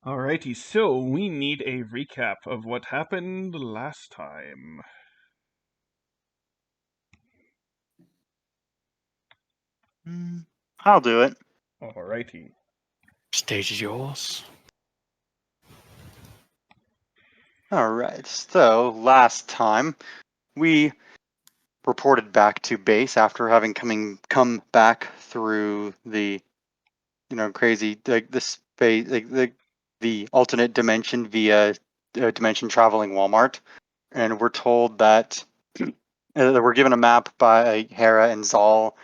Alrighty, so we need a recap of what happened last time. I'll do it. Alrighty. Stage is yours. Alright, so last time we reported back to base after having come back through the crazy the space the alternate dimension via dimension traveling Walmart, and we're told that we're given a map by Hera and Zal.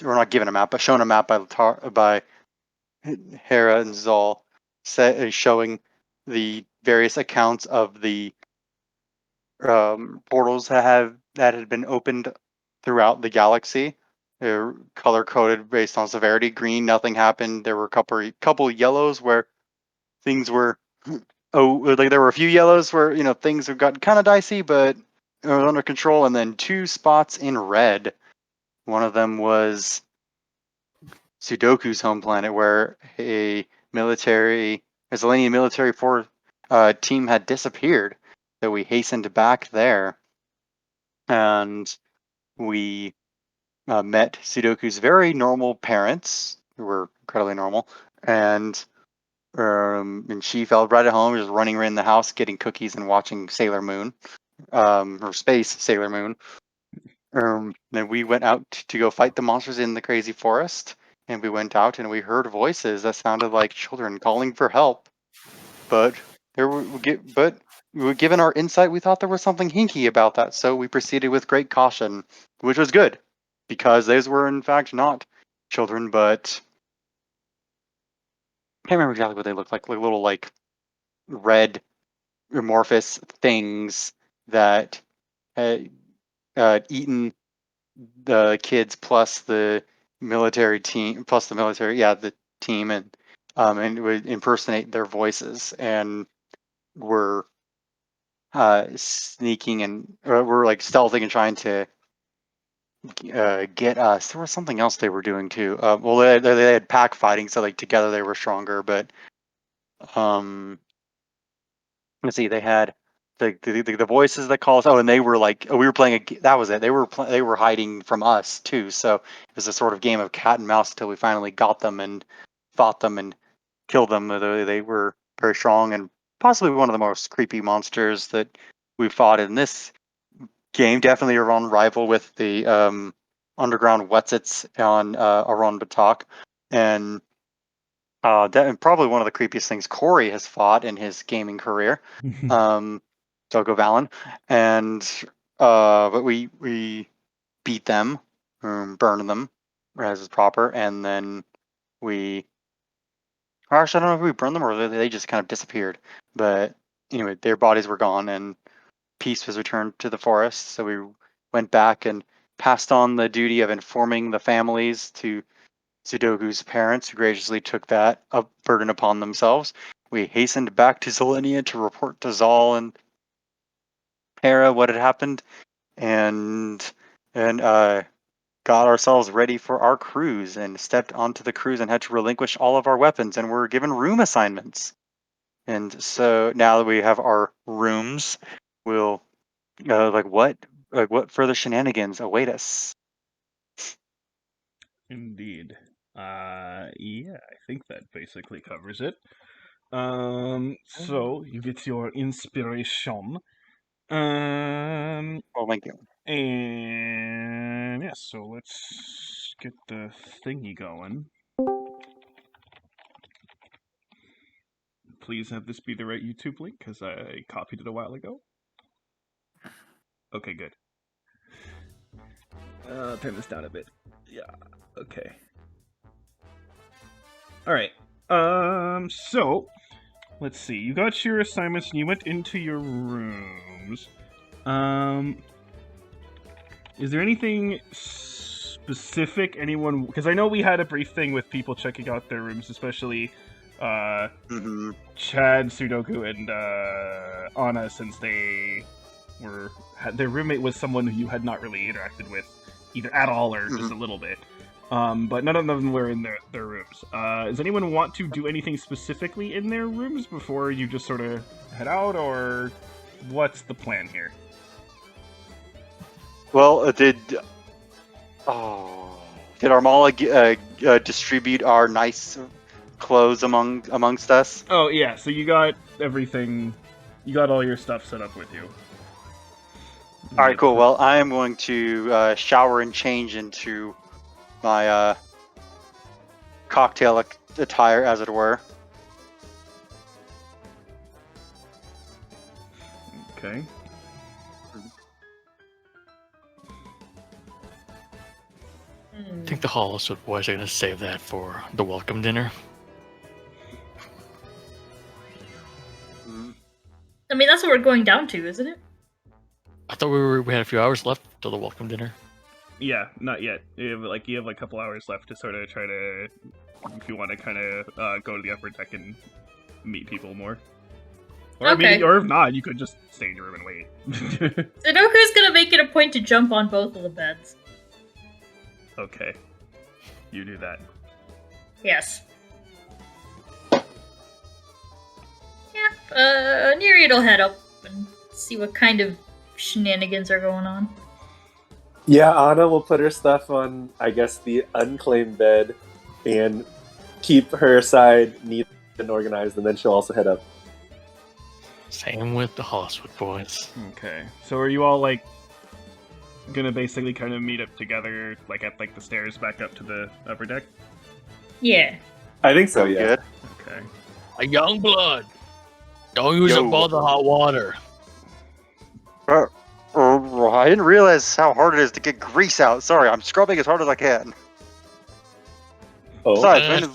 We're not given a map, but shown a map by Hera and Zal, showing the various accounts of the portals that had been opened throughout the galaxy. They're color coded based on severity. Green, nothing happened. There were a couple yellows where things were like there were a few yellows where things have gotten kind of dicey, but it was under control. And then two spots in red. One of them was Sudoku's home planet, where a Zelanian military team had disappeared. So we hastened back there, and we met Sudoku's very normal parents, who were incredibly normal, and she felt right at home, just running around the house, getting cookies and watching Sailor Moon, or Space Sailor Moon. Then we went out to go fight the monsters in the crazy forest, and we went out and we heard voices that sounded like children calling for help. But given our insight, we thought there was something hinky about that, so we proceeded with great caution, which was good, because those were in fact not children, but I can't remember exactly what they looked like little red amorphous things that had eaten the kids plus the military team, the team, and would impersonate their voices, and were sneaking and were like stealthing and trying to get us. There was something else they were doing too. Well, they had pack fighting, so like together they were stronger. But let's see, they had the voices that call us. Oh, and they were like, we were playing that was it. They were hiding from us too. So it was a sort of game of cat and mouse until we finally got them and fought them and killed them. They were very strong and possibly one of the most creepy monsters that we fought in this game. Definitely a run rival with the underground Wetsits on Aron Batak, and probably one of the creepiest things Corey has fought in his gaming career. Dogo Valon, and but we beat them, burned them as is proper, and then we. Actually, I don't know if we burned them or they just kind of disappeared. But anyway, their bodies were gone, and peace was returned to the forest. So we went back and passed on the duty of informing the families to Sudoku's parents, who graciously took that burden upon themselves. We hastened back to Zelenia to report to Zal and Hera what had happened, and got ourselves ready for our cruise, and stepped onto the cruise and had to relinquish all of our weapons, and were given room assignments. And so now that we have our rooms, we'll what further shenanigans await us? Indeed. Yeah, I think that basically covers it. So you get your inspiration. Oh, thank you. And yeah, so let's get the thingy going. Please have this be the right YouTube link, because I copied it a while ago. Okay, good. Turn this down a bit. Yeah, okay. Alright, so, let's see. You got your assignments and you went into your rooms. Is there anything specific anyone... Because I know we had a brief thing with people checking out their rooms, especially Chad, Sudoku, and Anna, since they their roommate was someone who you had not really interacted with either at all or just a little bit. but none of them were in their rooms. Does anyone want to do anything specifically in their rooms before you just sort of head out, or what's the plan here? Well, did Armala distribute our nice clothes amongst us? Oh yeah, so you got everything. You got all your stuff set up with you. All right, cool. Well, I am going to shower and change into my cocktail attire, as it were. Okay. I think the Holliswood boys are going to save that for the welcome dinner. I mean, that's what we're going down to, isn't it? I thought we had a few hours left till the welcome dinner. Yeah, not yet. You have like a couple hours left to sort of try to, if you want to kind of go to the upper deck and meet people more. Or I mean, or if not, you could just stay in your room and wait. Sudoku's gonna make it a point to jump on both of the beds. Okay, you do that. Yes. Yeah, Nereid'll head up and see what kind of shenanigans are going on. Yeah, Anna will put her stuff on, I guess, the unclaimed bed and keep her side neat and organized, and then she'll also head up. Same with the Holliswood boys. Okay, so are you all like gonna basically kind of meet up together, like at like the stairs back up to the upper deck? Yeah. I think so, yeah. Good. Okay. A young blood. Don't use up all the hot water. I didn't realize how hard it is to get grease out. Sorry, I'm scrubbing as hard as I can. Oh, Besides,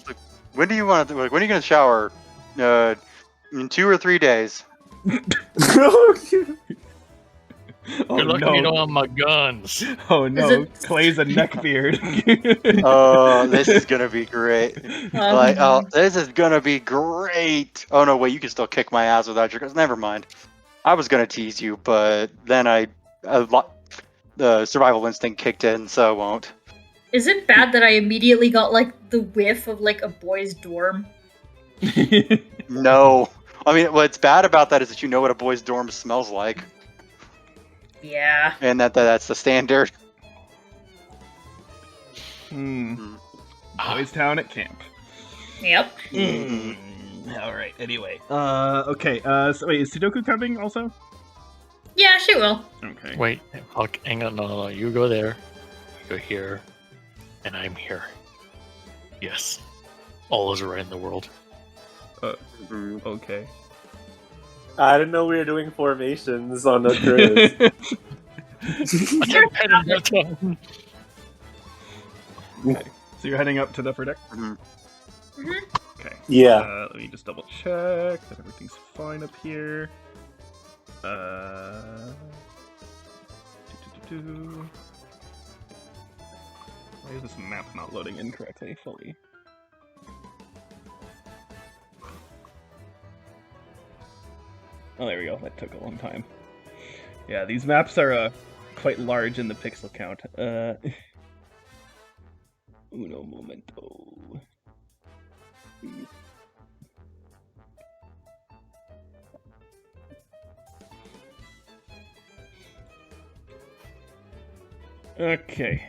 when do you want to? When are you going to shower? In 2 or 3 days. Oh You're lucky no! you don't have my guns. Oh no! Clay's a neckbeard. Oh, this is gonna be great. This is gonna be great. Oh no, wait, you can still kick my ass without your guns. Never mind. I was gonna tease you, but then the survival instinct kicked in, so I won't. Is it bad that I immediately got like the whiff of like a boys' dorm? No, I mean what's bad about that is that you know what a boys' dorm smells like. Yeah. And that's the standard. Boys Town at camp. Yep. All right. Anyway. Okay. So wait, is Sudoku coming also? Yeah, she will. Okay. Wait, hang on. No. You go there. You go here. And I'm here. Yes. All is right in the world. Okay. I didn't know we were doing formations on the cruise. I can't pet him that time. Okay. So you're heading up to the upper deck? Okay. Yeah. Let me just double check that everything's fine up here. Why is this map not loading incorrectly fully? Oh, there we go. That took a long time. Yeah, these maps are quite large in the pixel count. Uno momento. Okay.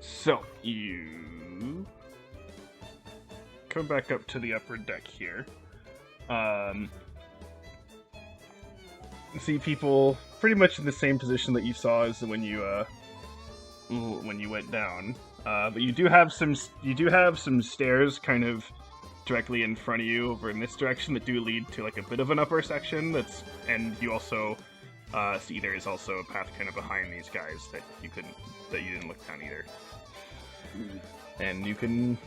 So, you come back up to the upper deck here. See people pretty much in the same position that you saw as when you went down. But you do have some stairs kind of directly in front of you over in this direction that do lead to like a bit of an upper section. And you also see there is also a path kind of behind these guys that you didn't look down either. And you can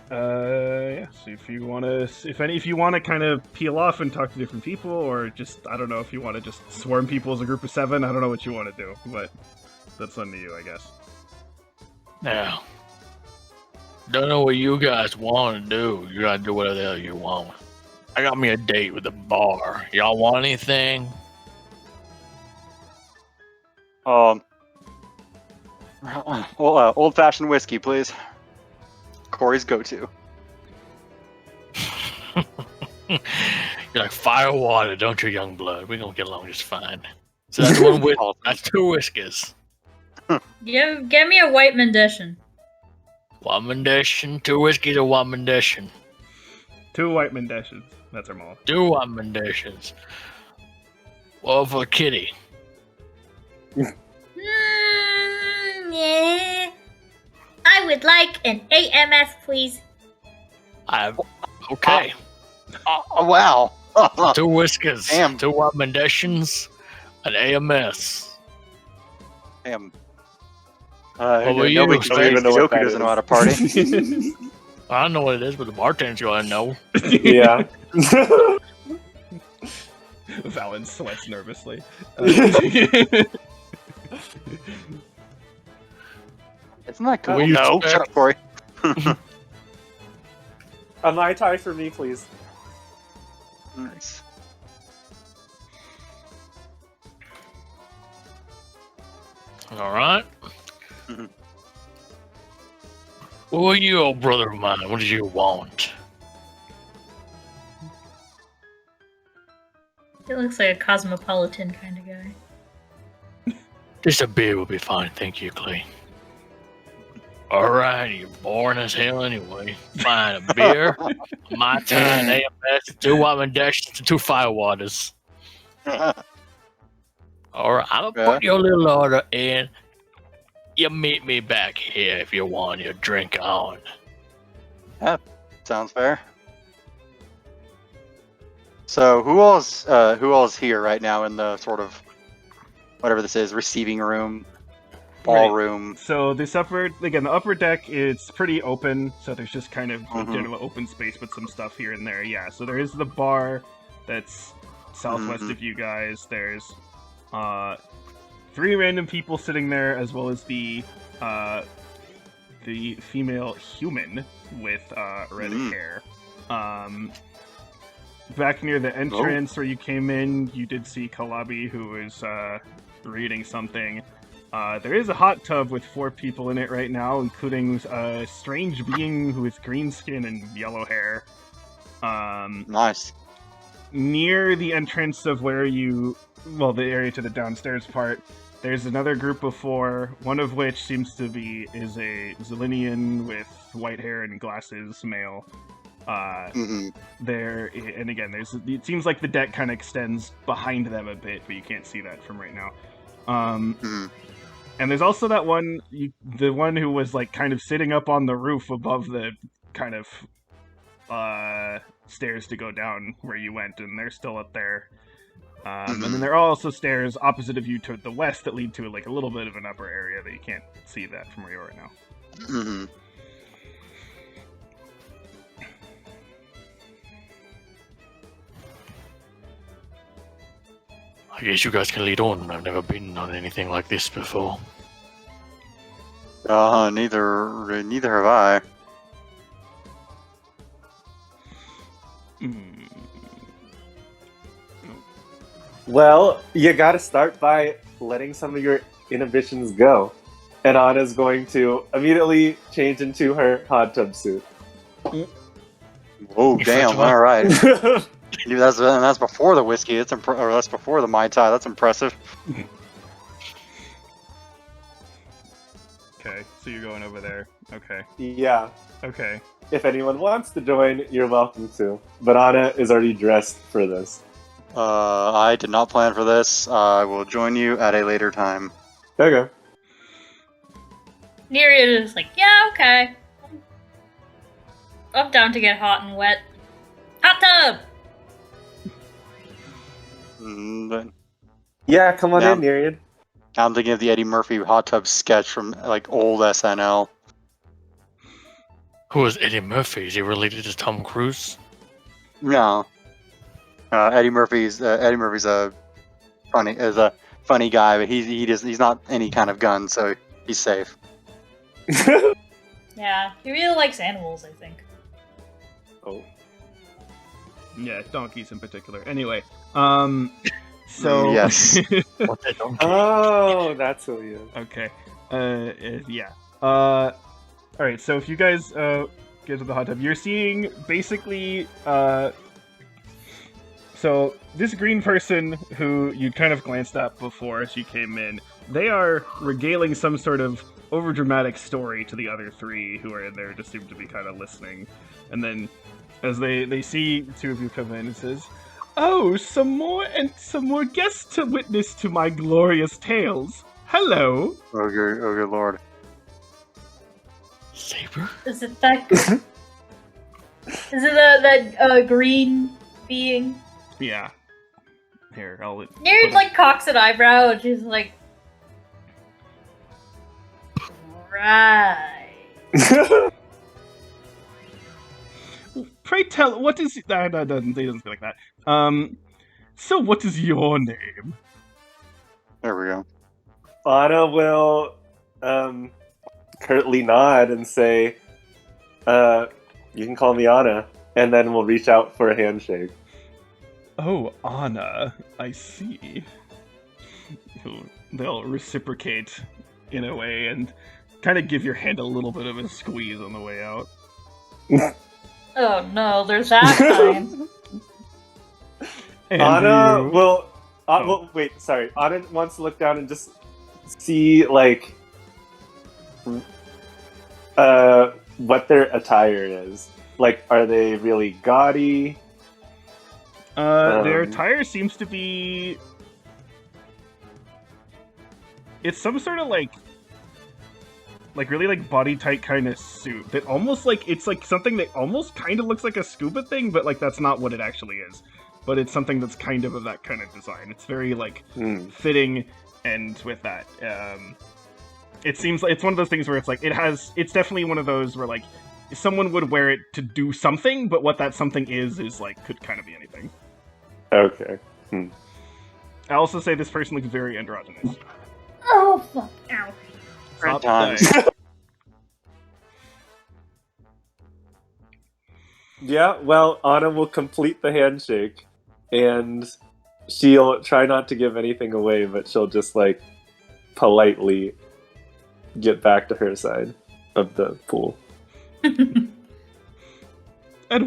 so if you want to kind of peel off and talk to different people, or just, I don't know, if you want to just swarm people as a group of 7, I don't know what you want to do, but that's on to you, I guess. Now, don't know what you guys want to do. You gotta do whatever the hell you want. I got me a date with the bar. Y'all want anything? Well, old-fashioned whiskey, please. Corey's go-to. You're like fire water, don't you, young blood? We're gonna get along just fine. So that's one that's 2 whiskeys. Get me a white Mendician. One Mendician, 2 whiskeys, or 1 Mendician. 2 white Mendicians. That's our mall. 2 1 Mendicians. Well, for Kitty. Yeah. I would like an AMS, please. Okay. Oh, wow. 2 whiskeys, Damn. 2 1 Mendicians, an AMS. Damn. What about you? Nobody I don't even know what Joker that doesn't is. know how to party. I don't know what it is, but the bartender's gonna know. Yeah. Valon sweats nervously. Isn't that cool? We used No, to- shut up, Corey. A Mai Tai for me, please. Nice. All right. Mhm. Who are you, old brother of mine? What did you want? He looks like a cosmopolitan kind of guy. Just a beer will be fine, thank you, Clay. All right, you're boring as hell anyway. Fine, a beer, my time, AMS, 2 Wyman Dash, 2 Firewaters. All right, I'm gonna put your little order in. You meet me back here if you want your drink on. Sounds fair. So who all's here right now in the sort of whatever this is, receiving room, ballroom? So the upper deck is pretty open, so there's just kind of a Mhm. general open space with some stuff here and there. Yeah, so there is the bar that's southwest Mhm. of you guys. There's 3 random people sitting there, as well as the female human with red Mm. hair. Back near the entrance where you came in, you did see Kalabi, who was reading something. There is a hot tub with 4 people in it right now, including a strange being with green skin and yellow hair. Nice. Near the entrance of the area to the downstairs part, there's another group of 4, one of which seems to be a Zelinian with white hair and glasses, male. Hmm. There, and again, it seems like the deck kind of extends behind them a bit, but you can't see that from right now. Mhm. And there's also that one, the one who was like kind of sitting up on the roof above the kind of stairs to go down where you went, and they're still up there. And then there are also stairs opposite of you to the west that lead to like a little bit of an upper area that you can't see that from where you are right now. Hmm. I guess you guys can lead on. I've never been on anything like this before. Neither have I. Mm. Well, you gotta start by letting some of your inhibitions go. And Anna's going to immediately change into her hot tub suit. Oh, You damn! first of all- All right. Dude, that's before the whiskey. That's before the Mai Tai. That's impressive. Okay, so you're going over there. Okay. Yeah. Okay. If anyone wants to join, you're welcome to. But Anna is already dressed for this. I did not plan for this. I will join you at a later time. Okay. Nereid is like, yeah, okay. I'm down to get hot and wet. Hot tub! But Yeah, come on Yeah. in, Nereid. I'm thinking of the Eddie Murphy hot tub sketch from like old SNL. Who is Eddie Murphy? Is he related to Tom Cruise? No. Eddie Murphy's a funny guy, but he's not any kind of gun, so he's safe. Yeah, he really likes animals, I think. Oh. Yeah, donkeys in particular. Anyway, so Yes. What the donkey? Oh, that's who he is. Okay. Yeah. Alright, so if you guys get to the hot tub, you're seeing basically so this green person who you kind of glanced at before she came in, they are regaling some sort of overdramatic story to the other three who are in there, just seem to be kind of listening. And then as they see the two of you come in, it says, "Oh, some more guests to witness to my glorious tales. Hello." Oh good lord. Saber? Is it that? Is it that green being? Yeah. Here, I'll... Nerd like cocks an eyebrow and she's like, right. Pray tell, what is... That doesn't say like that. So what is your name? There we go. Anna will curtly nod and say, you can call me Anna, and then we'll reach out for a handshake. Oh, Anna, I see. They'll reciprocate in a way and kind of give your hand a little bit of a squeeze on the way out. Oh no, there's that time. Anna will... Oh. well, wait, sorry. Anna wants to look down and just see, like, what their attire is. Like, are they really gaudy? Their attire seems to be... It's some sort of, like really, like, body-tight kind of suit that almost, like, it's, like, something that almost kind of looks like a scuba thing, but, like, that's not what it actually is. But it's something that's kind of that kind of design. It's very, like, fitting, and with that, it seems like it's one of those things where it's, like, it's definitely one of those where, like, someone would wear it to do something, but what that something is, like, could kind of be anything. Okay. I also say this person looks very androgynous. Oh fuck! Ow. Stop times. saying. Yeah, well, Anna will complete the handshake, and she'll try not to give anything away, but she'll just, like, politely get back to her side of the pool. And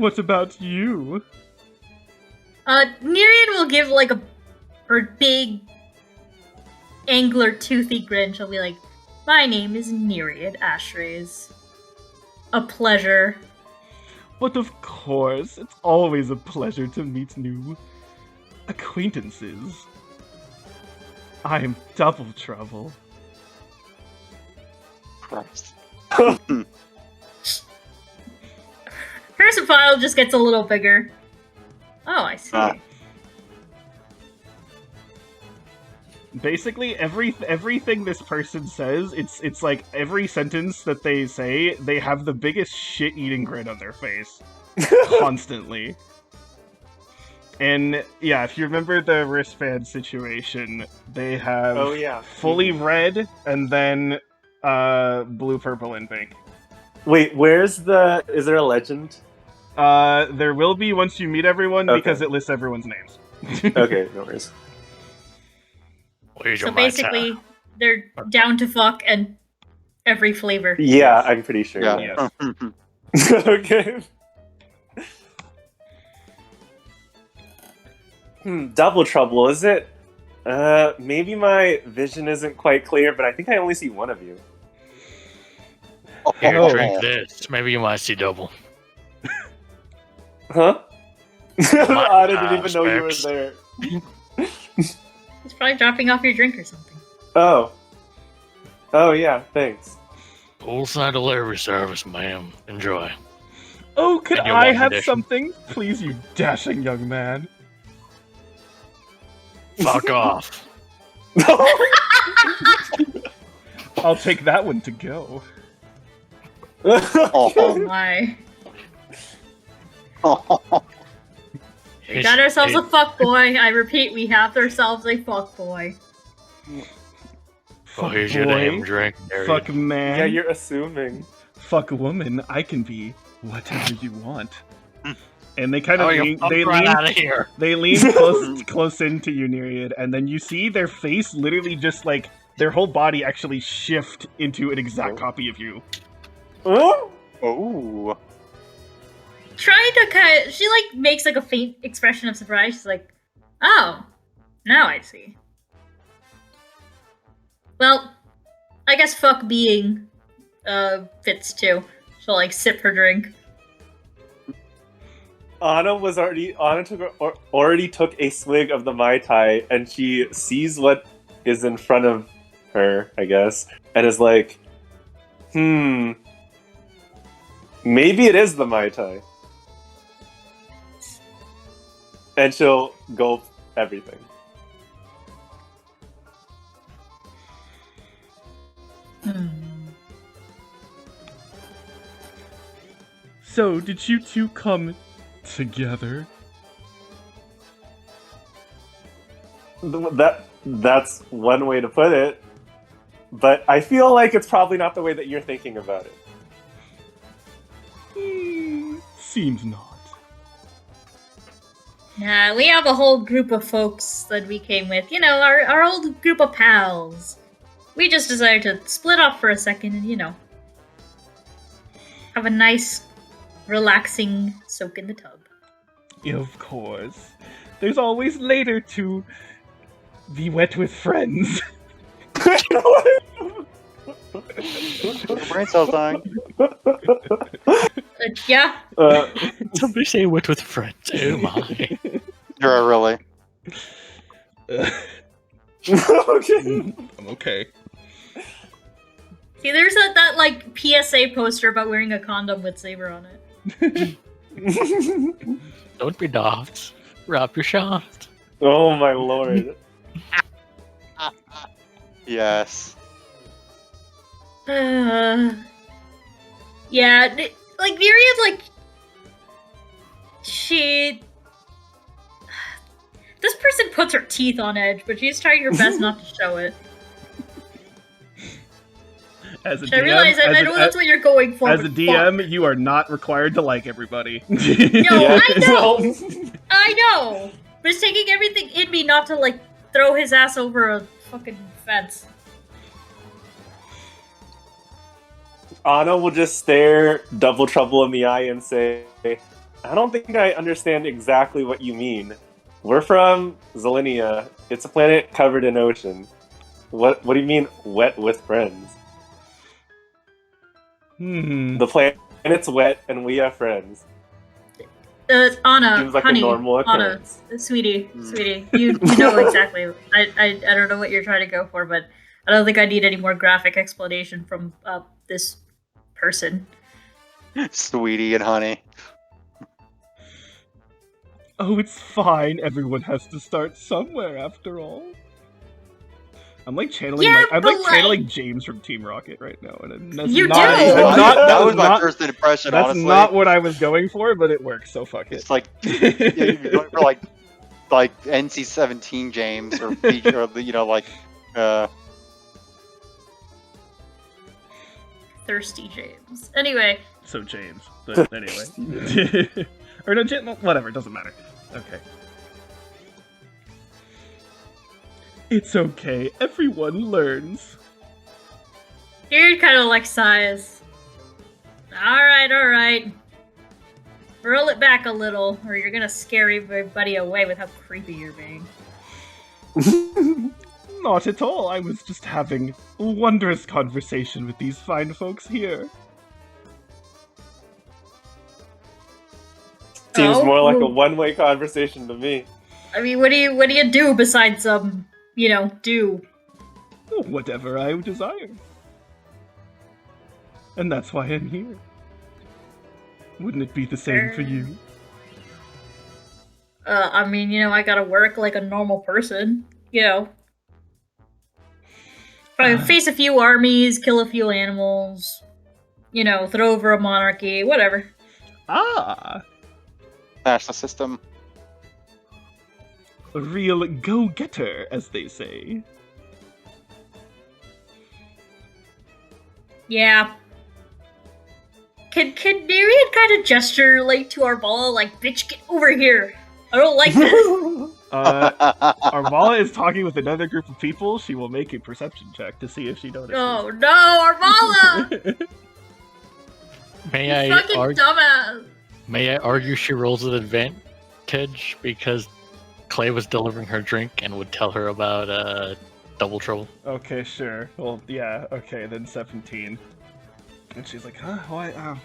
what about you? Nereid will give like her big angler toothy grin. She'll be like, "My name is Nereid Ashrays. A pleasure." But of course, it's always a pleasure to meet new acquaintances. I'm Double Trouble. Christ. Her smile just gets a little bigger. Oh, I see. Basically, everything this person says, it's like every sentence that they say, they have the biggest shit-eating grin on their face. Constantly. And, yeah, if you remember the wristband situation, they have fully red, and then blue, purple, and pink. Wait, is there a legend? There will be once you meet everyone, because it lists everyone's names. Okay, no worries. So basically, they're down to fuck and every flavor. Yeah, I'm pretty sure. Yeah. Yes. Okay. Double Trouble, is it? Maybe my vision isn't quite clear, but I think I only see one of you. Here, Oh. drink this. Maybe you might see double. Huh? I didn't even know you were Specs. there. He's probably dropping off your drink or something. Oh. Oh, yeah, thanks. Poolside delivery service, ma'am. Enjoy. Oh, could And your I wine have condition. something? Please, you dashing young man. Fuck off. I'll take that one to go. Oh my. We got ourselves a fuck boy. I repeat, we have ourselves a fuck boy. Oh, Fuck here's your boy. damn drink. There Fuck man. Yeah, you're assuming. Fuck woman. I can be whatever you want. And they kind of Oh, lean, you're right out of here. they lean close into you, Nereid, and then you see their face literally just like their whole body actually shift into an exact copy of you. Oh? Oh. Trying to she like makes like a faint expression of surprise. She's like, "Oh, now I see." Well, I guess fuck being fits too. She'll like sip her drink. Anna already took a swig of the Mai Tai, and she sees what is in front of her, I guess, and is like, maybe it is the Mai Tai. And she'll gulp everything. So, did you two come together? That's one way to put it, but I feel like it's probably not the way that you're thinking about it. Seems not. Nah, we have a whole group of folks that we came with. You know, our old group of pals. We just decided to split off for a second and, you know, have a nice, relaxing soak in the tub. Of course. There's always later to be wet with friends. Brain cells dying. Yeah. Somebody say wet with friends. Oh my. You're really. Okay. I'm okay. See, there's that like PSA poster about wearing a condom with Saber on it. Don't be daft. Wrap your shaft. Oh my lord. Yes. Yeah, like Myriad, like she. This person puts her teeth on edge, but she's trying her best not to show it. As a I DM, realize I know that's what you're going for. as a but DM, fuck. you are not required to like everybody. No, Yeah, I know, no. I know, but it's taking everything in me not to like throw his ass over a fucking fence. Anna will just stare Double Trouble in the eye and say, I don't think I understand exactly what you mean. We're from Zelinia. It's a planet covered in ocean. What do you mean, wet with friends? The planet's wet and we have friends. Anna, Seems like honey, a normal Anna, occurrence. sweetie, you know exactly. I don't know what you're trying to go for, but I don't think I need any more graphic explanation from this person. Sweetie and honey. Oh, it's fine. Everyone has to start somewhere, after all. I'm like channeling. Yeah, I'm but like channeling James from Team Rocket right now, and that's You not, do! I'm not- that was my not- first impression, That's honestly. not what I was going for, but it works. So fuck it. It's like you're going for like NC-17 James or you know like Thirsty James. Anyway, So James, but anyway, or no, whatever. Doesn't matter. Okay. It's okay. Everyone learns. dude kind of like sighs. Alright. Roll it back a little, or you're gonna scare everybody away with how creepy you're being. Not at all. I was just having a wondrous conversation with these fine folks here. Seems Oh? more like a one-way conversation to me. I mean, what do you do besides do? Whatever I desire. And that's why I'm here. Wouldn't it be the same for you? I mean, I gotta work like a normal person, Probably face a few armies, kill a few animals, throw over a monarchy, whatever. Ah! smash the system. A real go-getter, as they say. Yeah. Can Myriad kind of gesture, like, to our ball, like, bitch, get over here. I don't like this. Arvala is talking with another group of people. She will make a perception check to see if she notices. Oh no, Arvala! May You I fucking argue? dumbass! May I argue she rolls an advantage because Clay was delivering her drink and would tell her about double trouble. Okay, sure. Well, yeah. Okay, then 17. And she's like, huh? Why?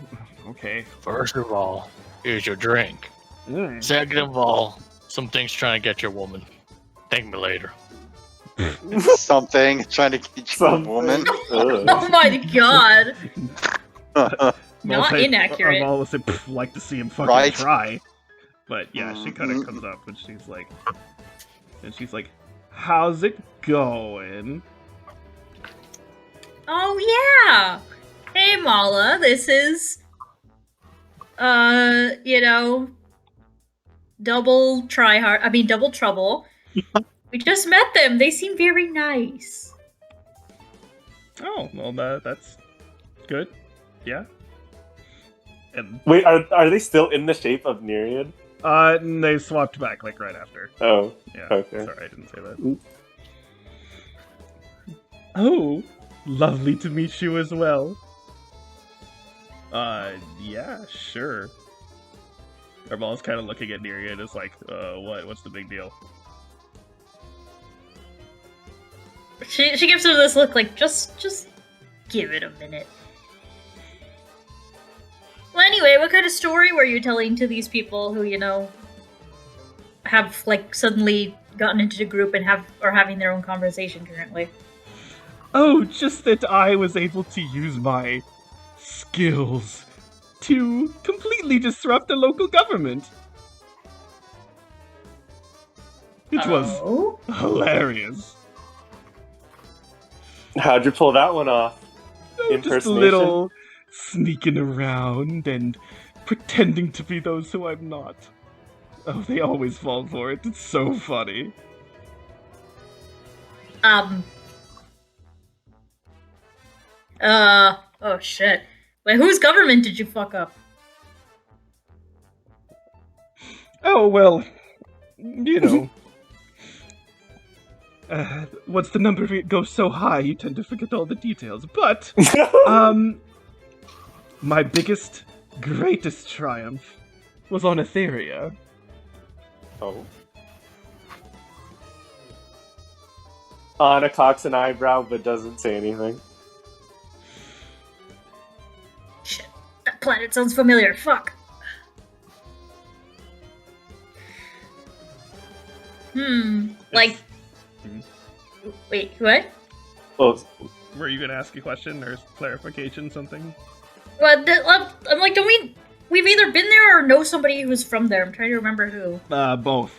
Okay. First of all, here's your drink. Mm. Second of all, something's trying to get your woman. Thank me later. Something trying to get you a Something. woman. Oh my god! Not Say- inaccurate. Arvala said, like to see him fucking Right? try. But yeah, she kind of comes up and she's like, how's it going? Oh yeah! Hey Mala, this is double double trouble. We just met them. They seem very nice. Oh, well, that's good. Yeah. And Wait, are they still in the shape of Nereid? they swapped back like right after. Oh, Yeah. Okay. Sorry, I didn't say that. Oh, lovely to meet you as well. Yeah, sure. Arbala's kind of looking at Nereid and is like, what's the big deal? She gives her this look like, just give it a minute. Well, anyway, what kind of story were you telling to these people who, have, like, suddenly gotten into the group and are having their own conversation currently? Oh, just that I was able to use my skills to completely disrupt the local government. It was Oh? hilarious. how'd you pull that one off? Oh, just a Impersonation? little sneaking around and pretending to be those who I'm not. Oh, they always fall for it. It's so funny. Oh shit. Wait, whose government did you fuck up? Oh, well, you know. Once the number goes so high, you tend to forget all the details. But, my biggest, greatest triumph was on Etheria. Oh. Anna cocks an eyebrow but doesn't say anything. Shit, that planet sounds familiar. Fuck. Like... Wait, what? Oh, Were you gonna ask a question or clarification, something? Well, I'm like, we've either been there or know somebody who's from there. I'm trying to remember who. Both.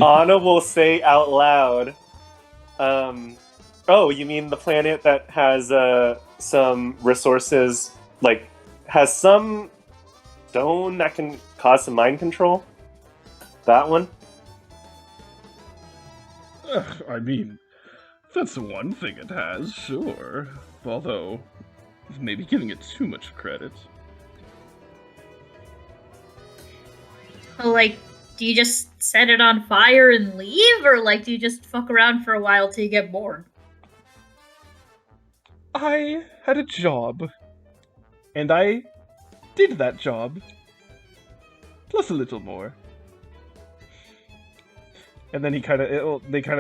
Anna will say out loud, oh, you mean the planet that has some resources, like, has some stone that can cause some mind control? That one? I mean, that's one thing it has, sure. Although, maybe giving it too much credit. Oh, like, do you just set it on fire and leave, or like, do you just fuck around for a while till you get bored? I had a job, and I did that job, plus a little more. And then they kind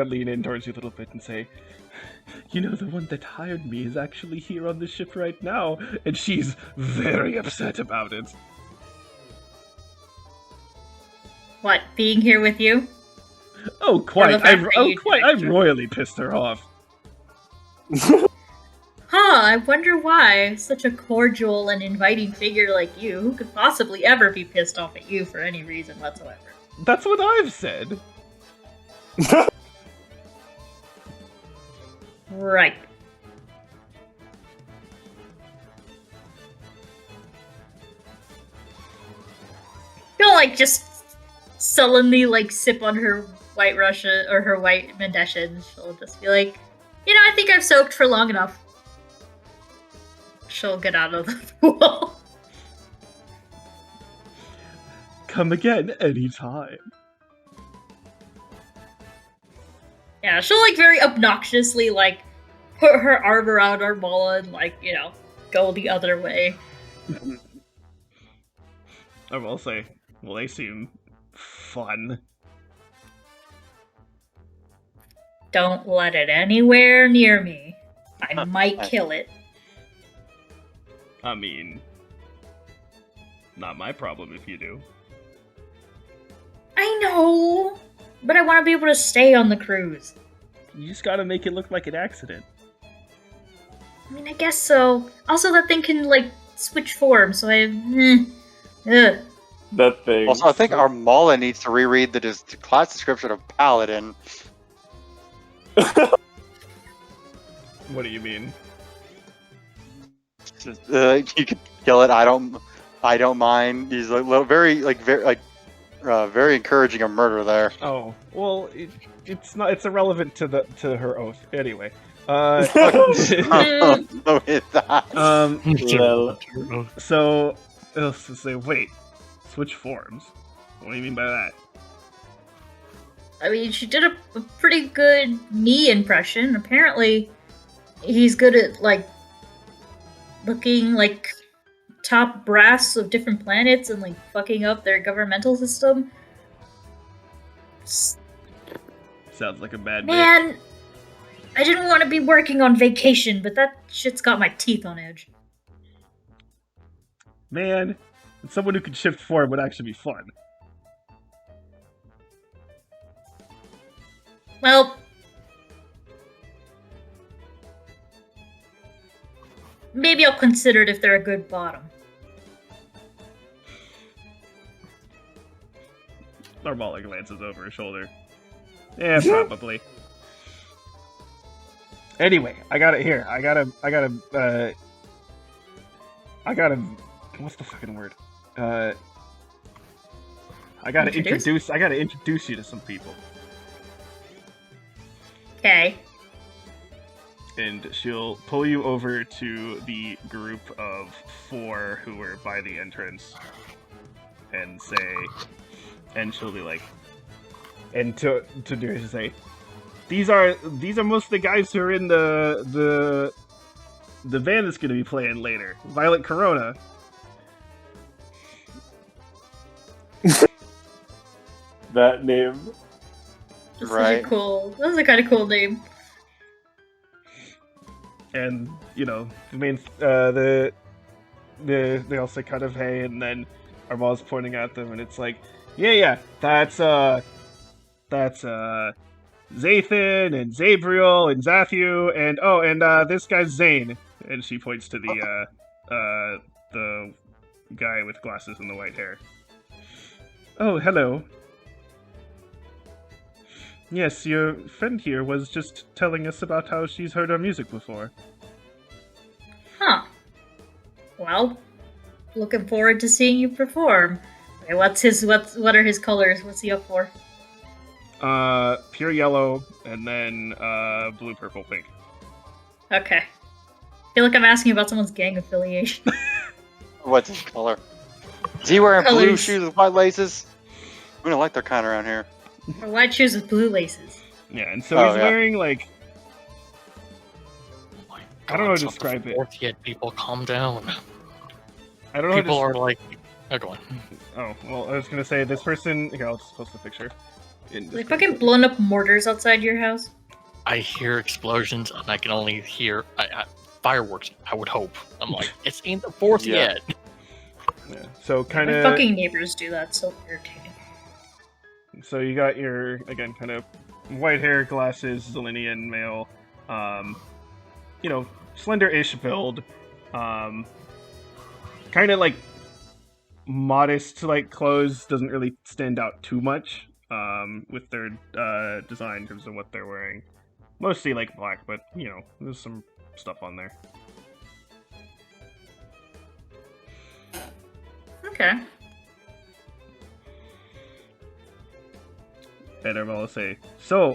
of lean in towards you a little bit and say, you know, the one that hired me is actually here on the ship right now, and she's very upset about it. What, being here with you? Oh, quite. Or the fact that you I tricked her. royally pissed her off. Huh, I wonder why such a cordial and inviting figure like you, who could possibly ever be pissed off at you for any reason whatsoever? That's what I've said. Right. She'll, like, just sullenly, like, sip on her white Russia, or her white Mendesha, and she'll just be like, you know, I think I've soaked for long enough. She'll get out of the pool. Come again anytime. Yeah, she'll like very obnoxiously like put her arm around Armala and like, go the other way. I will say, well, they seem fun. Don't let it anywhere near me. I might kill it. I mean, not my problem if you do. I know, but I want to be able to stay on the cruise. You just gotta make it look like an accident. I mean, I guess so. Also, that thing can, like, switch forms, so I... That thing. Also, I think Armala needs to reread the class description of Paladin. What do you mean? You could kill it. I don't mind. He's very encouraging of murder there. Oh, well, it's not. It's irrelevant to her oath. Anyway, With that. Well, So, let's say, wait, switch forms. What do you mean by that? I mean, she did a pretty good me impression. Apparently, he's good at, like, looking like top brass of different planets and, like, fucking up their governmental system. Sounds like a bad bitch. Man, I didn't want to be working on vacation, but that shit's got my teeth on edge. Man, someone who could shift form would actually be fun. Well, maybe I'll consider it if they're a good bottom. Armala glances over his shoulder. Yeah, probably. Anyway, I got it here. I gotta, what's the fucking word? I gotta introduce you to some people. Okay. And she'll pull you over to the group of 4 who were by the entrance and say, and she'll be like, and to do say, these are most of the guys who are in the band that's gonna be playing later, Violet Corona. that name. That's Right. That's a kind of cool name. And the main they also kind of hey, and then Armala's pointing at them, and it's like, yeah, that's Zathan and Zabriel and Zathu and this guy's Zane, and she points to the guy with glasses and the white hair. Oh, hello. Yes, your friend here was just telling us about how she's heard our music before. Huh. Well, looking forward to seeing you perform. Okay, what are his colors? What's he up for? Pure yellow, and then blue, purple, pink. Okay. I feel like I'm asking about someone's gang affiliation. What's his color? Is he wearing blue Colors. shoes with white laces? We don't like their kind around here. Or white shoes with blue laces. Yeah, and so he's wearing like Oh my I don't know how to God, describe it's not the it. fourth yet, people, calm down. I don't know. People how are to like, oh, go on. Oh well, I was gonna say this person. Here, I'll just post the picture. Like fucking blown up mortars outside your house. I hear explosions and I can only hear fireworks. I would hope. I'm like, it's ain't the fourth Yeah. yet. Yeah. So kind My of. fucking neighbors do that, so irritating. So you got your again kind of white hair, glasses, Zelenian male, slender-ish build, kind of like modest like clothes, doesn't really stand out too much with their design in terms of what they're wearing. Mostly like black, but there's some stuff on there. Okay. And everyone will say, so,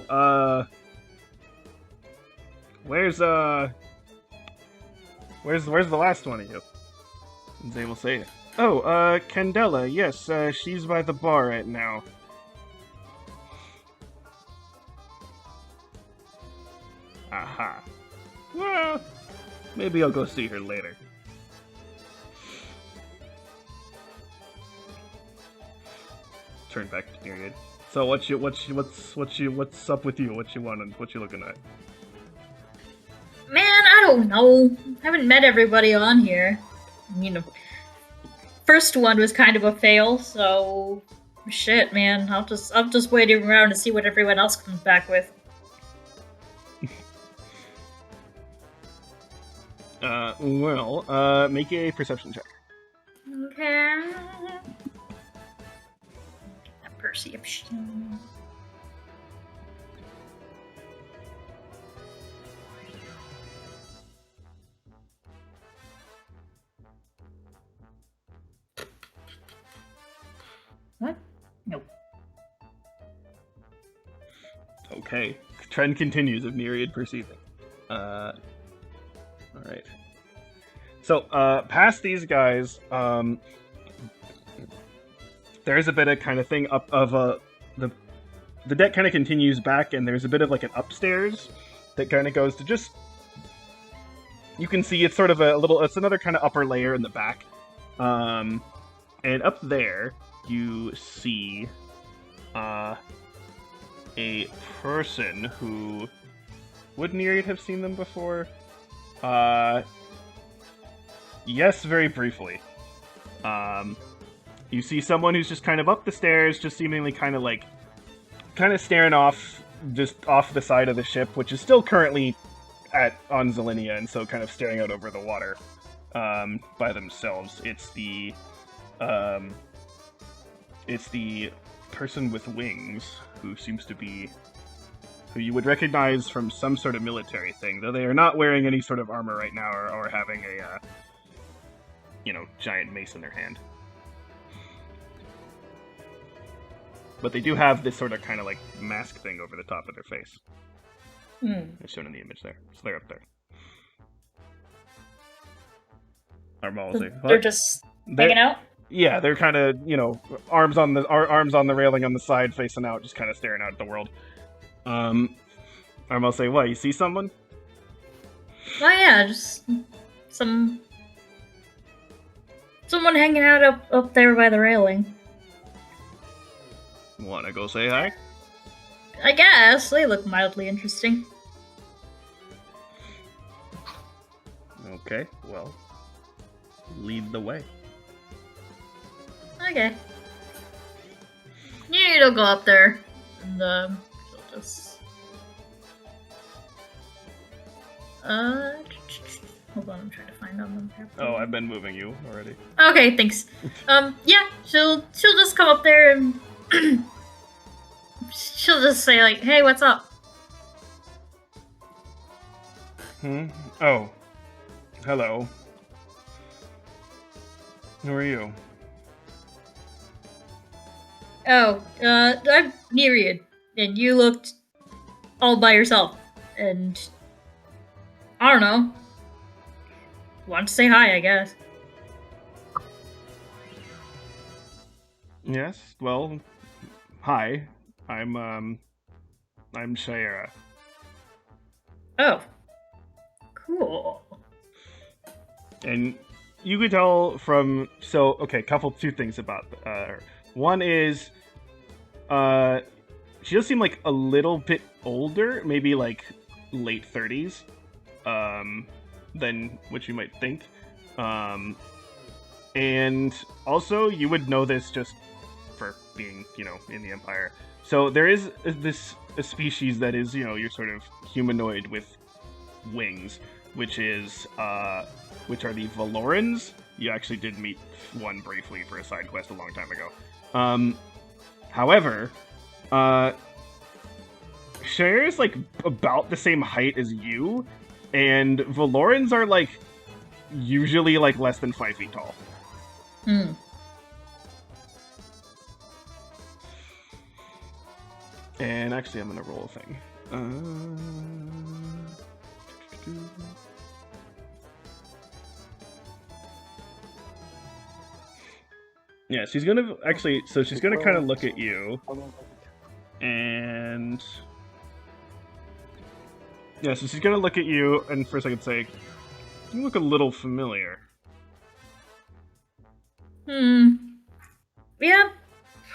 where's the last one of you? And Zane will say, oh, Candela, yes, she's by the bar right now. Aha. Well, maybe I'll go see her later. Turn back to Myriad. So what's up with you? What you looking at? Man, I don't know. I haven't met everybody on here. You know, first one was kind of a fail, so shit, man. I'm just waiting around to see what everyone else comes back with. Make a perception check. Okay. Perception. What? Nope. Okay. Trend continues of Myriad perceiving. Alright. So, past these guys, there's a bit of kind of thing up of the deck kind of continues back, and there's a bit of like an upstairs that kind of goes to just. You can see it's sort of it's another kind of upper layer in the back, and up there you see a person who would Myriad have seen them before? Yes, very briefly. You see someone who's just kind of up the stairs, just seemingly kind of staring off, just off the side of the ship, which is still currently on Zelinia, and so kind of staring out over the water by themselves. It's the person with wings who seems to be who you would recognize from some sort of military thing, though they are not wearing any sort of armor right now or having a giant mace in their hand. But they do have this sort of kind of like mask thing over the top of their face. It's shown in the image there. So they're up there. They're just hanging out? Yeah, they're kind of, arms on the railing on the side, facing out, just kind of staring out at the world. Armel say, what, you see someone? Oh yeah, just someone hanging out up there by the railing. Wanna go say hi? I guess. They look mildly interesting. Okay, well, lead the way. Okay. You'll go up there, and she'll just. Hold on, I'm trying to find on them. Oh, I've been moving you already. Okay, thanks. Yeah, she'll just come up there and she'll just say like, "Hey, what's up?" Oh, hello. Who are you? Oh, I'm Myriad, and you looked all by yourself, and I don't know. Want to say hi, I guess. Yes, well, hi. I'm Shaira. Oh. Cool. And you could tell from two things about her. One is she does seem like a little bit older, maybe like late 30s, than what you might think. And also you would know this just for being, in the Empire. So there is a species that is, your sort of humanoid with wings, which are the Valorans. You actually did meet one briefly for a side quest a long time ago. However, Cher is like about the same height as you, and Valorans are like usually like less than 5 feet tall. And actually, I'm gonna roll a thing. Yeah, she's gonna kind of look at you, and Yeah, so she's gonna look at you and for a second say, "You look a little familiar." Yeah,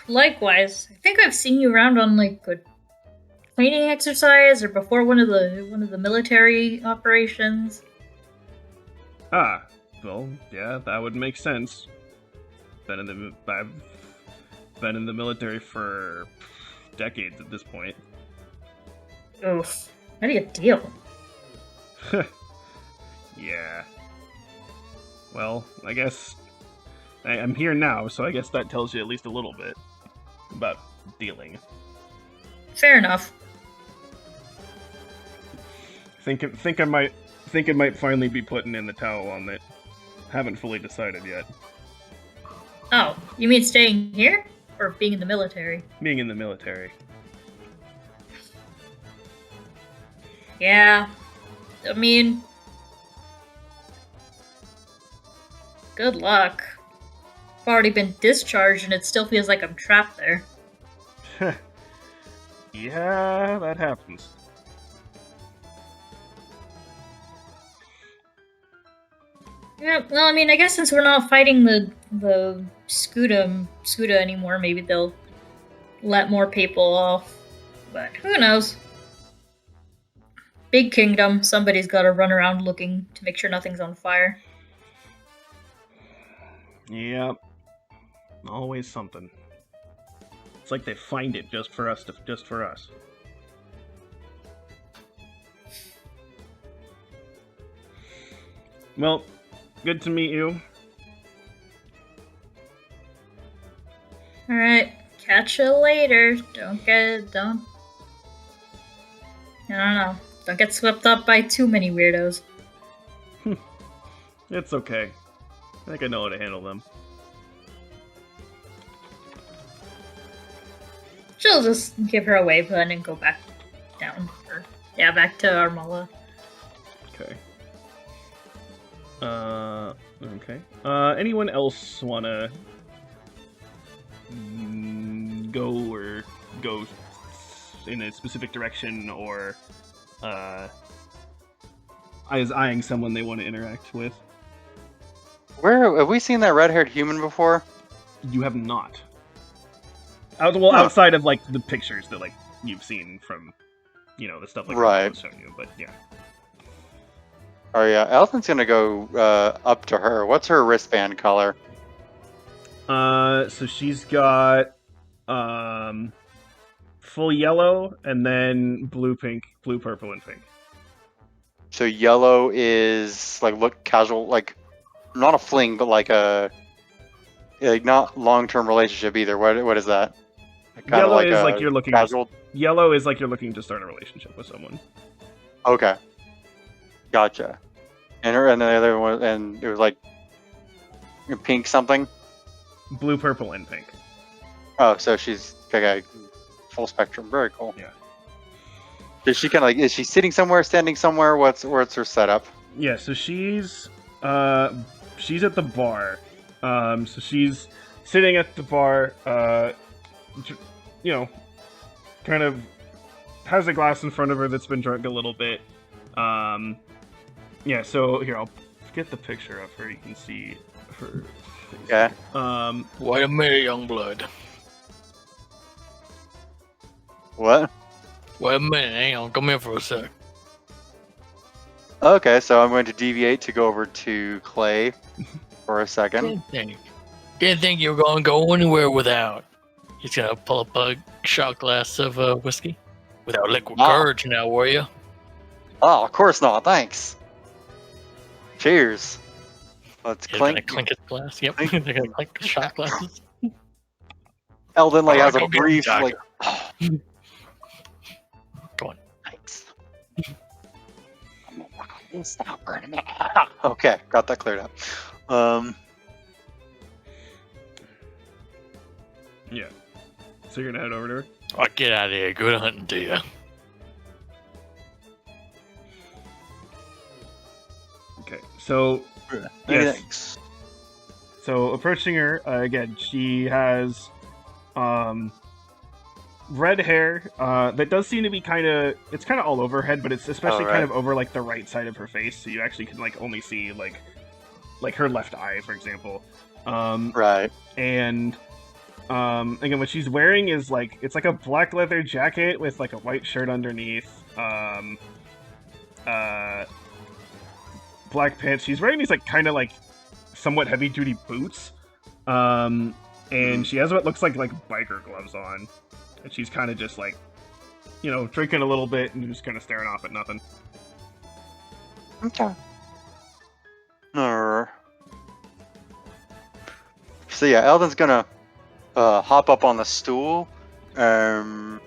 likewise. I think I've seen you around on like a cleaning exercise or before one of the military operations. Ah, well, yeah, that would make sense. I've been in the military for decades at this point. Oof. How do you deal? Yeah. Well, I guess I'm here now, so I guess that tells you at least a little bit about dealing. Fair enough. Think it might finally be putting in the towel on it. Haven't fully decided yet. Oh, you mean staying here? Or being in the military? Being in the military. Yeah. I mean... Good luck. I've already been discharged and it still feels like I'm trapped there. Yeah, that happens. Yeah, well, I mean, I guess since we're not fighting the Scuda anymore, maybe they'll let more people off. But who knows? Big kingdom, somebody's got to run around looking to make sure nothing's on fire. Yep. Always something. It's like they find it just for us. Well, good to meet you. Alright, catch you later. Don't get swept up by too many weirdos. It's okay. I think I know how to handle them. She'll just give her a wave then and go back down. Back to Armala. Okay. Okay. Anyone else wanna go in a specific direction, or is eyeing someone they want to interact with? Where have we seen that red-haired human before? You have not. Outside of like the pictures that like you've seen from, the stuff like Right. I was showing you, but yeah. Oh yeah, Elton's gonna go up to her. What's her wristband color? So she's got full yellow and then blue, purple, and pink. So yellow is like look casual, like not a fling, but like not long-term relationship either. What is that? Yellow is like you're looking casual. Yellow is like you're looking to start a relationship with someone. Okay, gotcha. And the other one, and it was like pink something. Blue, purple, and pink. Oh, so she's okay. Full spectrum, very cool. Yeah. Is she kind of like? Is she sitting somewhere, standing somewhere? What's her setup? Yeah, so she's at the bar. So she's sitting at the bar. Kind of has a glass in front of her that's been drunk a little bit. Yeah. So here, I'll get the picture of her. You can see her. Yeah. Wait a minute, young blood. What? Wait a minute, hang on. Come here for a sec. Okay, so I'm going to deviate to go over to Clay for a second. Didn't think you were going to go anywhere without. He's going to pull up a shot glass of whiskey. Without liquid courage now, were you? Oh, of course not. Thanks. Cheers. Let's He's clink. going to clink his glass. Yep. They're going to clink the shot glasses. Eldon like has Go a get him, brief Dagger. like. Go on. Thanks. Stop burning it. Okay, got that cleared up. Yeah. So you're gonna head over to her. Oh, get out of here. Good hunting to you. Okay. So Yes. Yes. So approaching her again, she has red hair that does seem to be it's kind of all over her head, but it's especially kind of over like the right side of her face, so you actually can like only see like her left eye, for example. Right. And again, what she's wearing is like it's like a black leather jacket with like a white shirt underneath. Black pants. She's wearing these like kind of like somewhat heavy duty boots. And she has what looks like biker gloves on. And she's kind of just like, you know, drinking a little bit and just kind of staring off at nothing. Okay. So yeah, Eldon's gonna hop up on the stool. On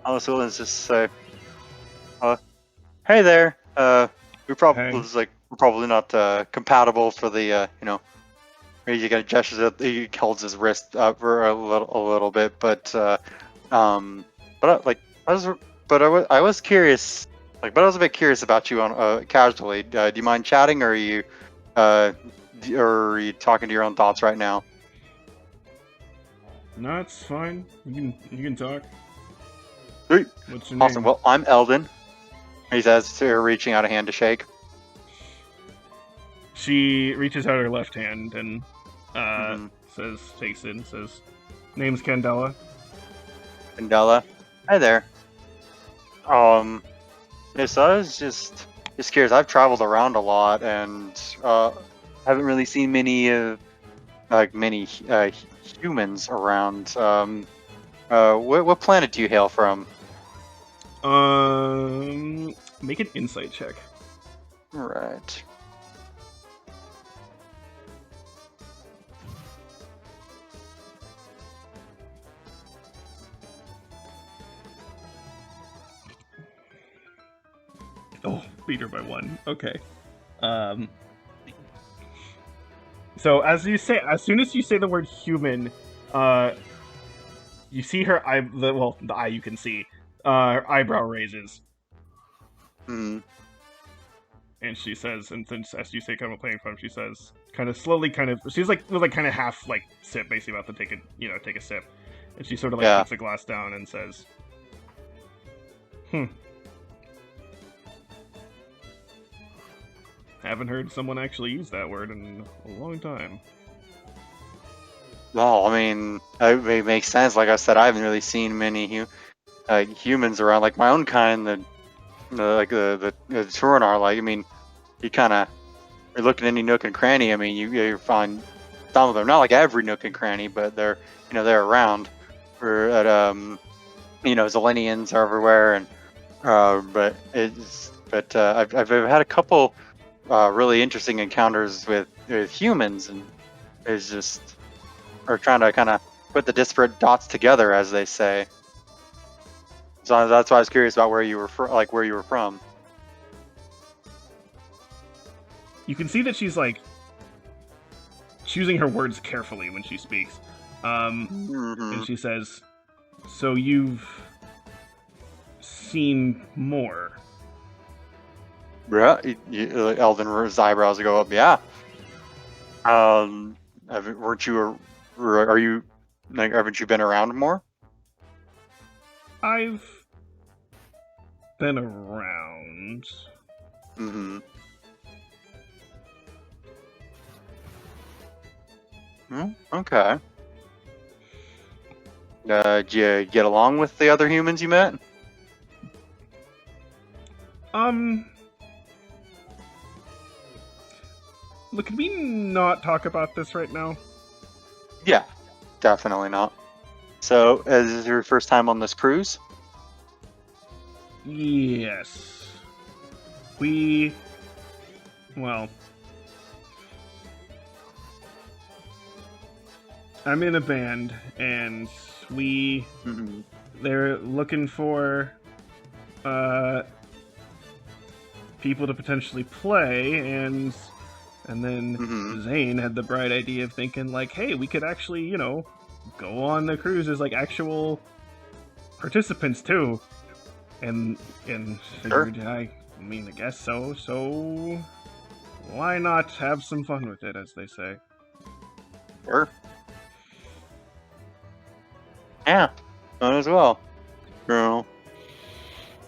the stool and just say, "Hey there. We're probably not compatible for the you know." He kind of gestures at, he holds his wrist up for a little bit, but I was curious, but I was a bit curious about you on casually. Do you mind chatting, or are you talking to your own thoughts right now? No, it's fine. You can talk. Sweet. What's your Awesome. name? Well, I'm Eldon. He says to her, reaching out a hand to shake. She reaches out her left hand and takes it and says, "Name's Candela." Candela. Hi there. So I was just curious. I've traveled around a lot and haven't really seen many humans around. What planet do you hail from? Make an insight check. Right. Oh, beat her by 1. Okay. So as soon as you say the word human, you see her the eye you can see. Her eyebrow raises. Hmm. And she says, and since as you say kind of playing from, she says, kind of slowly, she's like kind of half like sip, basically about to take a sip, and she sort of like puts the glass down and says, haven't heard someone actually use that word in a long time. Well, I mean, it makes sense. Like I said, I haven't really seen many humans around, like my own kind. Like the Turinar. Like, I mean, you kind of you're looking any nook and cranny. I mean, you find some of them, not like every nook and cranny, but they're around. Or at Zelenians are everywhere, and I've had a couple really interesting encounters with humans, and it's just are trying to kind of put the disparate dots together, as they say. So that's why I was curious about where you were from. You can see that she's like choosing her words carefully when she speaks. And she says, "So you've seen more?" Yeah, Eldon's eyebrows go up. Yeah. Haven't you been around more? I've been around. Mm-hmm. Okay. Did you get along with the other humans you met? Look, can we not talk about this right now? Yeah, definitely not. So, is this your first time on this cruise? Yes. Well, I'm in a band, and they're looking for people to potentially play, and then Zane had the bright idea of thinking, like, hey, we could actually, go on the cruise as, like, actual participants, too. And figured, I guess so. So, why not have some fun with it, as they say? Sure. Yeah. Fun as well. Girl.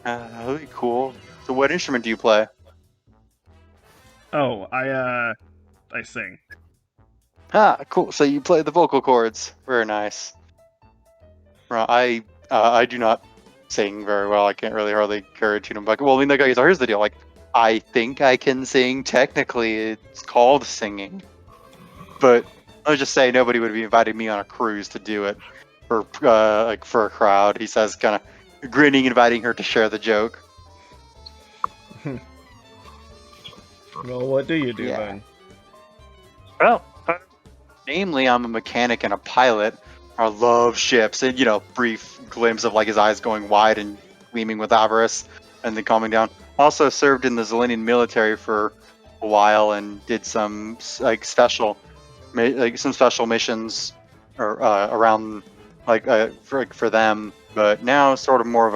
That'd be cool. So, what instrument do you play? Oh, I sing. Ah, cool. So you play the vocal cords. Very nice. Well, I do not sing very well. I can't really hardly carry a tune. Like, well, I mean, so here's the deal. Like, I think I can sing. Technically, it's called singing. But I was just saying, nobody would be inviting me on a cruise to do it for for a crowd. He says, kind of grinning, inviting her to share the joke. Well, what do you do Yeah. then? Well, namely, I'm a mechanic and a pilot. I love ships, and brief glimpse of like his eyes going wide and gleaming with avarice, and then calming down. Also served in the Zelenian military for a while and did some special missions or around for them. But now sort of more of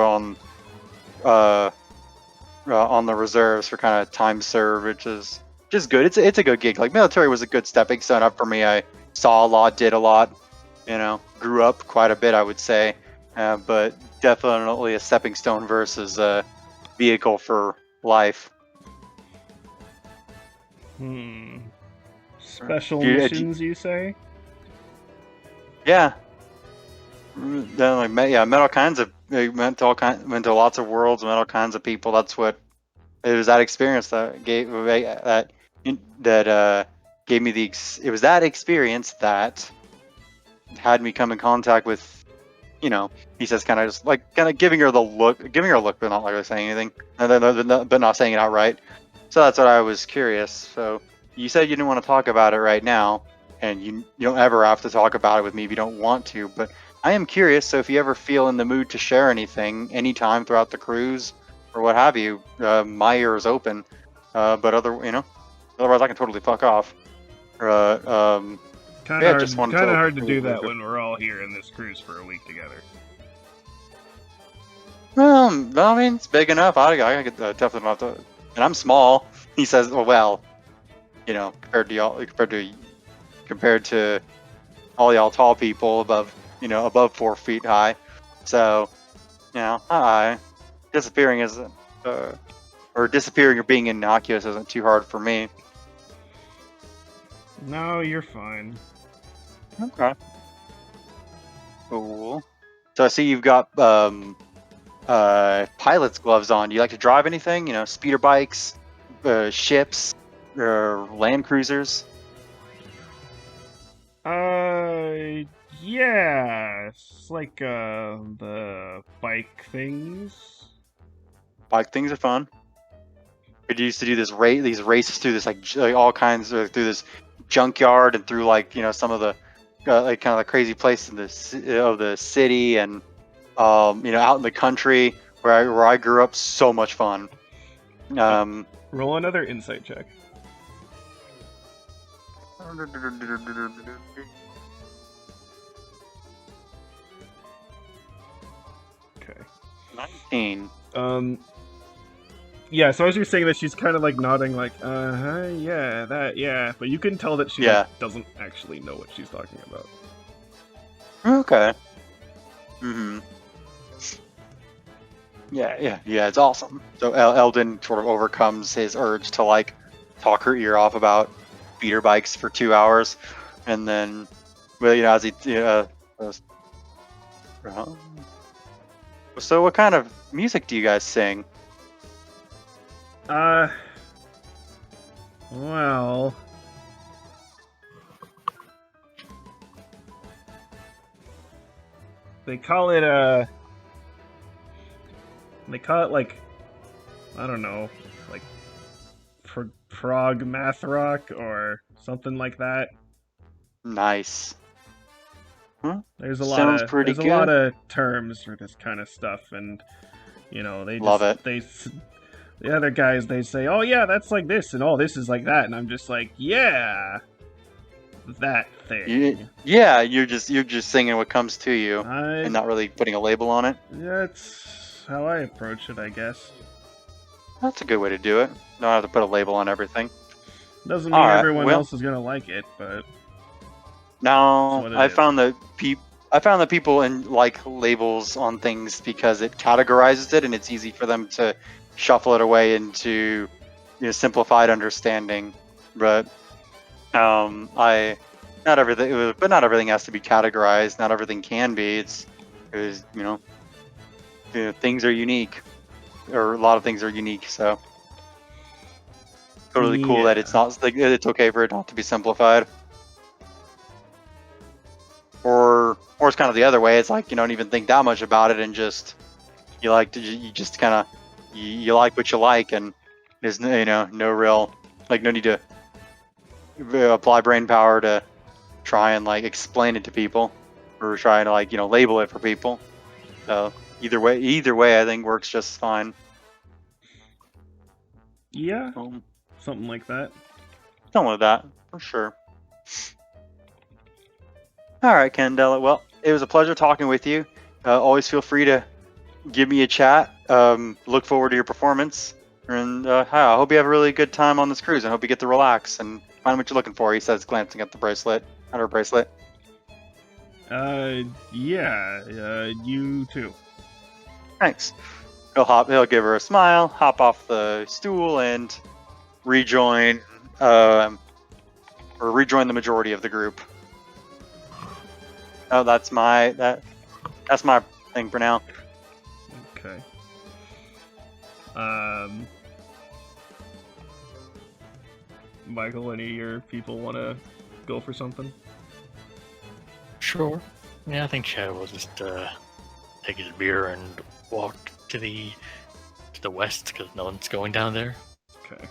on the reserves for kind of time served, which is just good. It's a good gig. Like military was a good stepping stone up for me. I saw a lot, did a lot, grew up quite a bit, I would say, but definitely a stepping stone versus a vehicle for life. Special Do you- missions, you say? Yeah. Then met all kinds of went to lots of worlds, met all kinds of people. That's what it was, that experience that gave gave me it was that experience that had me come in contact with, he says, kind of just like kind of giving her a look, but not really saying anything, but not saying it outright. So that's what I was curious. So you said you didn't want to talk about it right now, and you don't ever have to talk about it with me if you don't want to. But I am curious. So if you ever feel in the mood to share anything, anytime throughout the cruise or what have you, my ear is open. But otherwise I can totally fuck off. Kind Yeah, of just wanted hard to do that when we're all here in this cruise for a week together. Well, I mean, it's big enough. I could definitely not have to. And I'm small. He says, well, compared to y'all, compared to all y'all tall people above 4 feet high. So, disappearing isn't, or disappearing or being innocuous isn't too hard for me. No, you're fine. Okay. Cool. So I see you've got pilot's gloves on. Do you like to drive anything? Speeder bikes, ships, or land cruisers? Yeah, it's like the bike things. Bike things are fun. We used to do these races through this all kinds through this junkyard and through some of the kind of the crazy places of the city and out in the country where I grew up. So much fun. Roll another insight check. Okay. 19. Yeah, so as you're saying that, she's kind of like nodding, like, yeah, that, yeah. But you can tell that she doesn't actually know what she's talking about. Okay. Mm-hmm. Yeah, it's awesome. So Eldon sort of overcomes his urge to talk her ear off about speeder bikes for 2 hours, and then, as he, so what kind of music do you guys sing? Well, they call it like, I don't know, like prog math rock or something like that. Nice. There's a Sounds pretty a good. lot of terms for this kind of stuff, and they Love it. The other guys, they say, oh yeah, that's like this, and oh, this is like that, and I'm just like, yeah, that thing. You're just singing what comes to you and That's not really putting a label on it. how I approach it, I guess. That's a good way to do it. Don't have to put a label on everything. Doesn't mean All right, everyone well- else is gonna like it, but No, That's what it I is. found that I found that people like labels on things because it categorizes it and it's easy for them to shuffle it away into simplified understanding. But not everything has to be categorized. Not everything can be. It's because things are unique, or a lot of things are unique. So totally cool that it's not like it's okay for it not to be simplified. Or it's kind of the other way. It's like you don't even think that much about it, and just you like what you like, and there's no real no need to apply brain power to try and explain it to people, or try to label it for people. So either way, I think works just fine. Yeah, something like that. Something like that for sure. All right, Candela. Well, it was a pleasure talking with you. Always feel free to give me a chat. Look forward to your performance. And I hope you have a really good time on this cruise. I hope you get to relax and find what you're looking for, he says, glancing at her bracelet. Yeah, you too. Thanks. He'll give her a smile, hop off the stool, and rejoin the majority of the group. Oh, that's my thing for now. Okay. Michael, any of your people want to go for something? Sure. Yeah, I think Chad will just take his beer and walk to the west because no one's going down there. Okay.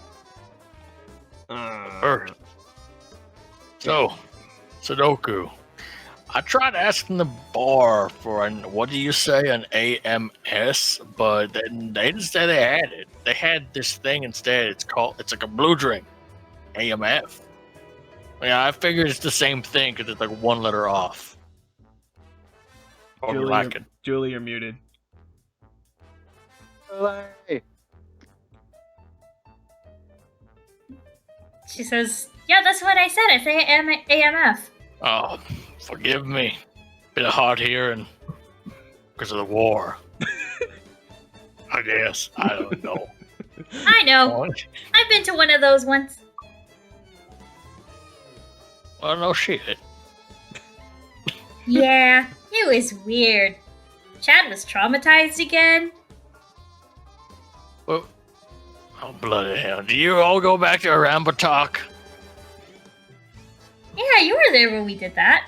First. So, Sudoku. I tried asking the bar for what do you say, an AMS, but then they didn't say they had it. They had this thing instead. It's like a blue drink, AMF. Yeah, I figured it's the same thing because it's like one letter off. Julie, you're muted. She says, "Yeah, that's what I said. It's AMF." Oh, forgive me. Bit hard here and because of the war. I guess. I don't know. I know. I've been to one of those once. Well, no shit. Yeah, it was weird. Chad was traumatized again. Well, oh, bloody hell. Do you all go back to Arambatok? Yeah, you were there when we did that.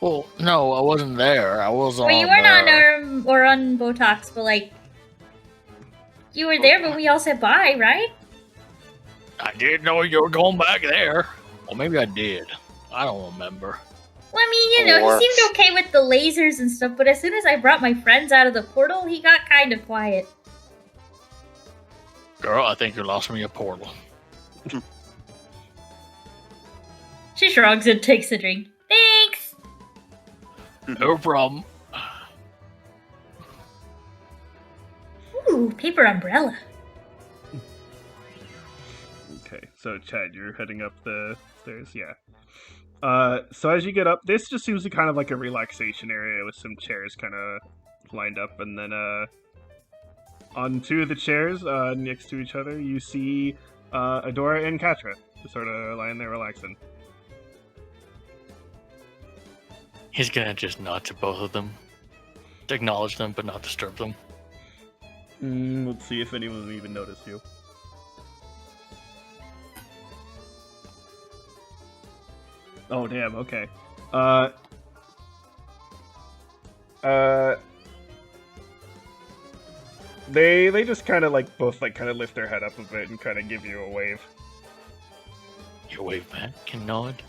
Well, no, I wasn't there. I was on. Well, you weren't on Botox, but you were there when we all said bye, right? I didn't know you were going back there. Well, maybe I did. I don't remember. Well, I mean, he seemed okay with the lasers and stuff, but as soon as I brought my friends out of the portal, he got kind of quiet. Girl, I think you lost me a portal. She shrugs and takes a drink. Thanks! No problem. Ooh, paper umbrella. Okay, so Chad, you're heading up the stairs, yeah. So as you get up, this just seems to kind of like a relaxation area with some chairs kind of lined up, and then on two of the chairs next to each other, you see Adora and Katra just sort of lying there relaxing. He's gonna just nod to both of them, to acknowledge them, but not disturb them. Let's see if anyone will even notice you. Oh damn! Okay. They just kind of both kind of lift their head up a bit and kind of give you a wave. You wave back and nod.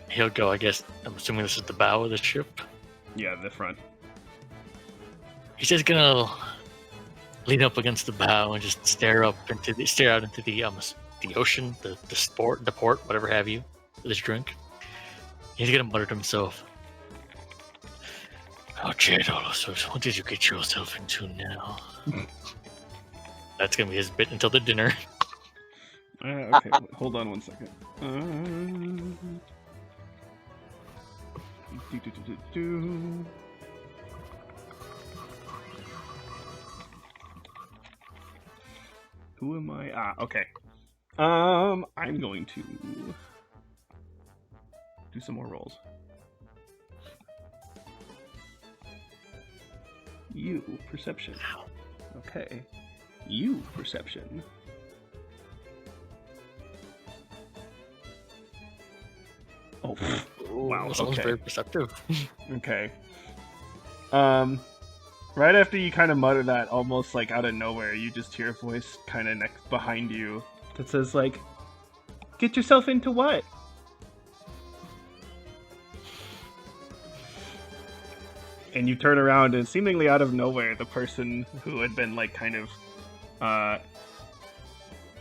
He'll go. I guess I'm assuming this is the bow of the ship. Yeah, the front. He's just gonna lean up against the bow and just stare out into the ocean, the port, whatever have you, with his drink. He's gonna mutter to himself, "Oh, Chadolosus, what did you get yourself into now?" That's gonna be his bit until the dinner. Okay, hold on one second. Who am I? Ah, okay. I'm going to do some more rolls. You, perception. Okay. You, perception. Oh, wow. Sounds Okay. very perceptive. Okay. Right after you kind of mutter that, almost like out of nowhere, you just hear a voice kind of next behind you that says, like, "Get yourself into what?" And you turn around, and seemingly out of nowhere, the person who had been like kind of,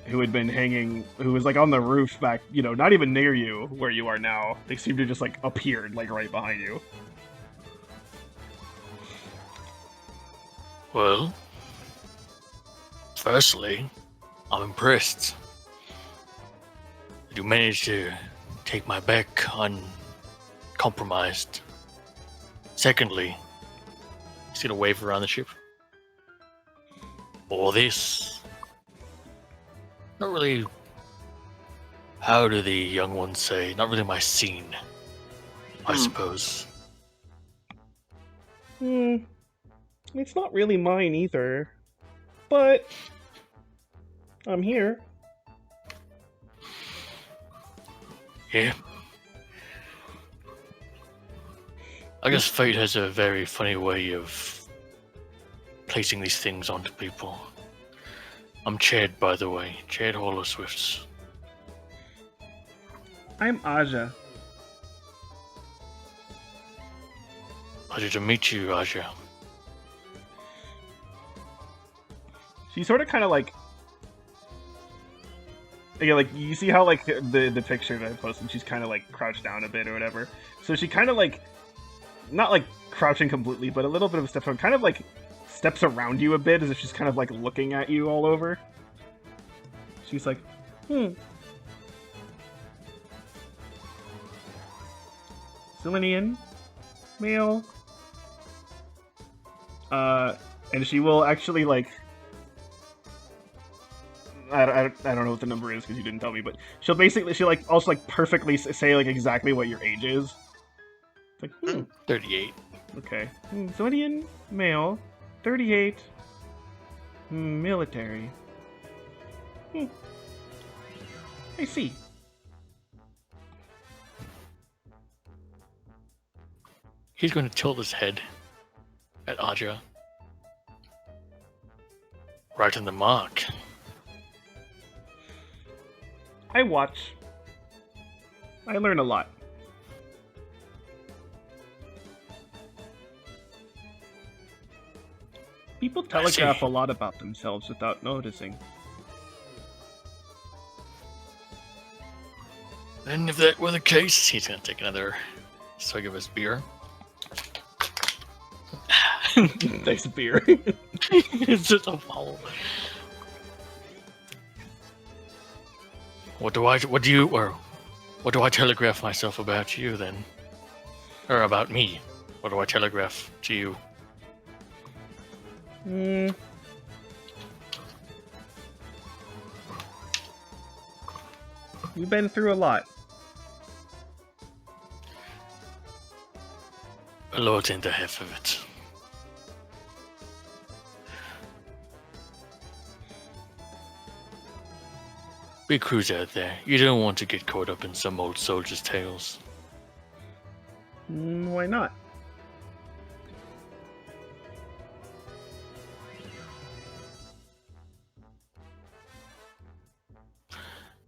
who had been hanging, who was like on the roof back, you know, not even near you where you are now. They seem to just like appeared like right behind you. Well, firstly, I'm impressed that you managed to take my back uncompromised. Secondly, he's gonna wave around the ship. All this, not really. How do the young ones say? Not really my scene, I suppose. It's not really mine either, but I'm here. Yeah. I guess fate has a very funny way of placing these things onto people. I'm Chad, by the way. Chad Holoswifts. I'm Aja. Pleasure to meet you, Aja. She sort of kind of like, yeah, like you see how like the picture that I posted, she's kind of like crouched down a bit or whatever. So she kind of like, not like crouching completely, but a little bit of a step on, kind of like steps around you a bit as if she's kind of like looking at you all over. She's like, Selenian, male. And she will actually like, I don't know what the number is because you didn't tell me, but she'll like also like perfectly say like exactly what your age is. It's like 38. Okay. Zodian male, 38, military. I see. He's going to tilt his head at Aja. Right on the mark. I watch. I learn a lot. People telegraph a lot about themselves without noticing. And if that were the case, he's going to take another swig of his beer. Nice beer. It's just a foul. What do I telegraph myself about you then? Or about me? What do I telegraph to you? You've been through a lot. A lot and a half of it. Big crews out there. You don't want to get caught up in some old soldier's tales. Why not?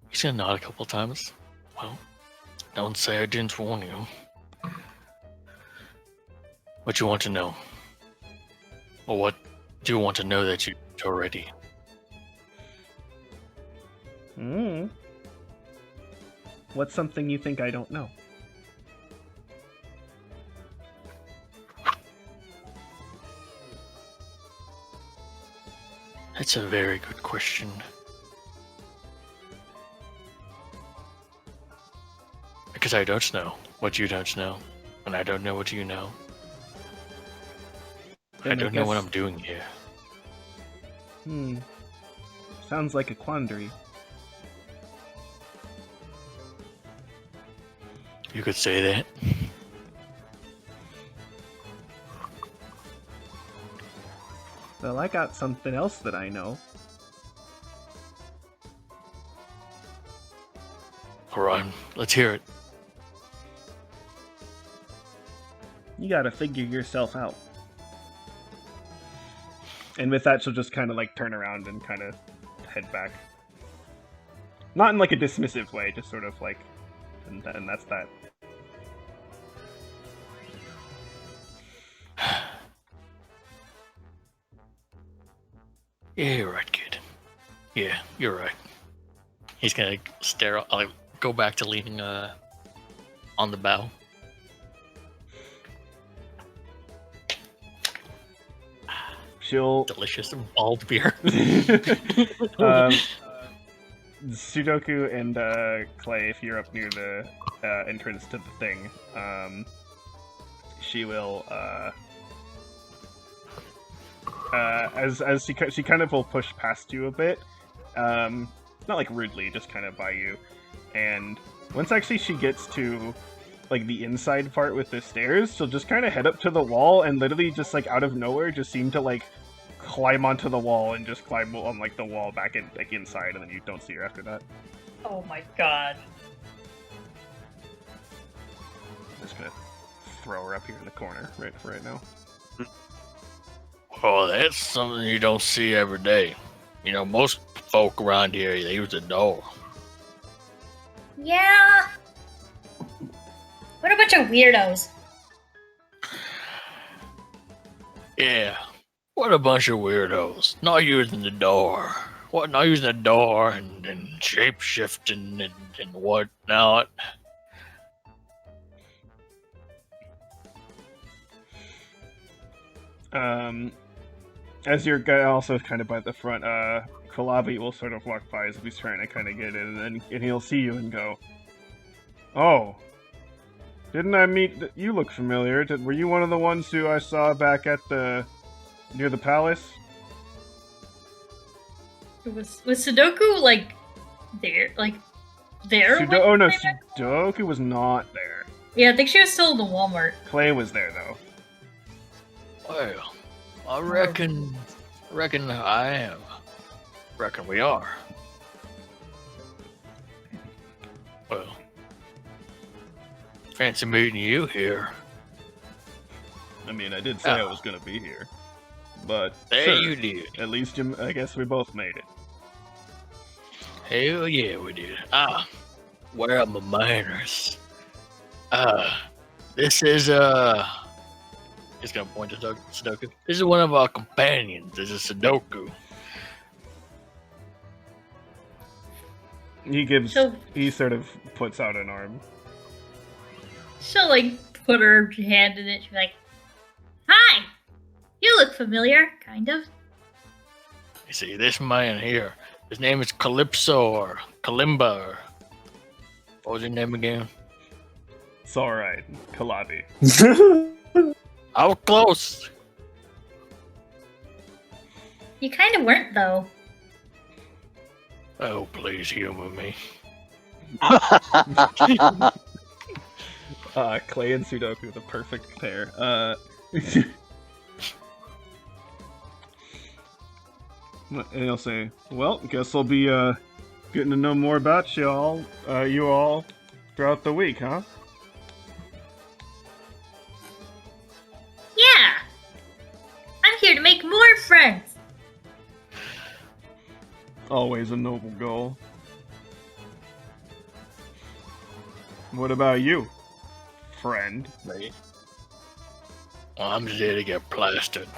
He's gonna nod a couple times. Well, don't say I didn't warn you. What you want to know? Or what do you want to know that you already? What's something you think I don't know? That's a very good question. Because I don't know what you don't know. And I don't know what you know. I Then don't know what guess- I'm doing here. Sounds like a quandary. You could say that. Well, I got something else that I know. Alright, let's hear it. You gotta figure yourself out. And with that, she'll just kind of like turn around and kind of head back. Not in like a dismissive way, just sort of like, and that's that. Yeah, you're right, kid. Yeah, you're right. He's gonna stare. I'll go back to leaning on the bow. She'll Delicious bald beer. Sudoku and Clay, if you're up near the entrance to the thing, she will as she kind of will push past you a bit, not like rudely, just kind of by you. And once actually she gets to like the inside part with the stairs, she'll just kind of head up to the wall and literally just like out of nowhere just seem to like climb onto the wall and just climb on like the wall back in like inside, and then you don't see her after that. Oh my god. I'm just gonna throw her up here in the corner right now. Oh, that's something you don't see every day. You know, most folk around here, they use a door. Yeah. What a bunch of weirdos. Yeah, what a bunch of weirdos. Not using the door. What, not using the door and shape-shifting and whatnot. As your guy also kind of by the front, Kalabi will sort of walk by as if he's trying to kind of get in, and he'll see you and go, "Oh, didn't I meet? You look familiar. Were you one of the ones who I saw back at near the palace?" Was Sudoku like there? Like there? when Oh no, they met? Sudoku was not there. Yeah, I think she was still in the Walmart. Clay was there though. Well, I reckon I am. Reckon we are. Well, fancy meeting you here. I mean, I did say I was gonna be here, but There sure, you did. at least I guess we both made it. Hell yeah, we did. Where are my manners? This is He's gonna point to Sudoku. This is one of our companions. This is Sudoku. He sort of puts out an arm. She'll like put her hand in it. She's like, "Hi, you look familiar, kind of." You see, this man here, his name is Calypso or Kalimba or what was your name again? It's alright, Kalabi. I was close. You kind of weren't though. Oh, please humor me. Clay and Sudoku, the perfect pair. And he'll say, "Well, guess I'll be getting to know more about you all throughout the week, huh?" Yeah, I'm here to make more friends. Always a noble goal. What about you, friend? Me? Well, I'm just here to get plastered,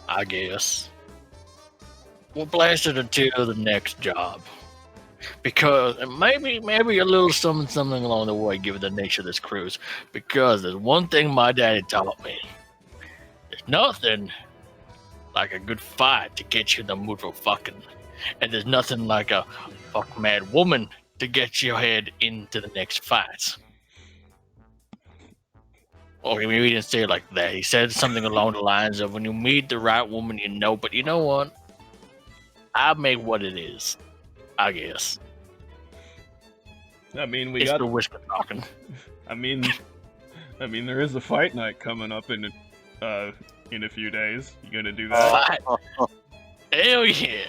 I guess. We'll blast it until the next job. Because maybe a little something along the way, given the nature of this cruise. Because there's one thing my daddy taught me. There's nothing like a good fight to get you in the mood for fucking. And there's nothing like a fuck mad woman to get your head into the next fight. Okay, maybe he didn't say it like that. He said something along the lines of, when you meet the right woman, you know. But you know what? I'll make what it is, I guess. I mean, It's the whisper talking. I mean, there is a fight night coming up in a few days. You gonna do that? Hell yeah.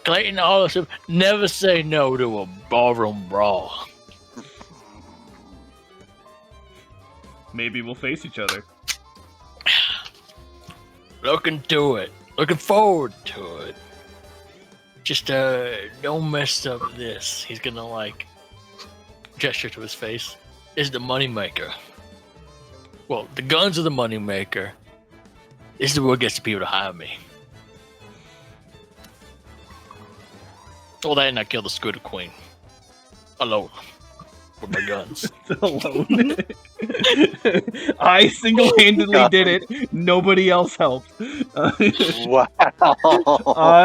Clayton Allison, never say no to a ballroom brawl. Maybe we'll face each other. Looking to it. Looking forward to it. Just don't mess up this. He's gonna like gesture to his face. Is the moneymaker. Well, the guns are the moneymaker. This is what gets the people to hire me. Well, then I killed the Scooter Queen. Alone. With my guns. Alone. I single-handedly did it. Nobody else helped. Wow.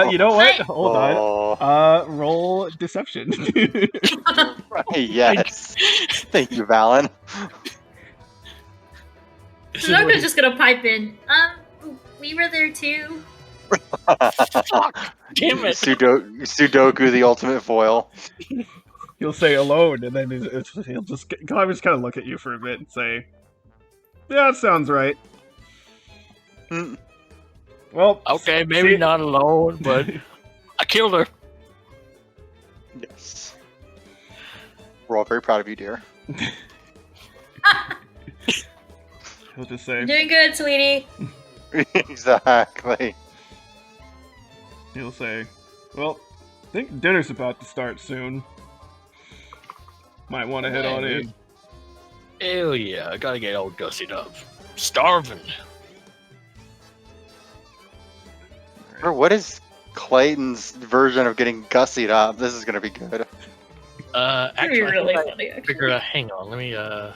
You know what? Hold on. Roll deception. Yes. Thank you, Valon. Sudoku's just gonna pipe in. We were there too. Damn it. Sudoku, the ultimate foil. He'll say alone, and then he'll just kind of look at you for a bit and say, "Yeah, that sounds right." Well, okay, maybe not alone, but I killed her. Yes. We're all very proud of you, dear. He'll just say, You're doing good, sweetie. Exactly. He'll say, "Well, I think dinner's about to start soon. Might want to head on in." Hell yeah, I gotta get all gussied up. Starving. Bro, what is Clayton's version of getting gussied up? This is gonna be good. Actually, really I funny, actually. figured out, hang on, let me, Oh,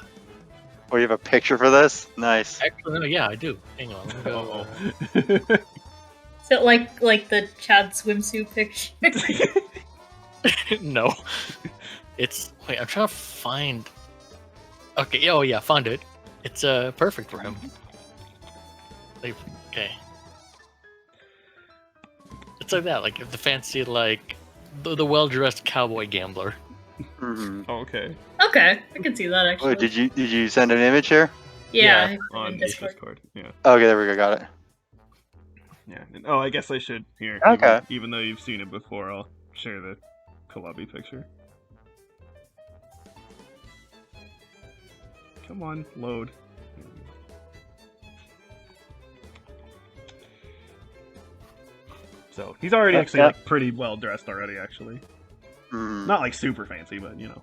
you have a picture for this? Nice. actually, no, yeah, I do. Hang on, let me go. Is it like the Chad swimsuit picture? No. It's, wait, I'm trying to find, okay, oh yeah, found it. It's, perfect for him. Like, okay. It's like that, like, if the fancy, like, the well-dressed cowboy gambler. Mm-hmm. Okay. Okay, I can see that actually. Oh, did you send an image here? Yeah, Yeah, On in Discord. Yeah. Okay, there we go. Got it. Yeah. Oh, I guess I should here. Okay. Even though you've seen it before, I'll share the Kalabi picture. Come on, load. So he's already actually like pretty well dressed already. Actually, not like super fancy, but you know,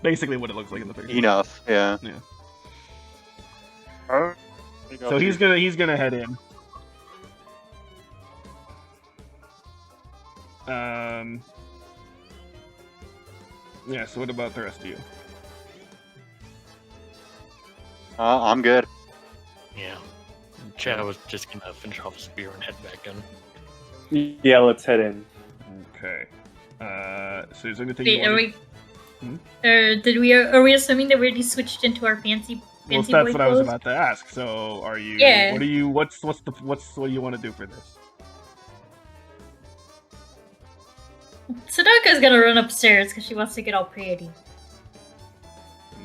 basically what it looks like in the picture. Enough. Yeah. Yeah. So he's gonna head in. Yeah. So what about the rest of you? I'm good. Yeah. Chad was just gonna finish off his beer and head back in. Yeah, let's head in. Okay. So is there anything? Wait, you wanna... are we assuming that we already switched into our fancy Well, boy that's what I was clothes? about to ask. So, are you? Yeah. What do you? What do you want to do for this? Sudoku's gonna run upstairs because she wants to get all pretty.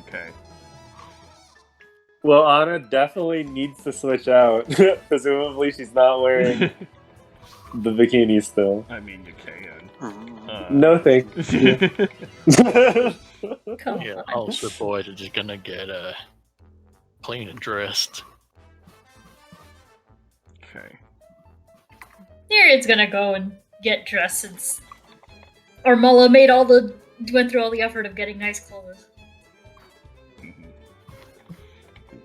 Okay. Well, Anna definitely needs to switch out. Presumably, she's not wearing the bikini still. I mean, you can. No, thank you. Come Yeah, on. all the boys are just gonna get clean and dressed. Okay. Nereid's gonna go and get dressed since Armella went through all the effort of getting nice clothes.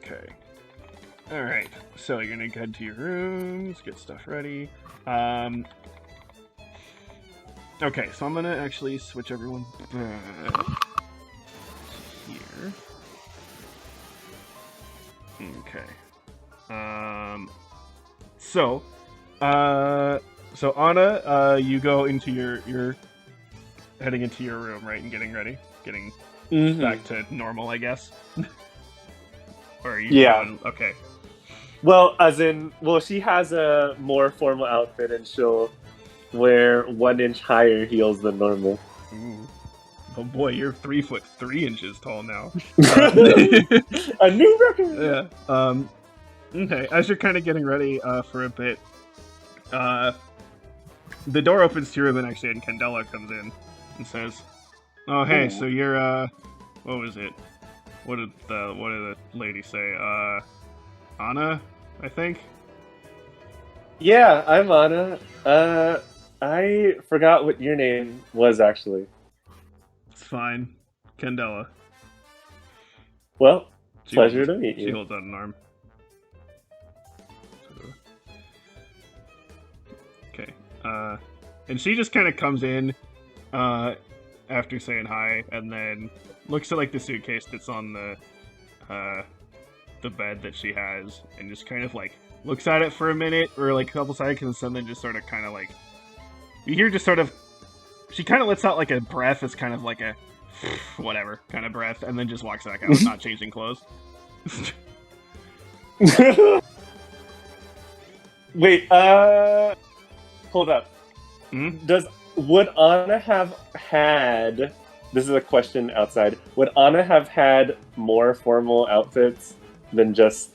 Okay. All right. So you're gonna head to your rooms, get stuff ready. Okay, so I'm gonna actually switch everyone back here. Okay. So Anna, you go into your heading into your room, right, and getting ready, getting back to normal, I guess. Or are you Yeah. going- okay. Well, she has a more formal outfit, and she'll wear 1 inch higher heels than normal. Ooh. Oh boy, you're 3'3" tall now. A new record. Yeah. Okay. As you're kind of getting ready for a bit, the door opens to your room, and actually, and Candela comes in and says, "Oh, hey. Ooh. So you're what was it? What did the lady say? Anna, I think." Yeah, I'm Anna. I forgot what your name was actually. It's fine. Candela. Well, She pleasure holds- to meet She you. holds out an arm. Okay. And she just kind of comes in after saying hi, and then looks at like the suitcase that's on the bed that she has, and just kind of like looks at it for a minute or like a couple seconds, and then just sort of kind of like you hear just sort of she kind of lets out like a breath. It's kind of like a whatever kind of breath, and then just walks back out, not changing clothes. Wait, hold up. Hmm? Would Anna have had, this is a question outside, would Anna have had more formal outfits than just...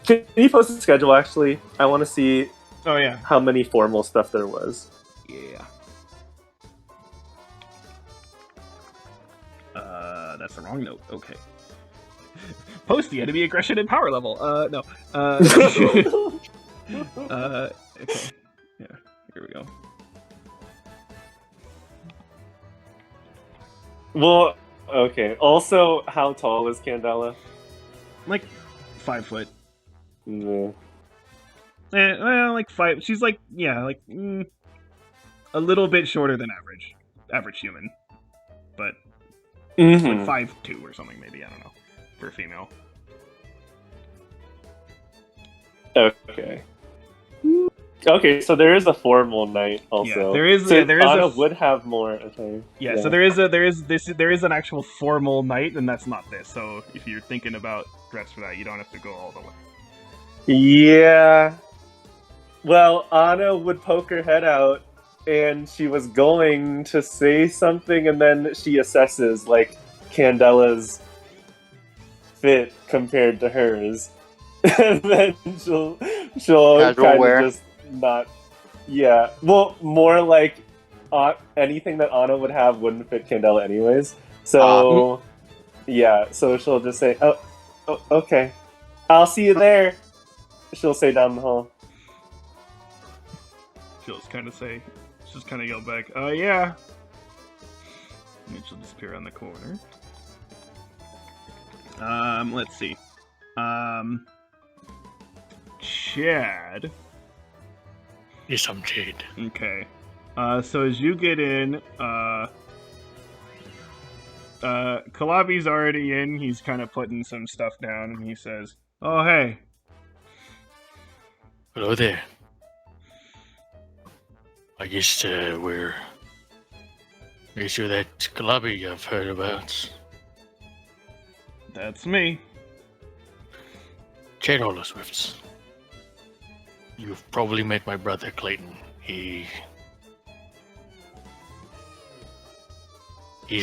Can you post the schedule, actually? I want to see Oh yeah. how many formal stuff there was. Yeah. That's the wrong note. Okay. Post the enemy aggression and power level. No. Okay. Yeah. Here we go. Well, okay. Also, how tall is Candela? Like 5 foot. No. Well, like 5. She's like a little bit shorter than average human, but it's like 5'2" or something maybe. I don't know for a female. Okay. Okay, so there is a formal night also. Yeah, there is. So Yeah, there is Anna a. would have more. Okay. Yeah, so there is an actual formal night, and that's not this. So if you're thinking about dress for that, you don't have to go all the way. Yeah. Well, Anna would poke her head out, and she was going to say something, and then she assesses like Candela's fit compared to hers, and then she'll Casual kind wear. of just not. Yeah. Well, more like anything that Anna would have wouldn't fit Candela anyways. So yeah. So she'll just say, "Oh, okay, I'll see you there." She'll say down the hall. She'll just kind of yell back, yeah. And then she'll disappear on the corner. Let's see. Chad. Yes, I'm Jade. Okay. So as you get in, Kalabi's already in. He's kind of putting some stuff down, and he says, "Oh, hey." Hello there. I guess you're that Kalabi I've heard about. That's me. Jade Hollow Swifts. You've probably met my brother Clayton. He's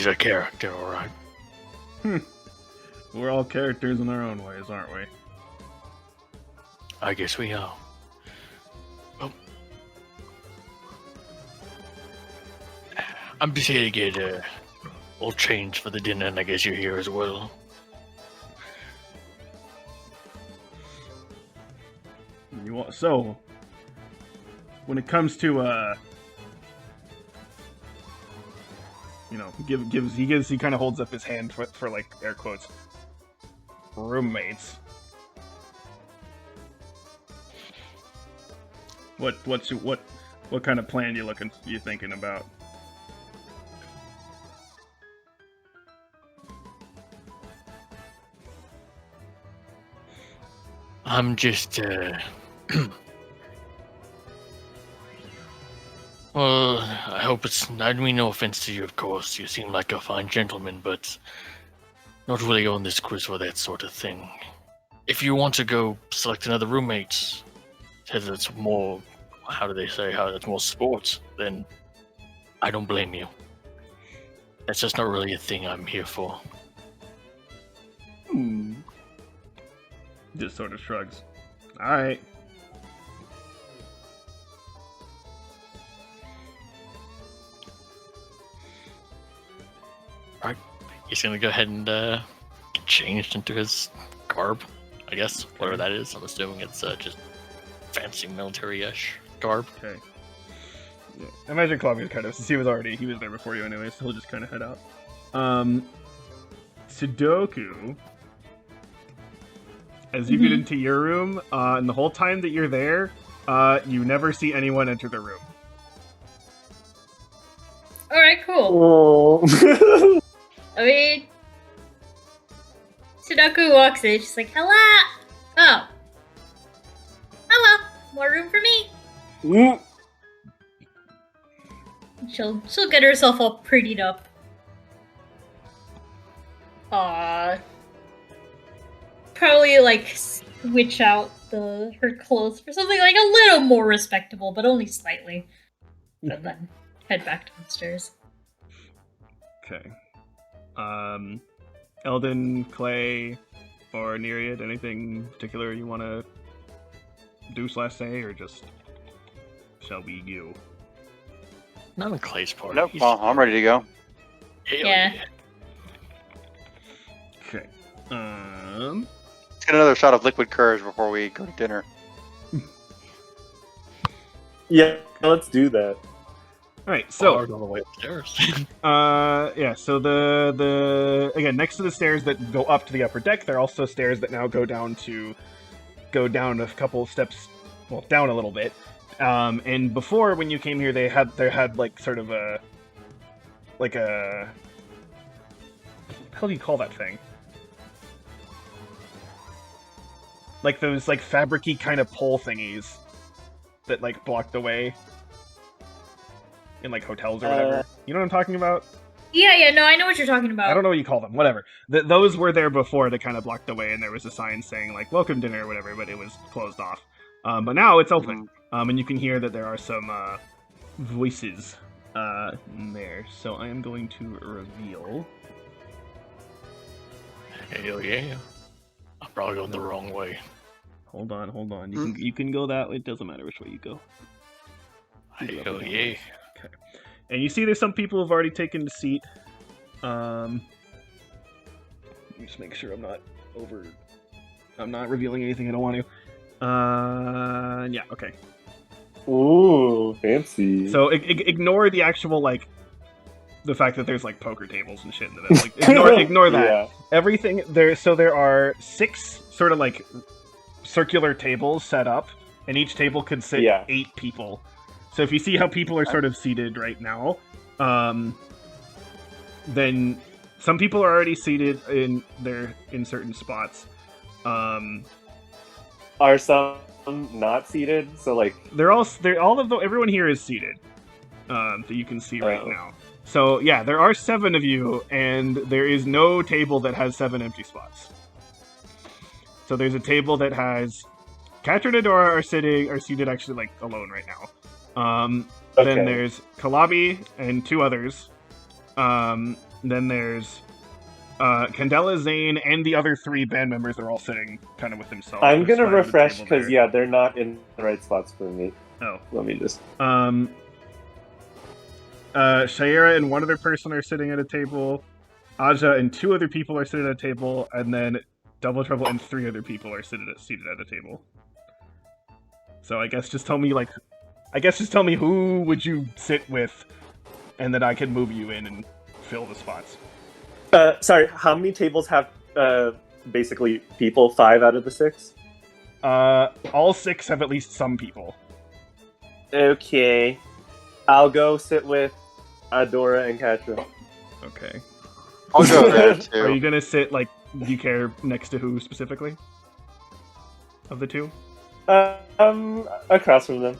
a character, alright. We're all characters in our own ways, aren't we? I guess we are. Well, I'm just here to get all changed for the dinner, and I guess you're here as well. So, when it comes to he kind of holds up his hand for like air quotes roommates. What kind of plan you thinking about? I'm just, well, I hope it's, I mean no offense to you, of course. You seem like a fine gentleman, but not really on this quiz for that sort of thing. If you want to go select another roommate, says it's more, how do they say, how it's more sports, then I don't blame you. That's just not really a thing I'm here for. Just sort of shrugs. Alright. He's gonna go ahead and get changed into his garb, I guess, whatever that is. I'm assuming it's just fancy military-ish garb. Okay. Yeah. I imagine Claudius kind of, since he was there before you anyway, so he'll just kind of head out. Sudoku, as you get into your room, and the whole time that you're there, you never see anyone enter the room. Alright, cool. Oh. I mean, Sudoku walks in, she's like, hello! Oh. Hello! More room for me! She'll get herself all prettied up. Probably like switch out her clothes for something like a little more respectable, but only slightly. And then head back downstairs. Okay. Eldon, Clay, or Nereid, anything particular you want to do/say, or just shall we go? Not in Clay's party. Nope, well, I'm ready to go. Yeah. Okay. Let's get another shot of liquid courage before we go to dinner. Yeah, let's do that. All right. So on the way upstairs. yeah. So the again, next to the stairs that go up to the upper deck, there are also stairs that now go down a couple steps, well, down a little bit. And before, when you came here, they had like sort of a how do you call that thing? Like those like fabric-y kind of pole thingies that like block the way in like hotels or whatever. You know what I'm talking about? Yeah, no, I know what you're talking about. I don't know what you call them. Whatever. Those were there before to kind of block the way, and there was a sign saying like "Welcome dinner" or whatever, but it was closed off. But now it's open, and you can hear that there are some voices there. So I am going to reveal. Hell yeah. I'm probably going the wrong way. Hold on. You can go that way. It doesn't matter which way you go. Hell yeah. Okay. And you see there's some people who've already taken the seat. Let me just make sure I'm not revealing anything I don't want to. Yeah, okay. Ooh, fancy. So ignore the actual, like, the fact that there's, like, poker tables and shit in the middle. Like, ignore that. Yeah. Everything there. So there are 6 sort of, like, circular tables set up, and each table could sit 8 people. So if you see how people are sort of seated right now, then some people are already seated in certain spots. Are some not seated? So like everyone here is seated. That you can see right now. So yeah, there are 7 of you, and there is no table that has 7 empty spots. So there's a table that has Katrin and Adora are seated actually like alone right now. Then there's Kalabi and 2 others. Then there's Candela, Zane, and the other 3 band members are all sitting kind of with themselves. I'm gonna refresh because they're not in the right spots for me. Oh, let me just. Shaira and 1 other person are sitting at a table. Aja and 2 other people are sitting at a table, and then Double Trouble and 3 other people are seated at a table. So I guess just tell me who would you sit with, and then I can move you in and fill the spots. Sorry, how many tables have basically people? 5 out of the 6? All 6 have at least some people. Okay. I'll go sit with Adora and Katra. Okay. I'll go there too. Are you gonna sit, like, do you care next to who specifically? Of the 2? Across from them.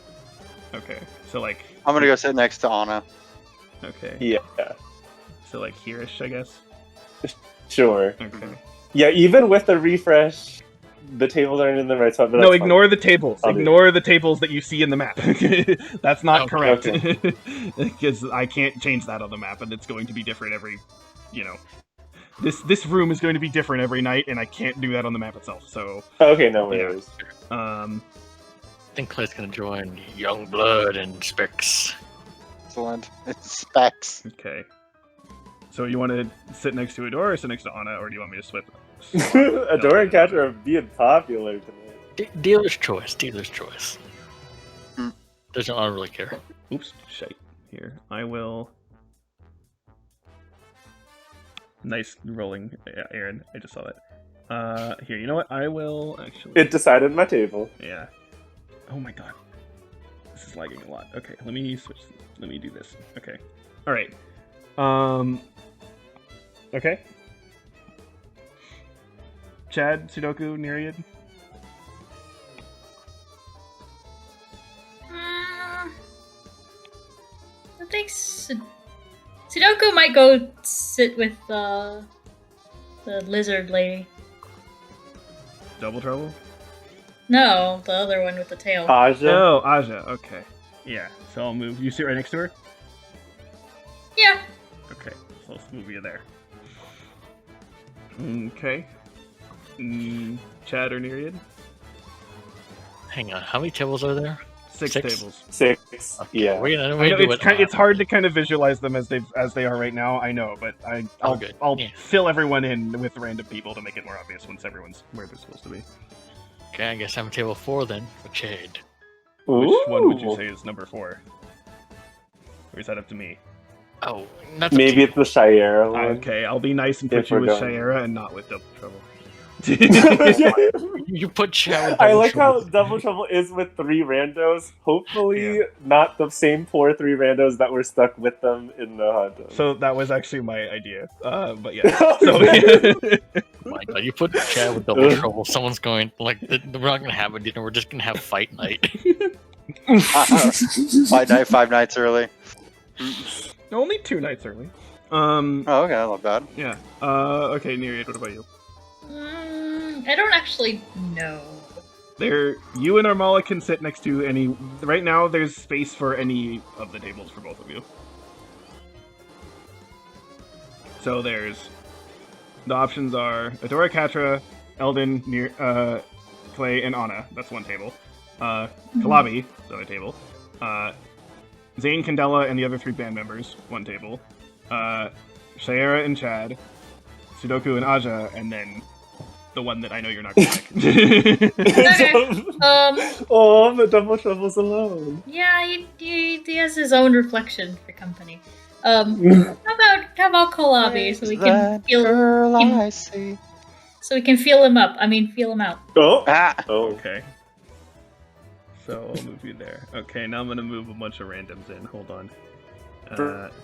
Okay, so like... I'm gonna go sit next to Anna. Okay. Yeah. So like here-ish, I guess? Sure. Okay. Yeah, even with the refresh, the tables aren't in the right spot. But No, that's ignore fine. the tables. I'll do Ignore the tables that you see in the map. That's not Okay. correct. Because I can't change that on the map, and it's going to be different every, you know. This room is going to be different every night, and I can't do that on the map itself. So, Okay, no Yeah. worries. I think Clay's gonna join Young Blood and Specs. Excellent. It's specs. okay. So you want to sit next to Adora or sit next to Anna, or do you want me to swap? Adora and Catcher are being popular tonight. Dealer's choice. Dealer's choice. Hmm. Doesn't I don't really care. Oops, shite. Here, I will. Nice rolling, Aaron. I just saw that. Here, you know what? I will actually. It decided my table. Yeah. Oh my god. This is lagging a lot. Okay, let me switch. Let me do this. Okay. All right. Okay. Chad, Sudoku, Nereid. I think Sudoku might go sit with the lizard lady. Double trouble. No, the other one with the tail. Aja. Oh, Aja. Okay. Yeah. So I'll move. You sit right next to her. Yeah. Okay. So let's move you there. Okay. Chad or Nereid? Hang on. How many tables are there? Six Six? tables. 6. Yeah. We're gonna, I we know do it's it. it's hard to kind of visualize them as they are right now. I know, but I'll good. I'll Yeah. fill everyone in with random people to make it more obvious once everyone's where they're supposed to be. Okay, I guess I'm table 4 then for Chad. Which one would you Ooh. say is number 4? Or is that up to me? Oh, not the Maybe it's the Shire one. Okay, I'll be nice and put If you we're with going- Shayera and not with Double Trouble. You put Chad with I Double like how Trouble. Double Trouble is with 3 randos. Hopefully, Yeah. not the same poor 3 randos that were stuck with them in the hot tub. So that was actually my idea. But yeah. So Oh my god, you put Chad with Double Trouble. Someone's going, like, we're not gonna have a dinner, we're just gonna have fight night. 5 nights early. only 2 nights early. Oh, okay, not bad. Yeah. Okay, Nereid, what about you? I don't actually know. There, you and Armala can sit next to any. Right now, there's space for any of the tables for both of you. So there's the options are Adora, Katra, Eldon, Clay, and Anna. That's one table. Kalabi, the other table. Zane, Candela, and the other 3 band members, one table. Shayera and Chad, Sudoku and Aja, and then the one that I know you're not going to like. Okay. Oh, but Double Trouble's alone. Yeah, he has his own reflection for company. How about Kalabi so we can feel Girl him, I see. so we can feel him up. I mean, feel him out. Oh, Ah. oh. Okay. So I'll move you there. Okay, now I'm gonna move a bunch of randoms in. Hold on.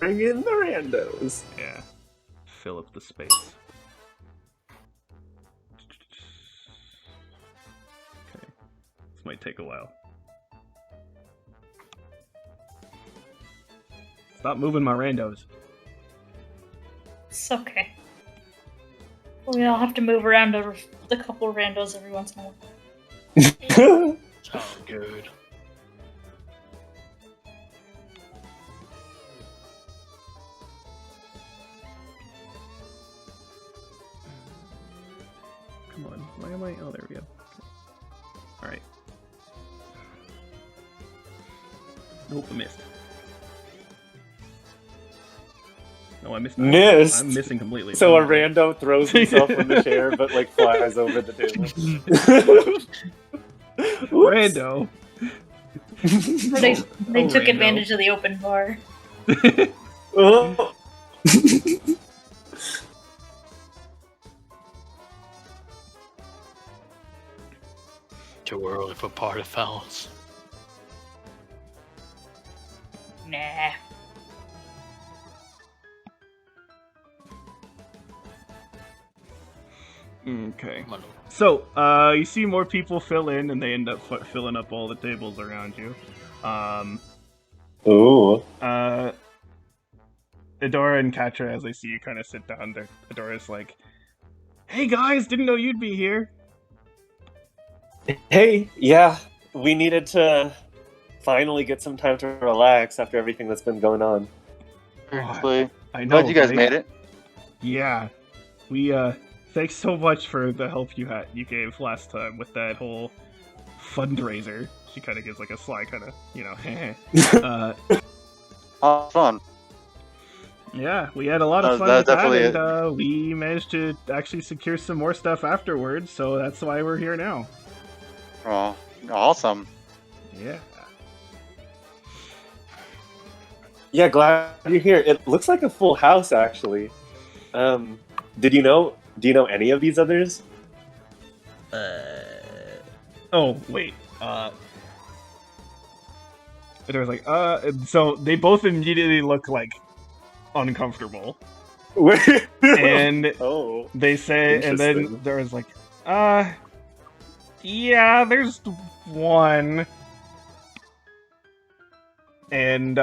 Bring in the randos. Yeah. Fill up the space. Okay. This might take a while. Stop moving my randos. It's okay. We all have to move around a couple randos every once in a while. Sounds good. Come on. Why am I? Oh, there we go. Okay. Alright. Nope, I missed. No, I missed. Missed? I'm missing completely. So a rando throws himself from the chair, but like flies over the table. Rando. They Oh, took rando. advantage of the open bar. Oh. Too early for party fouls. Nah. Okay. Come on. So, you see more people fill in, and they end up filling up all the tables around you. Ooh. Adora and Katra, as I see you kind of sit down there, Adora's like, Hey guys, didn't know you'd be here. Hey, yeah, we needed to finally get some time to relax after everything that's been going on. Seriously. I know. Glad you guys right? made it. Yeah, we thanks so much for the help you gave last time with that whole fundraiser. She kind of gives like a sly kind of, Fun. Yeah, we had a lot of fun That's with that, definitely and we managed to actually secure some more stuff afterwards. So that's why we're here now. Oh, awesome. Yeah. Yeah, glad you're here. It looks like a full house, actually. Do you know any of these others? Oh wait. There was like, so they both immediately look like uncomfortable, and Oh, they say, and then interesting. there was like, yeah, there's one, and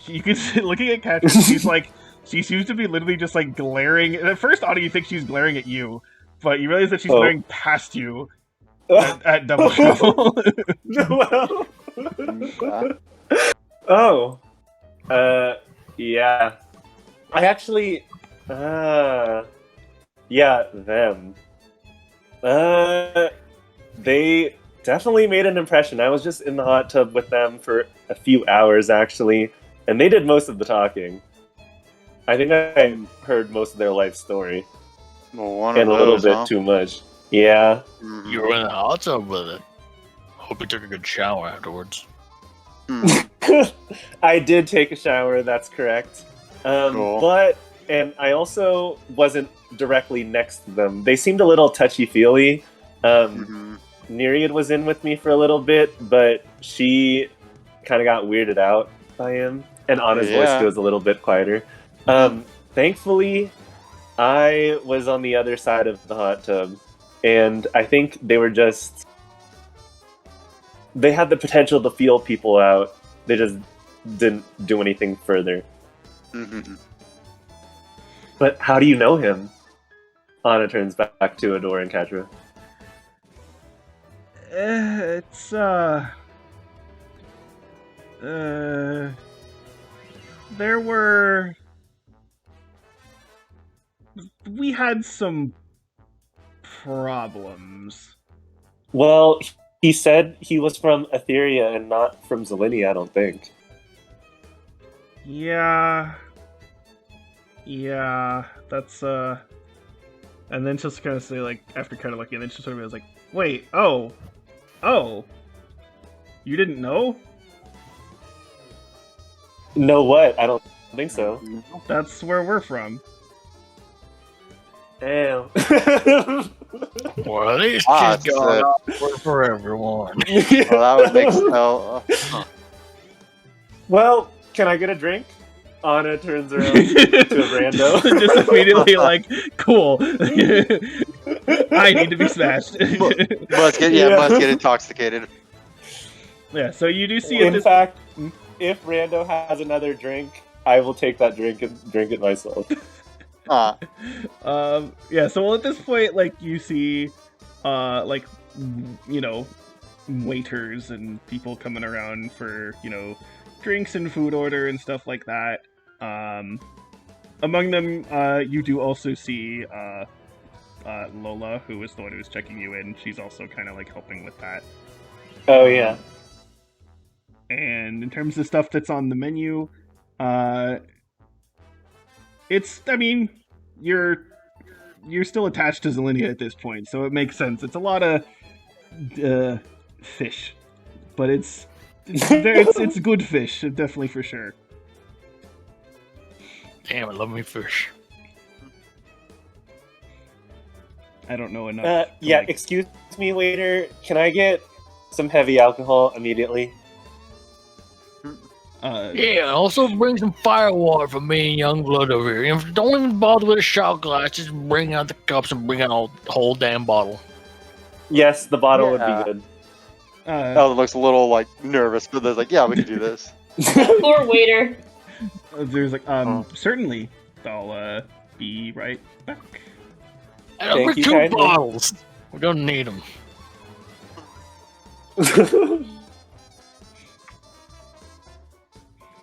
you can see, looking at Katrin, she's like, she seems to be literally just like glaring. At first, Otto, you think she's glaring at you, but you realize that she's glaring past you at double trouble. Well. Yeah. Oh. Yeah. I actually. Yeah, them. They definitely made an impression. I was just in the hot tub with them for a few hours, actually, and they did most of the talking. I think I heard most of their life story. Well, one And of a little those, bit huh? too much. Yeah. Mhm. You were in the hot tub with it. Hope you took a good shower afterwards. Mhm. I did take a shower, that's correct. Cool. But, and I also wasn't directly next to them. They seemed a little touchy-feely. Mhm. Nereid was in with me for a little bit, but she kind of got weirded out by him. And Anna's voice Yeah. goes a little bit quieter. Thankfully, I was on the other side of the hot tub. And I think they were just... They had the potential to feel people out. They just didn't do anything further. Mhm. But how do you know him? Anna turns back to Adore and Katra. It's there were, we had some problems. Well, he said he was from Etheria and not from Zelenia, I don't think. Yeah, that's and then just kind of say like, after kind of looking, and then she sort of was like, wait, oh, you didn't know? Know what? I don't think so. That's where we're from. Damn. Well, at least Ah, she's got offer for everyone. Well, that would make sense. Well, can I get a drink? Anna turns around to a rando. Just immediately like, cool. I need to be smashed. Must get intoxicated. Yeah, so you do see In fact, if Rando has another drink, I will take that drink and drink it myself. Yeah, so well, at this point, like, you see, like, waiters and people coming around for, drinks and food order and stuff like that. Among them, you do also see, Lola, who is the one who's checking you in. She's also kind of, like, helping with that. Oh, yeah. And in terms of stuff that's on the menu, you're still attached to Zelenia at this point, so it makes sense. It's a lot of fish, but it's good fish, definitely, for sure. Damn, I love me fish. I don't know enough. Yeah, excuse me, waiter. Can I get some heavy alcohol immediately? Yeah, also bring some firewater for me and Youngblood over here. And don't even bother with a shot glass. Just bring out the cups and bring out the whole damn bottle. Yes, the bottle would be good. Ella looks a little like nervous, but they're like, "Yeah, we can do this." Poor waiter. There's like, certainly. I'll be right back. And Thank over you 2 kindly. bottles. We're gonna need them.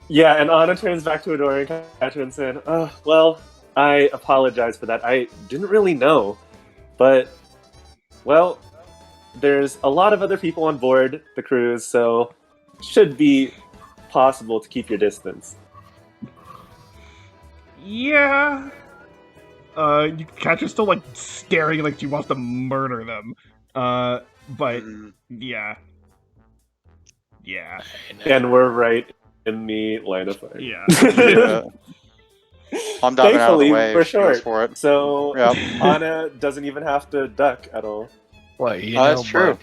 Yeah, and Anna turns back to Adora and Katrin saying, "Oh, well, I apologize for that. I didn't really know, but well, there's a lot of other people on board the cruise, so should be possible to keep your distance." Yeah. Catra's still like staring like she wants to murder them. But Mhm. yeah. And we're right in the line of fire. Yeah. Yeah. I'm diving out of the Thankfully, way. we're if she goes short, for it. so Yep. Anna doesn't even have to duck at all. Wait, you Oh, know, that's true.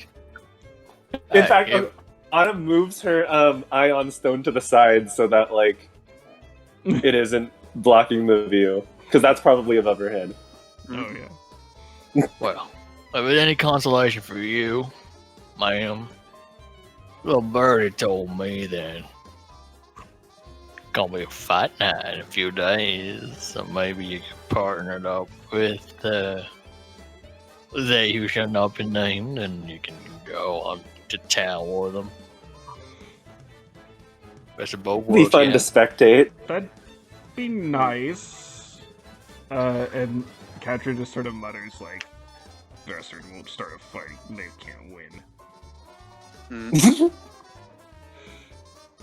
In Hey, fact, if- Anna moves her ion stone to the side so that like it isn't blocking the view, because that's probably above her head. Oh yeah. well, if it's any consolation for you, ma'am, little birdie told me that gonna be a fight night in a few days, so maybe you could partner it up with they who shall not be named, and you can go on to town with them. Best of both Be worlds. fun to spectate. That'd be nice. And Catra just sort of mutters like, "Bastard won't start a fight. They can't win." Mm.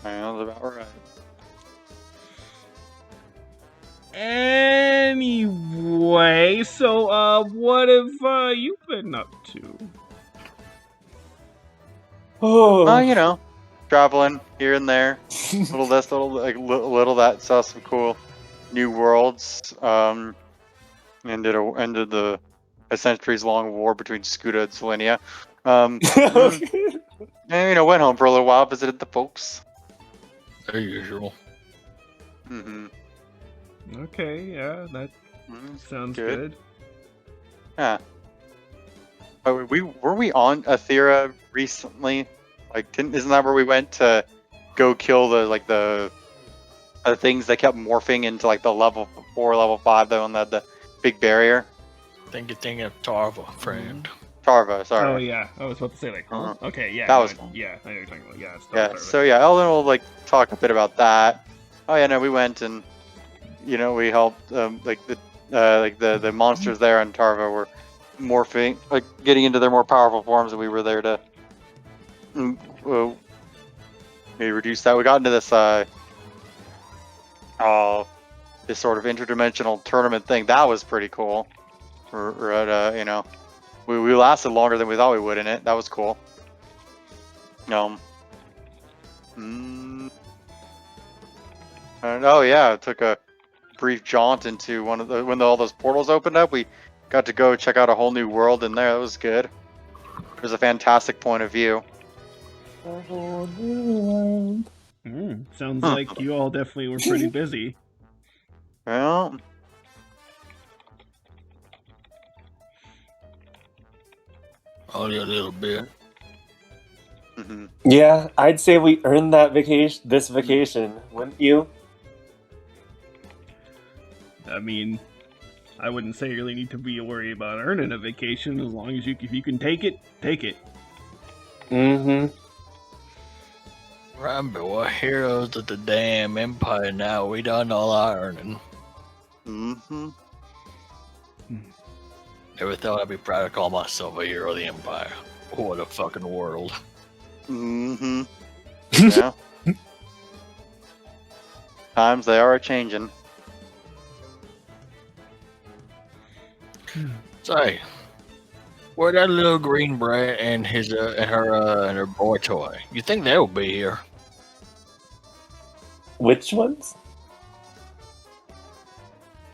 That's about right. Anyway, so what have you been up to? Oh, You know, traveling here and there, little this, little that. Saw some cool new worlds. Ended the a centuries-long war between Scuda and Selenia. And went home for a little while, visited the folks. Their usual. Mm-hmm. Okay, yeah, that sounds good. Yeah. Were we on Aethera recently? Like, isn't that where we went to go kill the things that kept morphing into like the level 4, level 5, the one that had the big barrier? Think you're thinking of Tarva, friend. Tarva, sorry. Oh yeah, I was about to say like, huh? Uh-huh. Okay, yeah, That no, was fun. yeah. I know what you're talking about. Yeah, it's Yeah. Tarva. So yeah, Ellen will like talk a bit about that. Oh yeah, no, we went and we helped the monsters there on Tarva were morphing, like getting into their more powerful forms, and we were there to we reduced that. We got into this this sort of interdimensional tournament thing. That was pretty cool. We're at we lasted longer than we thought we would in it. That was cool. And oh yeah, it took a brief jaunt into when all those portals opened up. We got to go check out a whole new world in there. That was good. It was a fantastic point of view. Sounds like you all definitely were pretty busy. Well, Only a little bit. mm-hmm. yeah, I'd say we earned that this vacation, wouldn't you? I mean, I wouldn't say you really need to be worried about earning a vacation as long as if you can take it, take it. Mm-hmm. Remember, we're heroes of the damn empire now. We done all our earning. Mm-hmm. Never thought I'd be proud to call myself a hero of the empire. What a fucking world. Mm-hmm. Yeah. Times they are changing. Say, where that little green brat and her boy toy? You think they'll be here? Which ones?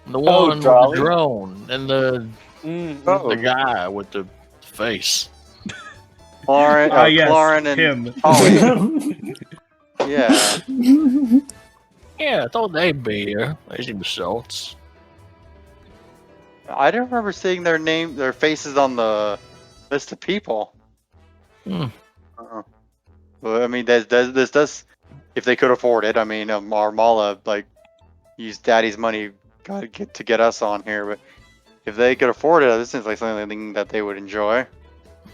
The one with the Drawley? drone and the Oh, guy with the face. Lauren, Yes, Lauren and him. Holly. Yeah. Yeah, I thought they'd be here. They seem salts. I don't remember seeing their faces on the list of people. Hmm. Well, I mean, this does, if they could afford it. I mean, Armala used Daddy's money gotta get us on here. But if they could afford it, this seems like something that they would enjoy.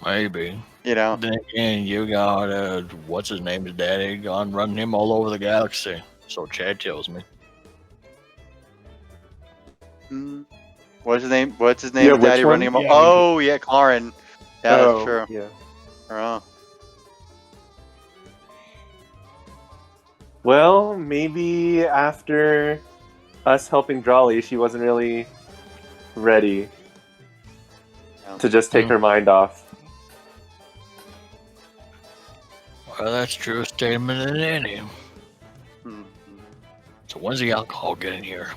Maybe. You know. Then again, you got what's his name's daddy gone running him all over the galaxy. So Chad tells me. What's his name? What's his name? Yeah, which Daddy one? running him. Yeah, Oh yeah, Clarin. Yeah, that's Oh, true. Yeah. Oh. Well, maybe after us helping Drawley, she wasn't really ready to just take her mind off. Well, that's true statement in any. Mhm. So when's the alcohol getting here?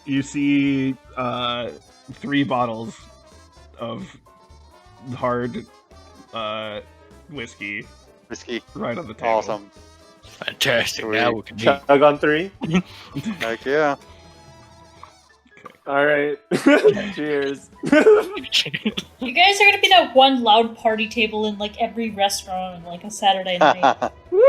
You see 3 bottles of hard whiskey Whiskey. right on the table. Awesome. Fantastic. Sweet. Now we can eat. Chug on 3. Heck yeah. All right. Cheers. You guys are gonna be that one loud party table in like every restaurant on like a Saturday night. Woo!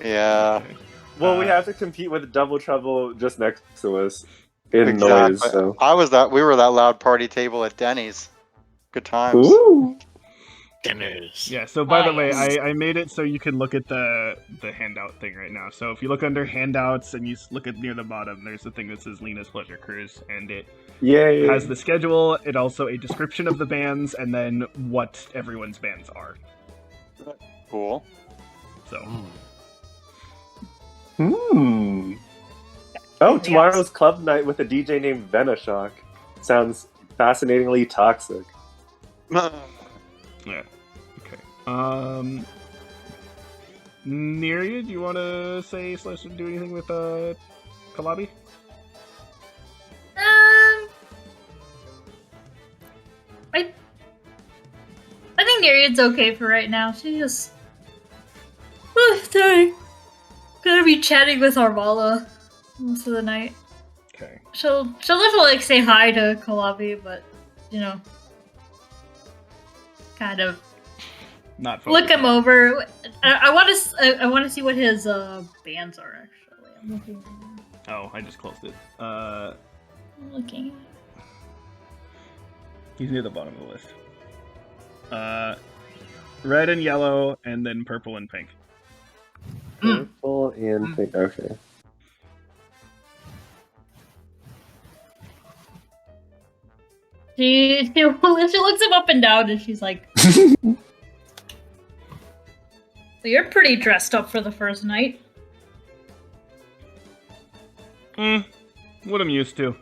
Yeah. Okay. Well, we have to compete with Double Trouble just next to us in Exactly. noise. So. We were that loud party table at Denny's. Good times. Ooh. Dinners. Yeah, so by the way, yes. I made it so you can look at the handout thing right now. So if you look under handouts and you look at near the bottom, there's the thing that says Lena's Pleasure Cruise, and it Yay. has the schedule, it also a description of the bands, and then what everyone's bands are. Cool. So Hmm. Oh, tomorrow's club night with a DJ named Venoshock. Sounds fascinatingly toxic. yeah, okay. Neria, do you want to say / do anything with Kalabi? I think Nereid's okay for right now. She just sorry. Gonna be chatting with Arvala most of the night. Okay. She'll definitely like say hi to Kalabi, but you know, kind of Not look focused him on- over. I want to see what his bands are actually. I'm looking. Oh, I just closed it. I'm looking. He's near the bottom of the list. Red and yellow, and then purple and pink. Purple and pink. Okay. She looks him up and down, and she's like, "Well, you're pretty dressed up for the first night." What I'm used to.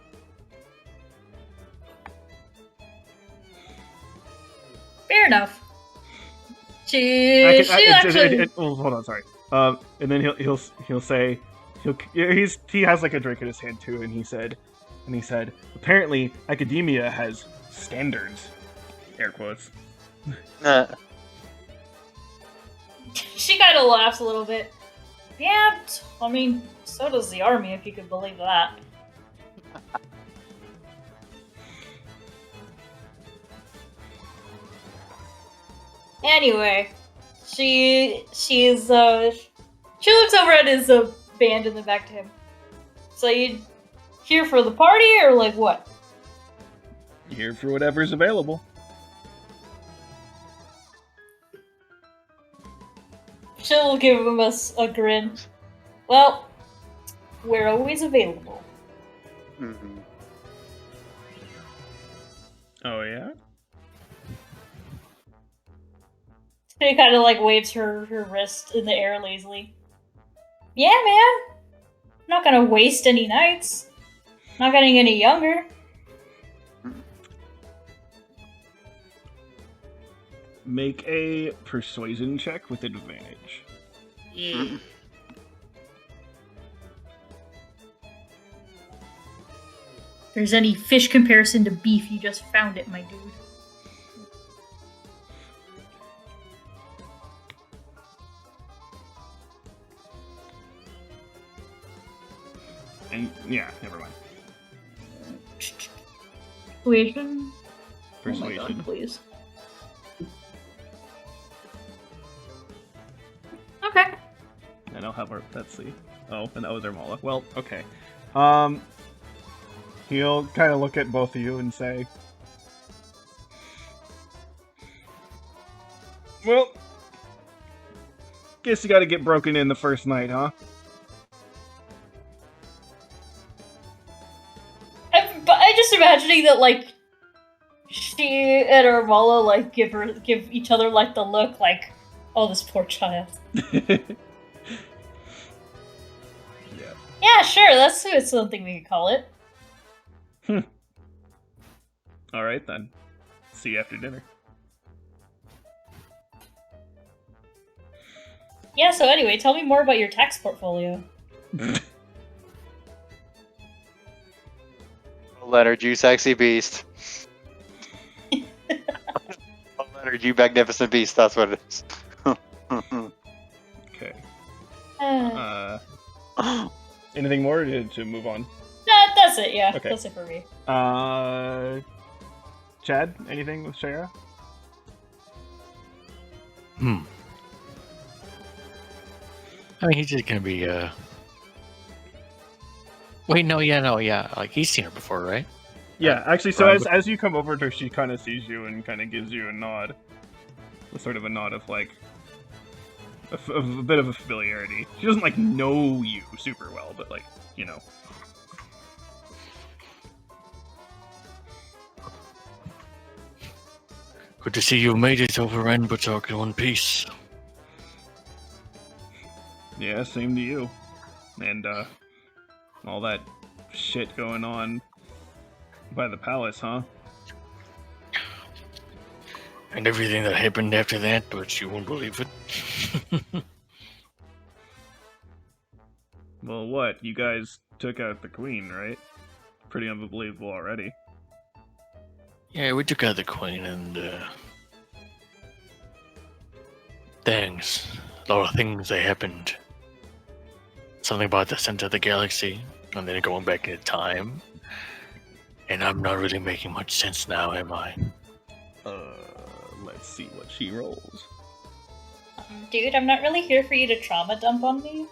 Fair enough. I She can- actually. oh, hold on, sorry. And then he'll say he has like a drink in his hand too, and he said, apparently academia has standards, air quotes. She kind of laughs a little bit. Yeah, I mean, so does the army, if you could believe that. Anyway, she looks over at his band in the back to him. So you here for the party or like what? Here for whatever's available. She'll give him a grin. Well, we're always available. Mhm. Oh yeah. She kind of like waves her wrist in the air lazily. Yeah, man. I'm not gonna waste any nights. Not getting any younger. Make a persuasion check with advantage. Mhm. If there's any fish comparison to beef, you just found it, my dude. And yeah, never mind. Persuasion? Persuasion. Oh my god, please. Okay. And I'll have our... Let's see. Oh, and that was Ermala. Well, okay. He'll kind of look at both of you and say... Well... Guess you gotta get broken in the first night, huh? I'm just imagining that, like, she and Ermala, like, give each other, like, the look, like, oh, this poor child. Yeah. Yeah, sure, that's something we could call it. Alright then. See you after dinner. Yeah, so anyway, tell me more about your tax portfolio. Leonard, you sexy beast. Leonard, you magnificent beast. That's what it is. Okay. Anything more to move on? That's it, yeah. Okay. That's it for me. Chad, anything with Shara? I mean, he's just gonna be, Wait, no, yeah. Like, he's seen her before, right? Yeah, actually, so as you come over to her, she kind of sees you and kind of gives you a nod. A sort of a nod of, like, a bit of a familiarity. She doesn't, like, know you super well, but, like, you know. Good to see you made it over Renbutok in one piece. Yeah, same to you. And, all that shit going on by the palace, huh? And everything that happened after that, but you won't believe it. Well, what? You guys took out the queen, right? Pretty unbelievable already. Yeah, we took out the queen and, things. A lot of things that happened. Something about the center of the galaxy, and then going back in time. And I'm not really making much sense now, am I? Let's see what she rolls. Dude, I'm not really here for you to trauma dump on me.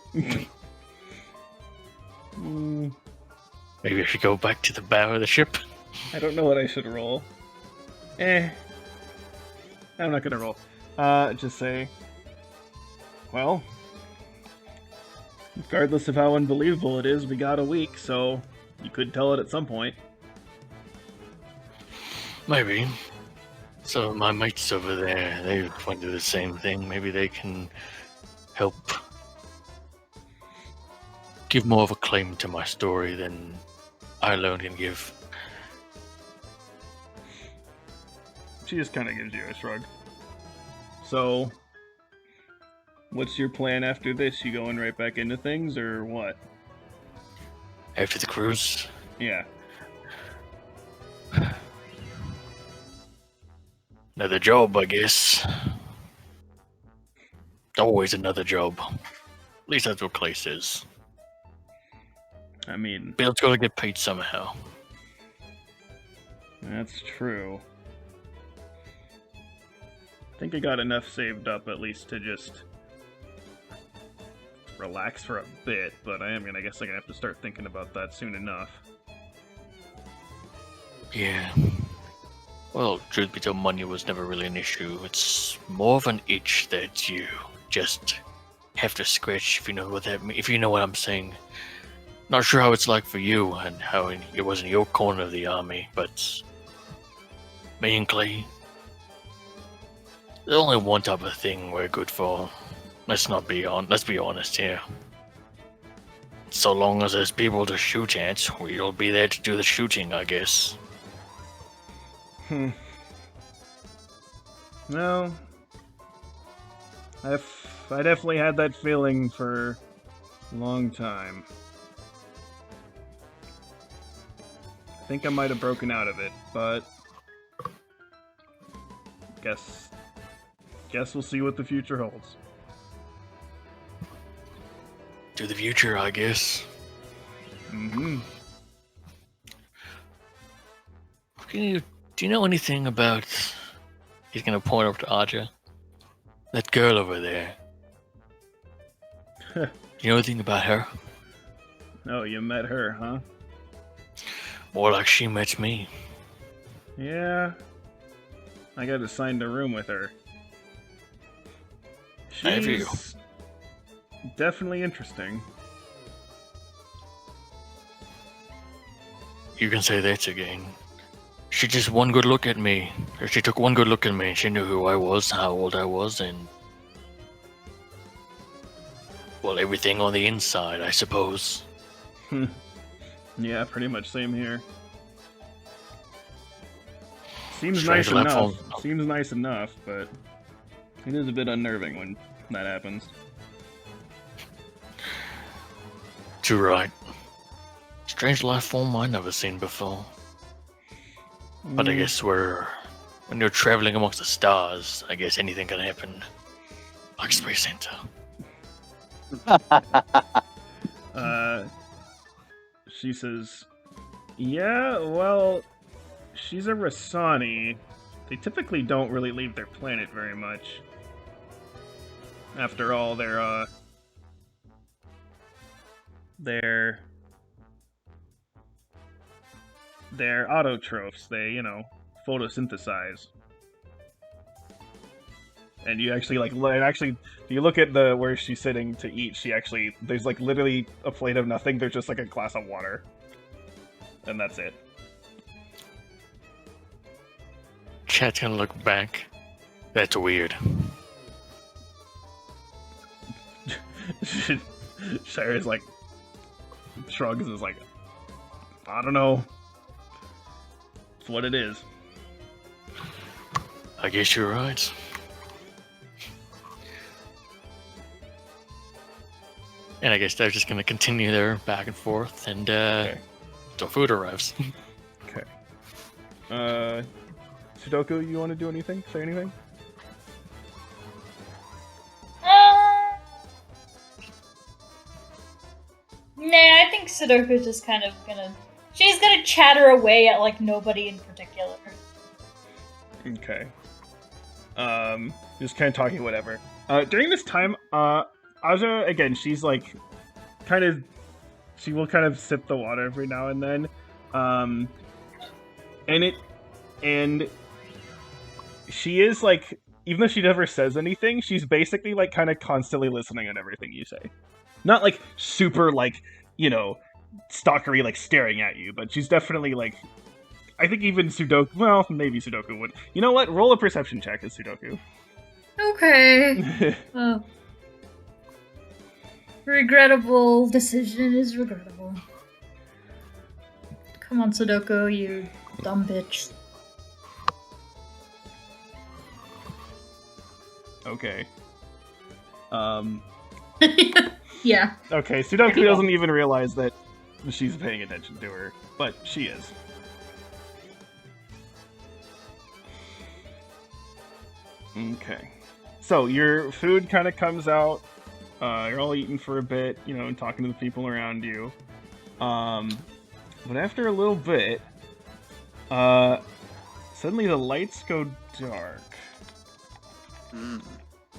Maybe I should go back to the bow of the ship. I don't know what I should roll. I'm not gonna roll. Just say... Well... Regardless of how unbelievable it is, we got a week, so you could tell it at some point. Maybe. So my mates over there, they want to do the same thing. Maybe they can help give more of a claim to my story than I alone can give. She just kind of gives you a shrug. So, what's your plan after this? You going right back into things, or what? After the cruise? Yeah. Another job, I guess. Always another job. At least that's what Clay says. I mean... Bill's gotta get paid somehow. That's true. I think I got enough saved up at least to just relax for a bit, but I guess I'm gonna have to start thinking about that soon enough. Yeah. Well, truth be told, money was never really an issue. It's more of an itch that you just have to scratch, if you know what that means. If you know what I'm saying. Not sure how it's like for you and how it was in your corner of the army, but me and Clay, there's only one type of thing we're good for. Let's be honest here. So long as there's people to shoot at, we'll be there to do the shooting, I guess. No. I definitely had that feeling for a long time. I think I might have broken out of it, but guess we'll see what the future holds. To the future, I guess. Mm-hmm. Do you know anything about... He's gonna point over to Aja. That girl over there. You know anything about her? Oh, you met her, huh? More like she met me. Yeah. I got assigned a room with her. Have you? She's definitely interesting. You can say that again. She just one good look at me. She took one good look at me and she knew who I was, how old I was, and... well, everything on the inside, I suppose. Yeah, pretty much same here. Seems Strange nice life enough. Seems nice enough, but it is a bit unnerving when that happens. Too right. Strange life form I never seen before. But I guess when you're traveling amongst the stars, I guess anything can happen. Like Space Center. She says, yeah, well, she's a Rasani. They typically don't really leave their planet very much. After all, they're autotrophs. They, photosynthesize. And you actually you look at where she's sitting to eat. There's like literally a plate of nothing. There's just like a glass of water, and that's it. Chat's gonna look back. That's weird. Shira's like shrugs and is like, I don't know. It's what it is. I guess you're right. And I guess they're just gonna continue their back and forth, and until food arrives. Okay. Sudoku, you want to do anything? Say anything? Nah, I think Sudoku's just kind of gonna... She's gonna chatter away at, like, nobody in particular. Okay. Just kind of talking whatever. During this time, Aja, again, she's like, she will kind of sip the water every now and then. And she is like, even though she never says anything, she's basically like kind of constantly listening at everything you say. Not like super like, stalkery, like staring at you, but she's definitely like, I think even Sudoku, well, maybe Sudoku would. You know what? Roll a perception check as Sudoku. Okay. Oh. Regrettable decision is regrettable. Come on, Sudoku, you dumb bitch. Okay. Yeah. Okay, Sudoku doesn't even realize that she's paying attention to her, but she is. Okay. So, your food kind of comes out. You're all eating for a bit, and talking to the people around you. But after a little bit, suddenly the lights go dark.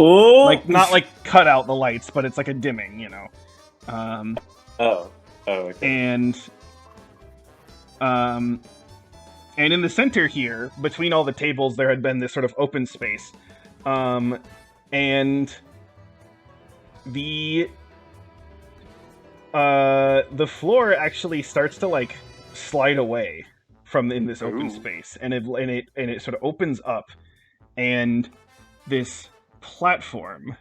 Oh! Like, not like cut out the lights, but it's like a dimming, Oh, okay. And in the center here, between all the tables, there had been this sort of open space. And the floor actually starts to like slide away from in this open space, and it sort of opens up, and this platform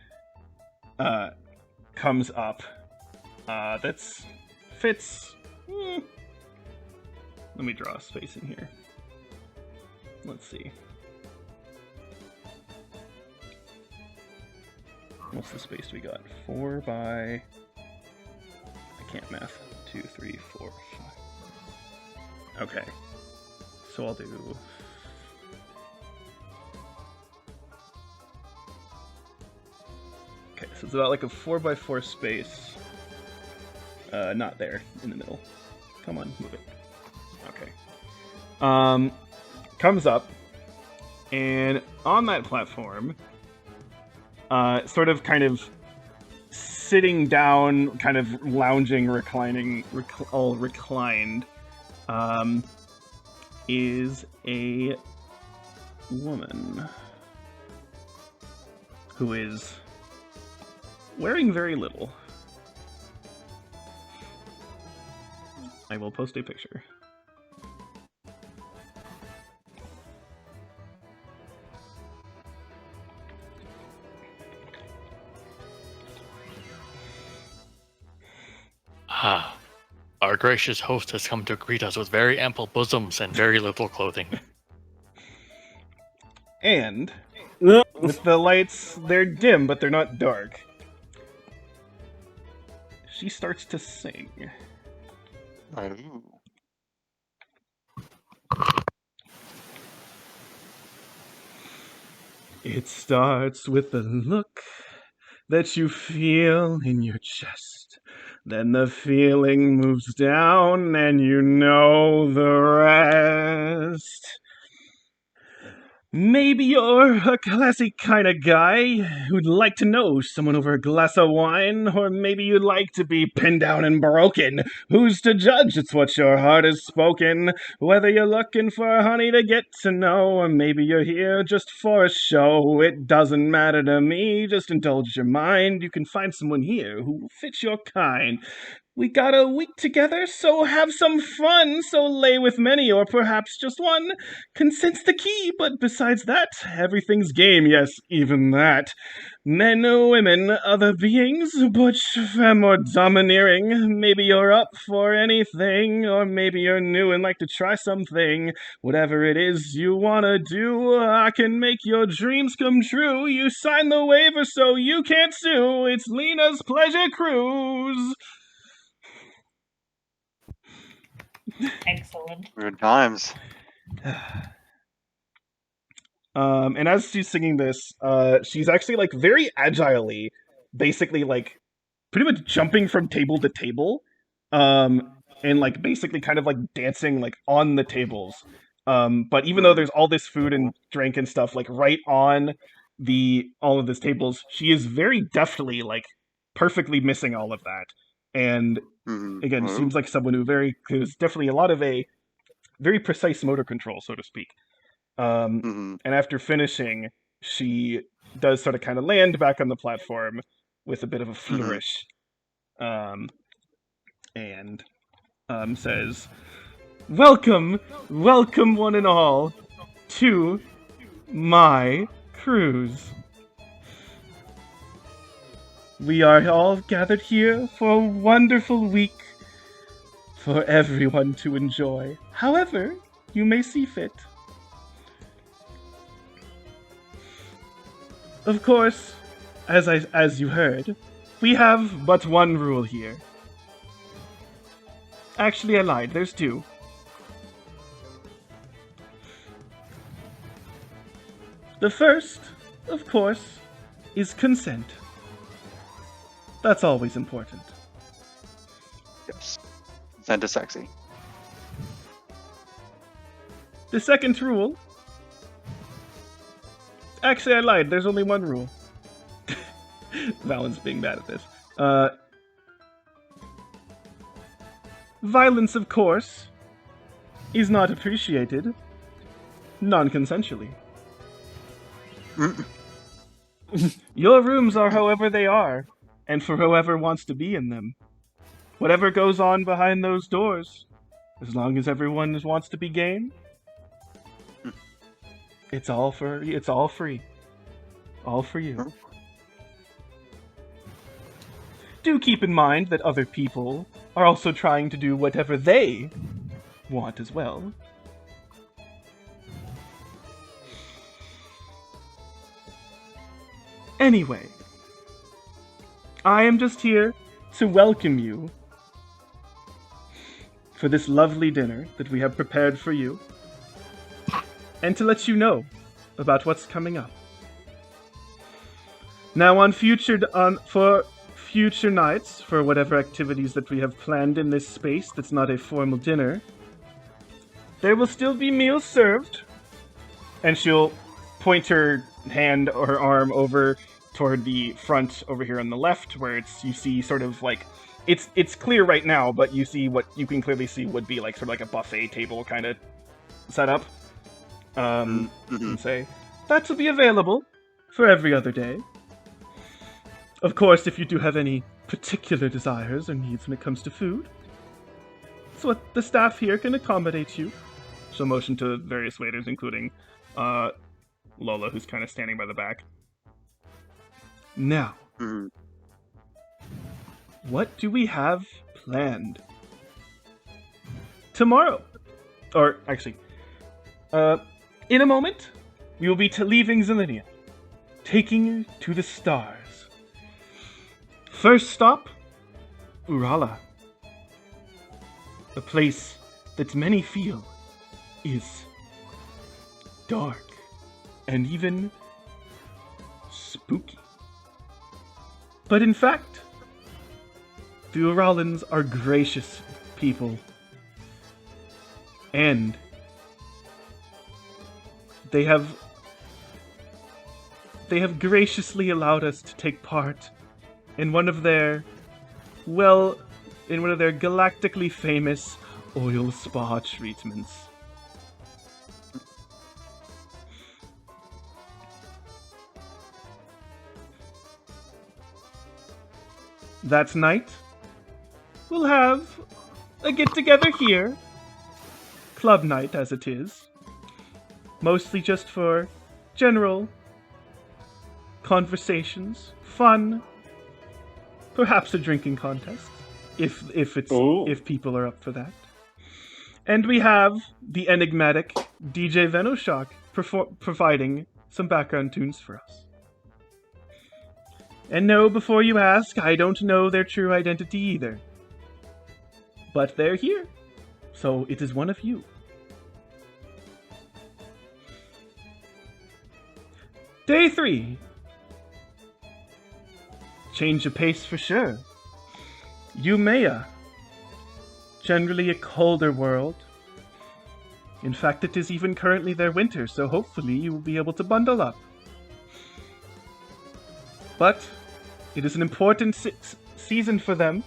comes up that's fits. Let me draw a space in here. Let's see. What's the space we got? 4 by... I can't math. 2, 3, 4, 5. Okay. So I'll do... Okay, so it's about like a 4 by 4 space. Not there, in the middle. Come on, move it. Okay. Comes up, and on that platform, sort of kind of sitting down, kind of lounging, reclining, all reclined, is a woman who is wearing very little. I will post a picture. Ah, our gracious host has come to greet us with very ample bosoms and very little clothing. And with the lights, they're dim, but they're not dark. She starts to sing. Ooh. It starts with the look that you feel in your chest. Then the feeling moves down and you know the rest. Maybe you're a classy kind of guy who'd like to know someone over a glass of wine, or maybe you'd like to be pinned down and broken. Who's to judge? It's what your heart has spoken. Whether you're looking for a honey to get to know, or maybe you're here just for a show, it doesn't matter to me. Just indulge your mind. You can find someone here who fits your kind. We got a week together, so have some fun. So lay with many, or perhaps just one. Consent's the key, but besides that, everything's game, yes, even that. Men or women, other beings, butch, femme, or domineering. Maybe you're up for anything, or maybe you're new and like to try something. Whatever it is you wanna do, I can make your dreams come true. You sign the waiver so you can't sue. It's Lena's Pleasure Cruise. Excellent. Good times. And as she's singing this, she's actually like very agilely, basically like pretty much jumping from table to table, and like basically kind of like dancing like on the tables. But even though there's all this food and drink and stuff like right on all of these tables, she is very deftly like perfectly missing all of that. And again, seems like someone who's definitely a lot of a very precise motor control, so to speak. And after finishing, she does sort of kind of land back on the platform with a bit of a flourish, and says, welcome one and all, to my cruise. We are all gathered here for a wonderful week for everyone to enjoy, however you may see fit. Of course, as you heard, we have but one rule here. Actually, I lied. There's two. The first, of course, is consent. That's always important. Yes. Send to sexy. The second rule... Actually, I lied. There's only one rule. Valon's being bad at this. Violence, of course, is not appreciated non-consensually. Your rooms are however they are, and for whoever wants to be in them. Whatever goes on behind those doors, as long as everyone wants to be game, it's all free. All for you. Do keep in mind that other people are also trying to do whatever they want as well. Anyway, I am just here to welcome you for this lovely dinner that we have prepared for you, and to let you know about what's coming up. Now, for future nights, for whatever activities that we have planned in this space that's not a formal dinner, there will still be meals served. And she'll point her hand or her arm over toward the front over here on the left, where you see sort of like it's clear right now, but you see what you can clearly see would be like sort of like a buffet table kind of setup. And say that will be available for every other day. Of course, if you do have any particular desires or needs when it comes to food, so what the staff here can accommodate you. She'll motion to various waiters, including Lola, who's kind of standing by the back. Now, what do we have planned? Tomorrow. Or, actually, in a moment, we will be leaving Zelinia, taking you to the stars. First stop, Urala. A place that many feel is dark and even spooky. But in fact, the Uralans are gracious people. And they have graciously allowed us to take part in one of their galactically famous oil spa treatments. That night, we'll have a get-together here. Club night, as it is. Mostly just for general conversations, fun, perhaps a drinking contest, if people are up for that. And we have the enigmatic DJ Venoshock providing some background tunes for us. And no, before you ask, I don't know their true identity either. But they're here, so it is one of you. Day 3. Change of pace for sure. Umea. Generally a colder world. In fact, it is even currently their winter, so hopefully you will be able to bundle up. But it is an important season for them.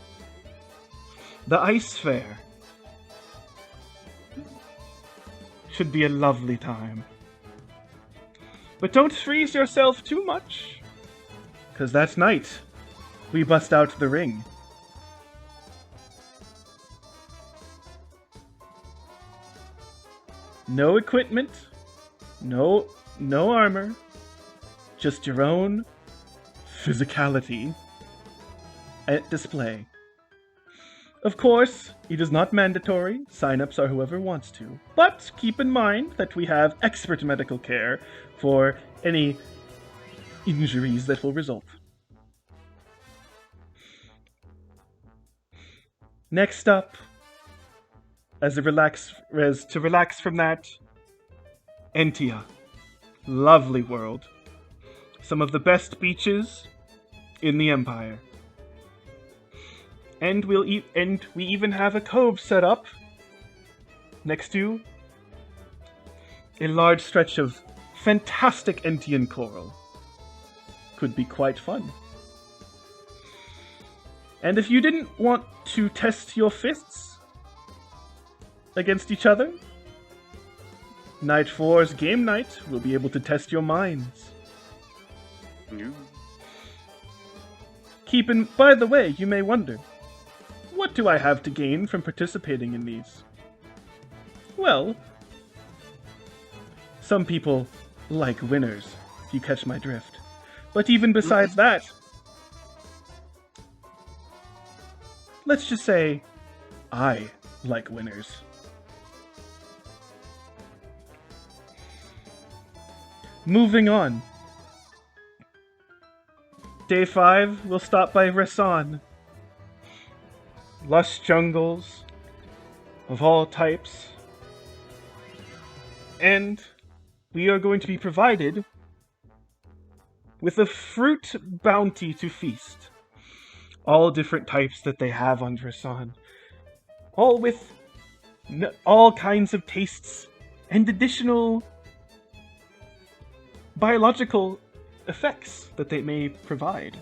The Ice Fair. Should be a lovely time. But don't freeze yourself too much, 'cause that night we bust out the ring. No equipment, no armor, just your own physicality at display. Of course, it is not mandatory. Sign-ups are whoever wants to. But keep in mind that we have expert medical care for any injuries that will result. Next up, to relax from that, Entia. Lovely world. Some of the best beaches in the Empire. And we even have a cove set up next to a large stretch of fantastic Entian coral. Could be quite fun. And if you didn't want to test your fists against each other, Night 4's game night will be able to test your minds. By the way, you may wonder, what do I have to gain from participating in these? Well, some people like winners, if you catch my drift. But even besides that, let's just say I like winners. Moving on. Day 5, we'll stop by Rasan. Lush jungles of all types. And we are going to be provided with a fruit bounty to feast. All different types that they have on Rasan. All with all kinds of tastes and additional biological effects that they may provide.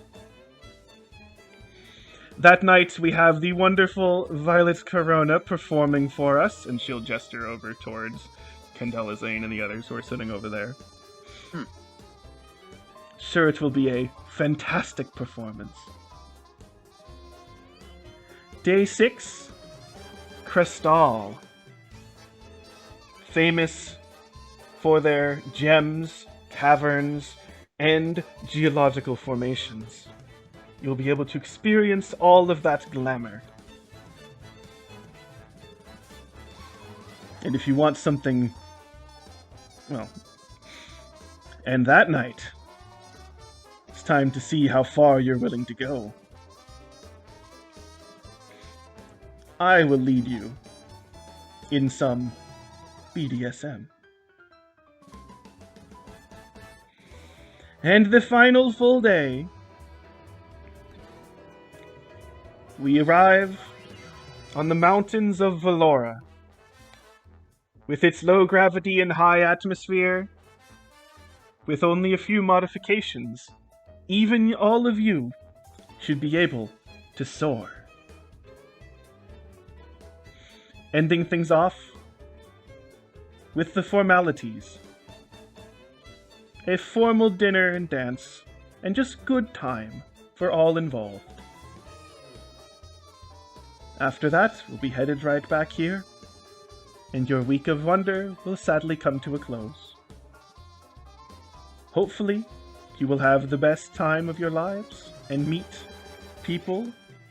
That night, we have the wonderful Violet Corona performing for us, and she'll gesture over towards Candela Zane and the others who are sitting over there. Sure, it will be a fantastic performance. Day 6, Crestal. Famous for their gems, caverns, and geological formations. You'll be able to experience all of that glamour. And if you want something, well, and that night, it's time to see how far you're willing to go. I will lead you in some BDSM. And the final full day, we arrive on the mountains of Valora. With its low gravity and high atmosphere, with only a few modifications, even all of you should be able to soar. Ending things off with the formalities. A formal dinner and dance, and just good time for all involved. After that, we'll be headed right back here, and your week of wonder will sadly come to a close. Hopefully, you will have the best time of your lives, and meet people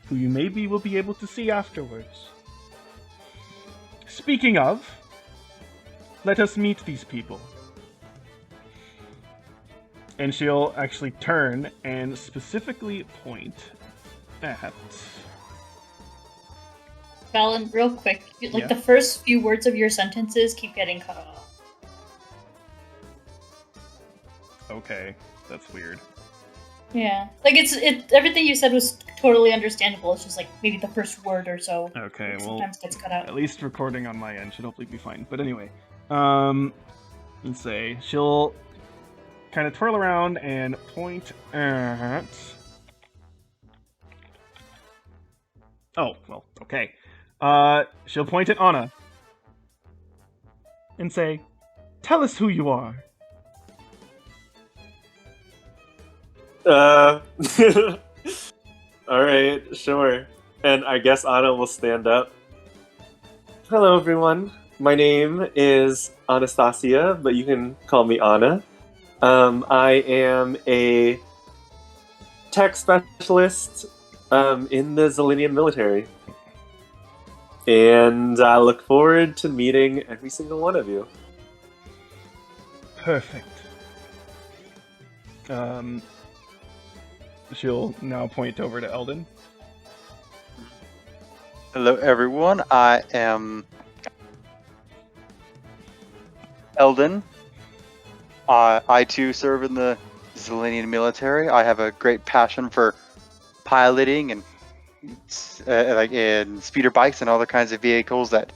who you maybe will be able to see afterwards. Speaking of, let us meet these people. And she'll actually turn and specifically point at... Valon, real quick, Yeah. the first few words of your sentences keep getting cut off. Okay, that's weird. Yeah, everything you said was totally understandable. It's just like maybe the first word or so. Okay, well, sometimes gets cut out. at least recording on my end should hopefully be fine. But anyway, let's say she'll kind of twirl around and point at... Oh, well, okay. She'll point at Anna and say, "Tell us who you are." Alright, sure. And I guess Anna will stand up. Hello, everyone. My name is Anastasia, but you can call me Anna. I am a tech specialist in the Zelenian military. And I look forward to meeting every single one of you. Perfect. She'll now point over to Eldon. Hello, everyone. I am Eldon. I too serve in the Zelenian military. I have a great passion for piloting and in speeder bikes and other kinds of vehicles that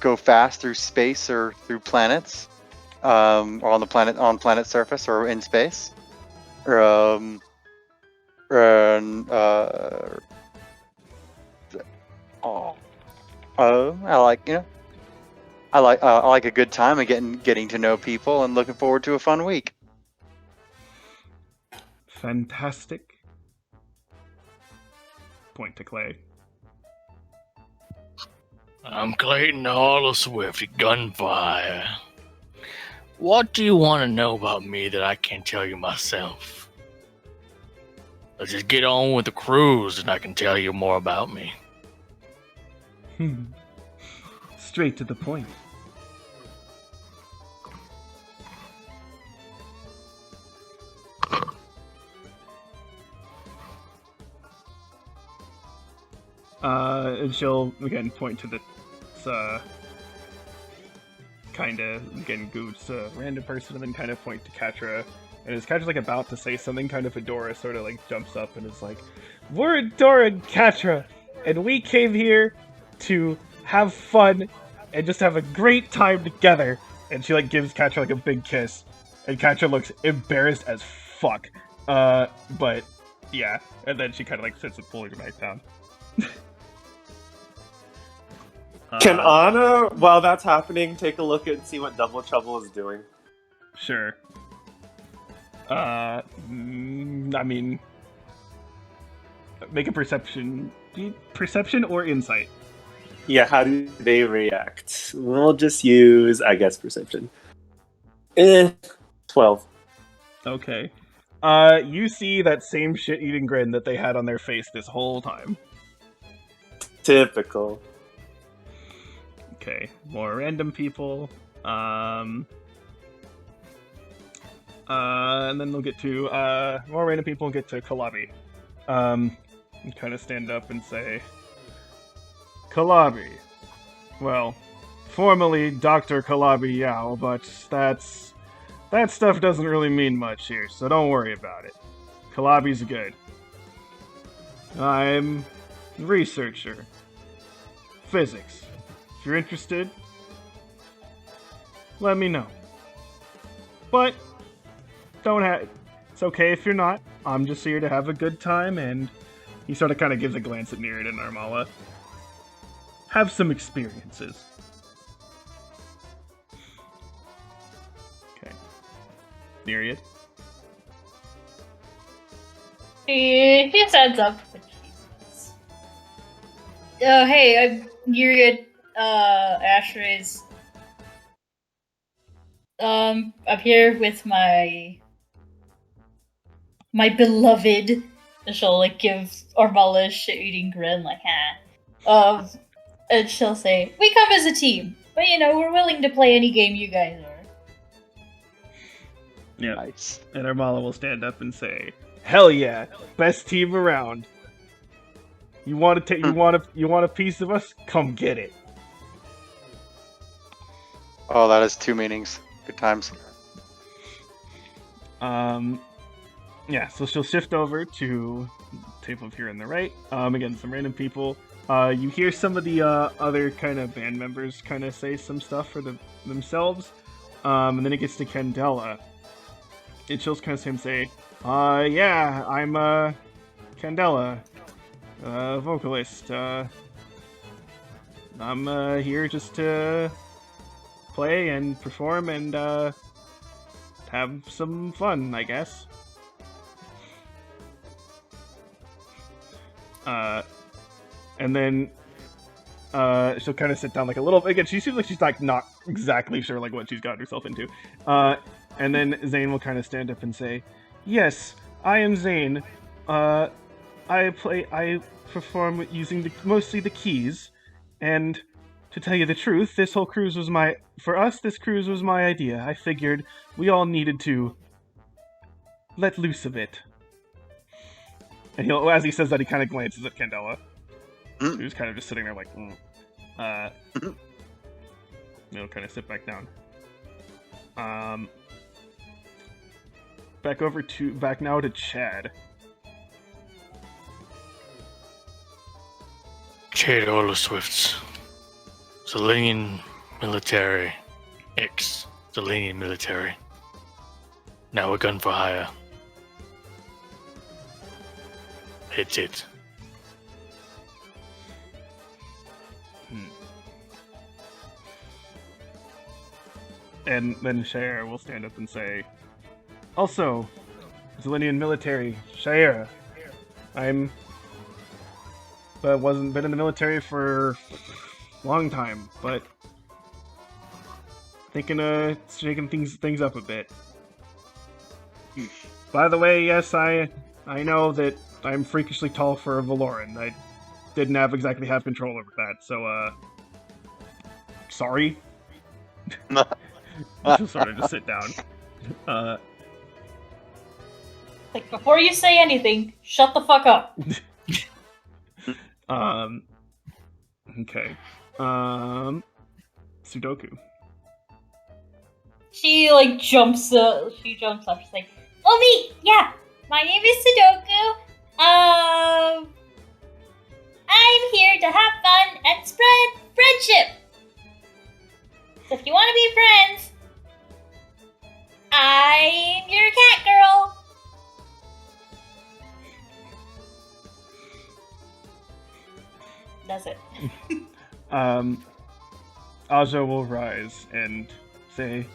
go fast through space or through planets, or on planet surface or in space. I like a good time and getting to know people and looking forward to a fun week. Fantastic. Point to Clay. I'm Clayton Hall of Swift, Gunfire. What do you want to know about me that I can't tell you myself? Let's just get on with the cruise and I can tell you more about me. Straight to the point. And she'll again point to the kind of again Goose random person, and then kind of point to Katra. And as Katra's like about to say something, kind of Adora sort of like jumps up and is like, "We're Adora and Katra, and we came here to have fun and just have a great time together." And she like gives Katra like a big kiss, and Katra looks embarrassed as fuck. But yeah, and then she kind of like sits and pulling her back down. Can Anna, while that's happening, take a look and see what Double Trouble is doing? Sure. I mean, make a perception or insight. Yeah, how do they react? We'll just use, I guess, perception. 12. Okay. You see that same shit-eating grin that they had on their face this whole time. Typical. Okay, more random people. And then we'll get to more random people and get to Kalabi. And kind of stand up and say, Kalabi. Well, formerly Dr. Kalabi Yao, but that stuff doesn't really mean much here, so don't worry about it. Kalabi's good. I'm a researcher. Physics. If you're interested, let me know. But it's okay if you're not. I'm just here to have a good time, and he sort of kind of gives a glance at Nereid and Armala. Have some experiences. Okay. Nereid? He stands up. Oh, hey, I'm Nereid, Ashray's. I'm here with my beloved. And she'll like give Armala a shit-eating grin, like, ha. And she'll say, "We come as a team, but we're willing to play any game you guys are." Yeah. Nice. And Armala will stand up and say, "Hell yeah, best team around. You want to take? You want a piece of us? Come get it." Oh, that has two meanings. Good times. Yeah, so she'll shift over to the table here on the right. Again, some random people. You hear some of the other kind of band members kind of say some stuff for themselves. And then it gets to Candela. And she'll kind of see him say, yeah, I'm Candela, vocalist. I'm here just to play and perform and have some fun, I guess. And then she'll kind of sit down like a little. Again, she seems like she's like not exactly sure like what she's gotten herself into. And then Zane will kind of stand up and say, "Yes, I am Zane. I perform using mostly the keys. And to tell you the truth, this whole cruise was this cruise was my idea. I figured we all needed to let loose a bit." And as he says that, he kind of glances at Candela, who's kind of just sitting there like, He'll kind of sit back down. Back now to Chad. Chad Swifts. Zelenian military. Zelenian military. Now a gun for hire. It's it. And then Shaira will stand up and say, "Also, Zelenian military, Shaira. Wasn't been in the military for a long time, but thinking of shaking things up a bit. By the way, yes, I know that I'm freakishly tall for a Valoran. I didn't exactly have control over that, so sorry." She'll sort of just sit down. Like, before you say anything, shut the fuck up. Okay. Sudoku. She jumps up. She's like, "Oh me, yeah. My name is Sudoku. I'm here to have fun and spread friendship. So if you want to be friends, I'm your cat girl. does it. Aja will rise and say,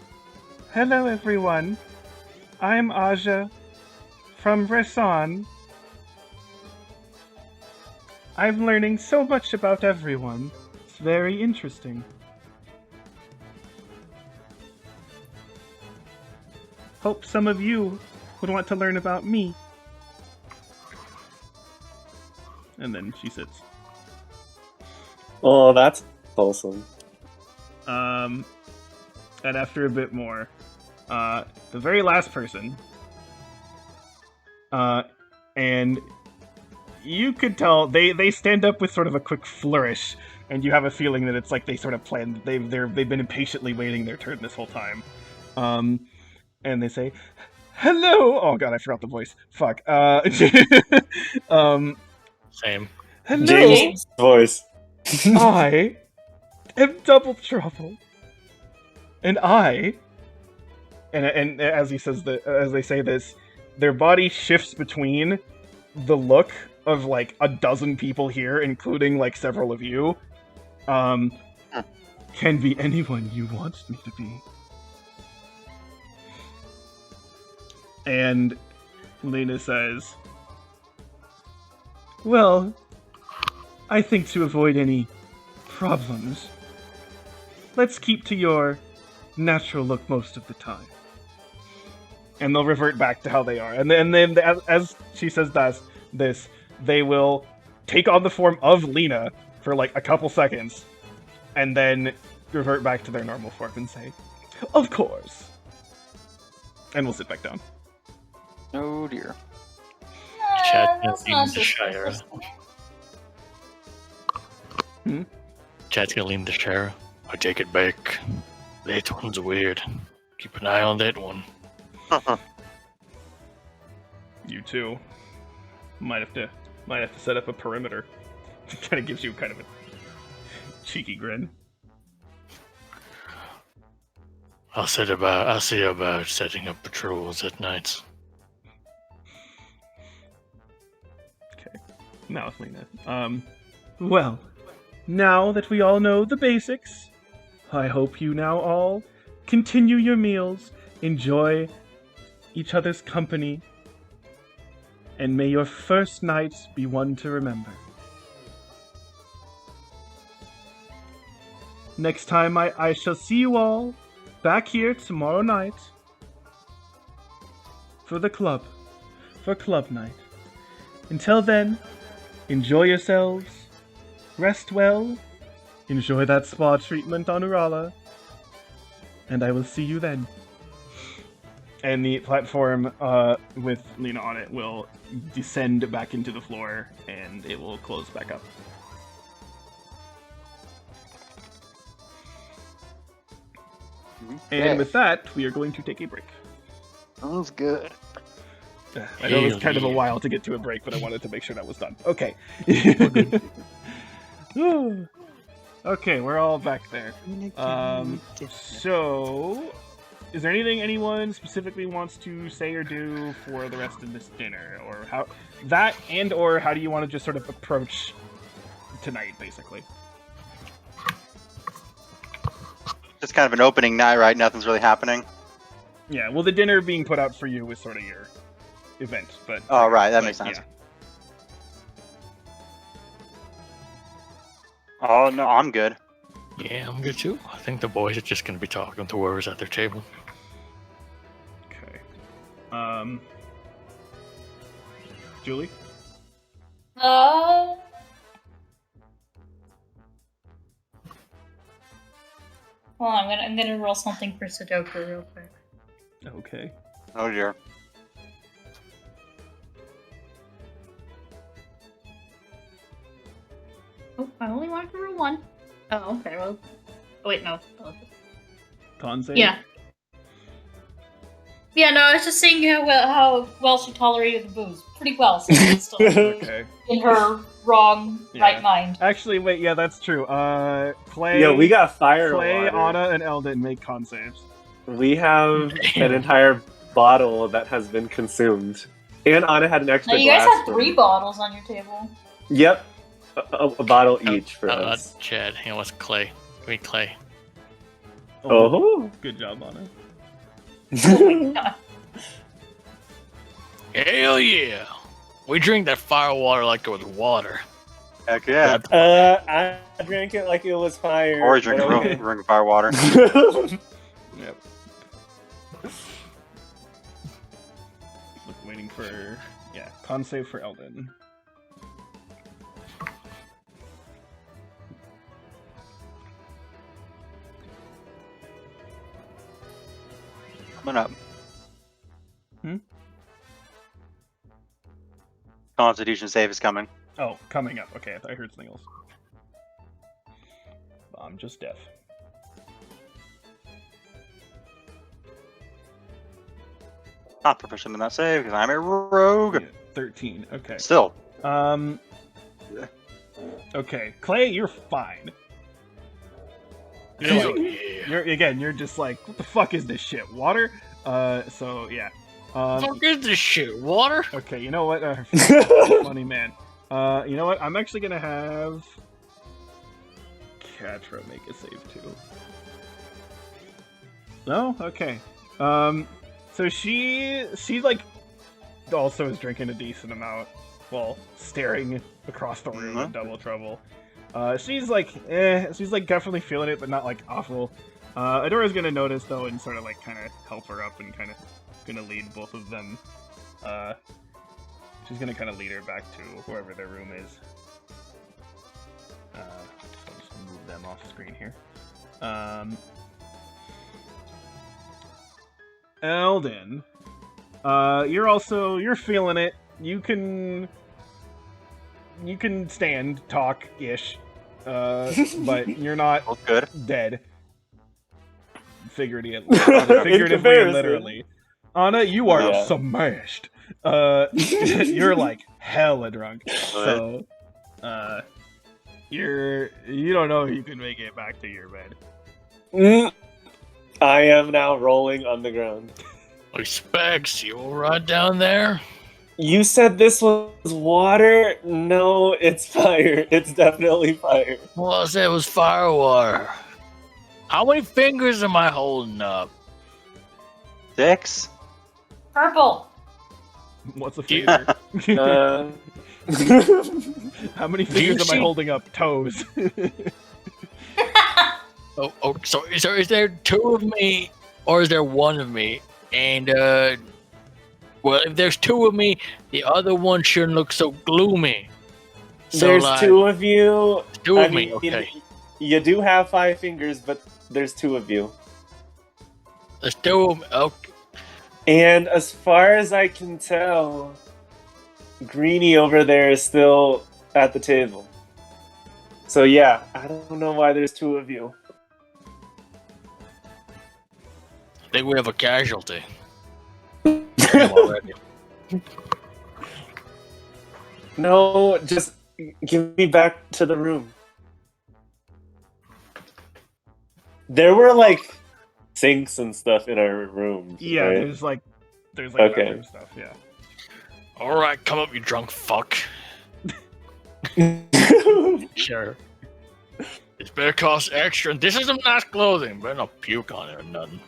"Hello, everyone. I'm Aja from Resan. I'm learning so much about everyone. It's very interesting. Hope some of you would want to learn about me." And then she sits. Oh, that's wholesome. And after a bit more, the very last person, and you could tell they stand up with sort of a quick flourish, and you have a feeling that it's like they sort of planned. They've been impatiently waiting their turn this whole time. And they say, "Hello." Oh god, I forgot the voice. Fuck. Same. Hello. James' voice. I am Double Trouble, and and as he says as they say this, their body shifts between the look of like a dozen people here, including like several of you. Can be anyone you want me to be. And Lena says, "Well, I think to avoid any problems, let's keep to your natural look most of the time." And they'll revert back to how they are. And then as she says this, they will take on the form of Lena for like a couple seconds, and then revert back to their normal form and say, "Of course." And we'll sit back down. Oh dear. Chat That's gonna lean not to Shira. Chat's gonna lean to Shira. I take it back. That one's weird. Keep an eye on that one. You too might have to set up a perimeter. It kind of gives you kind of a cheeky grin. I'll see about setting up patrols at nights. Okay. Now with Lena. Well, now that we all know the basics, I hope you now all continue your meals, enjoy each other's company, and may your first night be one to remember. Next time I shall see you all back here tomorrow night for club night. Until then, enjoy yourselves, rest well, enjoy that spa treatment on Urala, and I will see you then. And the platform with Lena on it will descend back into the floor, and it will close back up. And with that, we are going to take a break. Sounds good. I know it was kind of a while to get to a break, but I wanted to make sure that was done. Okay. Okay, we're all back there. So, is there anything anyone specifically wants to say or do for the rest of this dinner? Or how do you want to just sort of approach tonight, basically? Just kind of an opening night, right? Nothing's really happening. Yeah, well, the dinner being put out for you is sort of your event, but... Oh, right, that makes sense. Yeah. Oh, no, I'm good. Yeah, I'm good too. I think the boys are just going to be talking to whoever's at their table. Okay. Julie? Well, I'm gonna roll something for Sudoku real quick. Okay. Oh, dear. Oh, I only wanted to roll one. Oh, okay. Well, oh, wait, no. Oh. Con save? Yeah. Yeah, no, I was just saying how well she tolerated the booze. Pretty well, so it's still Okay. in her wrong right mind. Actually, wait, yeah, that's true. Clay... Yeah, we got fire Clay, water. Anna, and Eldon make con saves. We have an entire bottle that has been consumed. And Anna had an extra Now, you guys glass have for 3 me. bottles on your table. Yep. a bottle each for us. Chad, hang on, what's Clay? Give me Clay. Oh. Good job, Anna. Hell yeah! We drink that fire water like it was water. Heck yeah. I drank it like it was fire. Or you drink but real fire water. Yep. Waiting for con save for Eldon. Coming up. Hmm? Constitution save is coming. Oh, coming up. Okay, I thought I heard something else. I'm just deaf. Not proficient in that save because I'm a rogue. Yeah, 13. Okay. Still. Okay, Clay, you're fine. Hell yeah. You're just like, what the fuck is this shit? Water? So yeah. Fuck is this shit? Water? Okay, you know what? Funny man. You know what? I'm actually gonna have Catra make a save too. No? Okay. So she like also is drinking a decent amount while staring across the room in double trouble. She's like definitely feeling it, but not like awful. Adora's gonna notice though and sort of like kind of help her up and kind of gonna lead both of them. She's gonna kind of lead her back to wherever their room is. I'll just move them off screen here. Eldon, you're feeling it. You can stand, talk-ish, but you're not good. dead. Figuratively and literally. Anna, you are smashed. You're like hella drunk. So, you don't know if you can make it back to your bed. I am now rolling on the ground. Specs, you alright down there? You said this was water? No, it's fire. It's definitely fire. Well, I said it was fire water. How many fingers am I holding up? 6. Purple. What's a finger? How many fingers am I holding up? Toes. So is there 2 of me, or is there 1 of me? And, well, if there's 2 of me, the other one shouldn't look so gloomy. So, There's like, 2 of you. 2 of me, okay. You do have 5 fingers, but there's 2 of you. There's 2 of me, okay. And as far as I can tell, Greenie over there is still at the table. So yeah, I don't know why there's 2 of you. I think we have a casualty. No, just give me back to the room. There were like sinks and stuff in our rooms. Yeah, right? there's like Okay. bathroom stuff. Yeah. Alright, come up, you drunk fuck. Sure. This better cost extra. This is some nice clothing. Better not puke on it or nothing.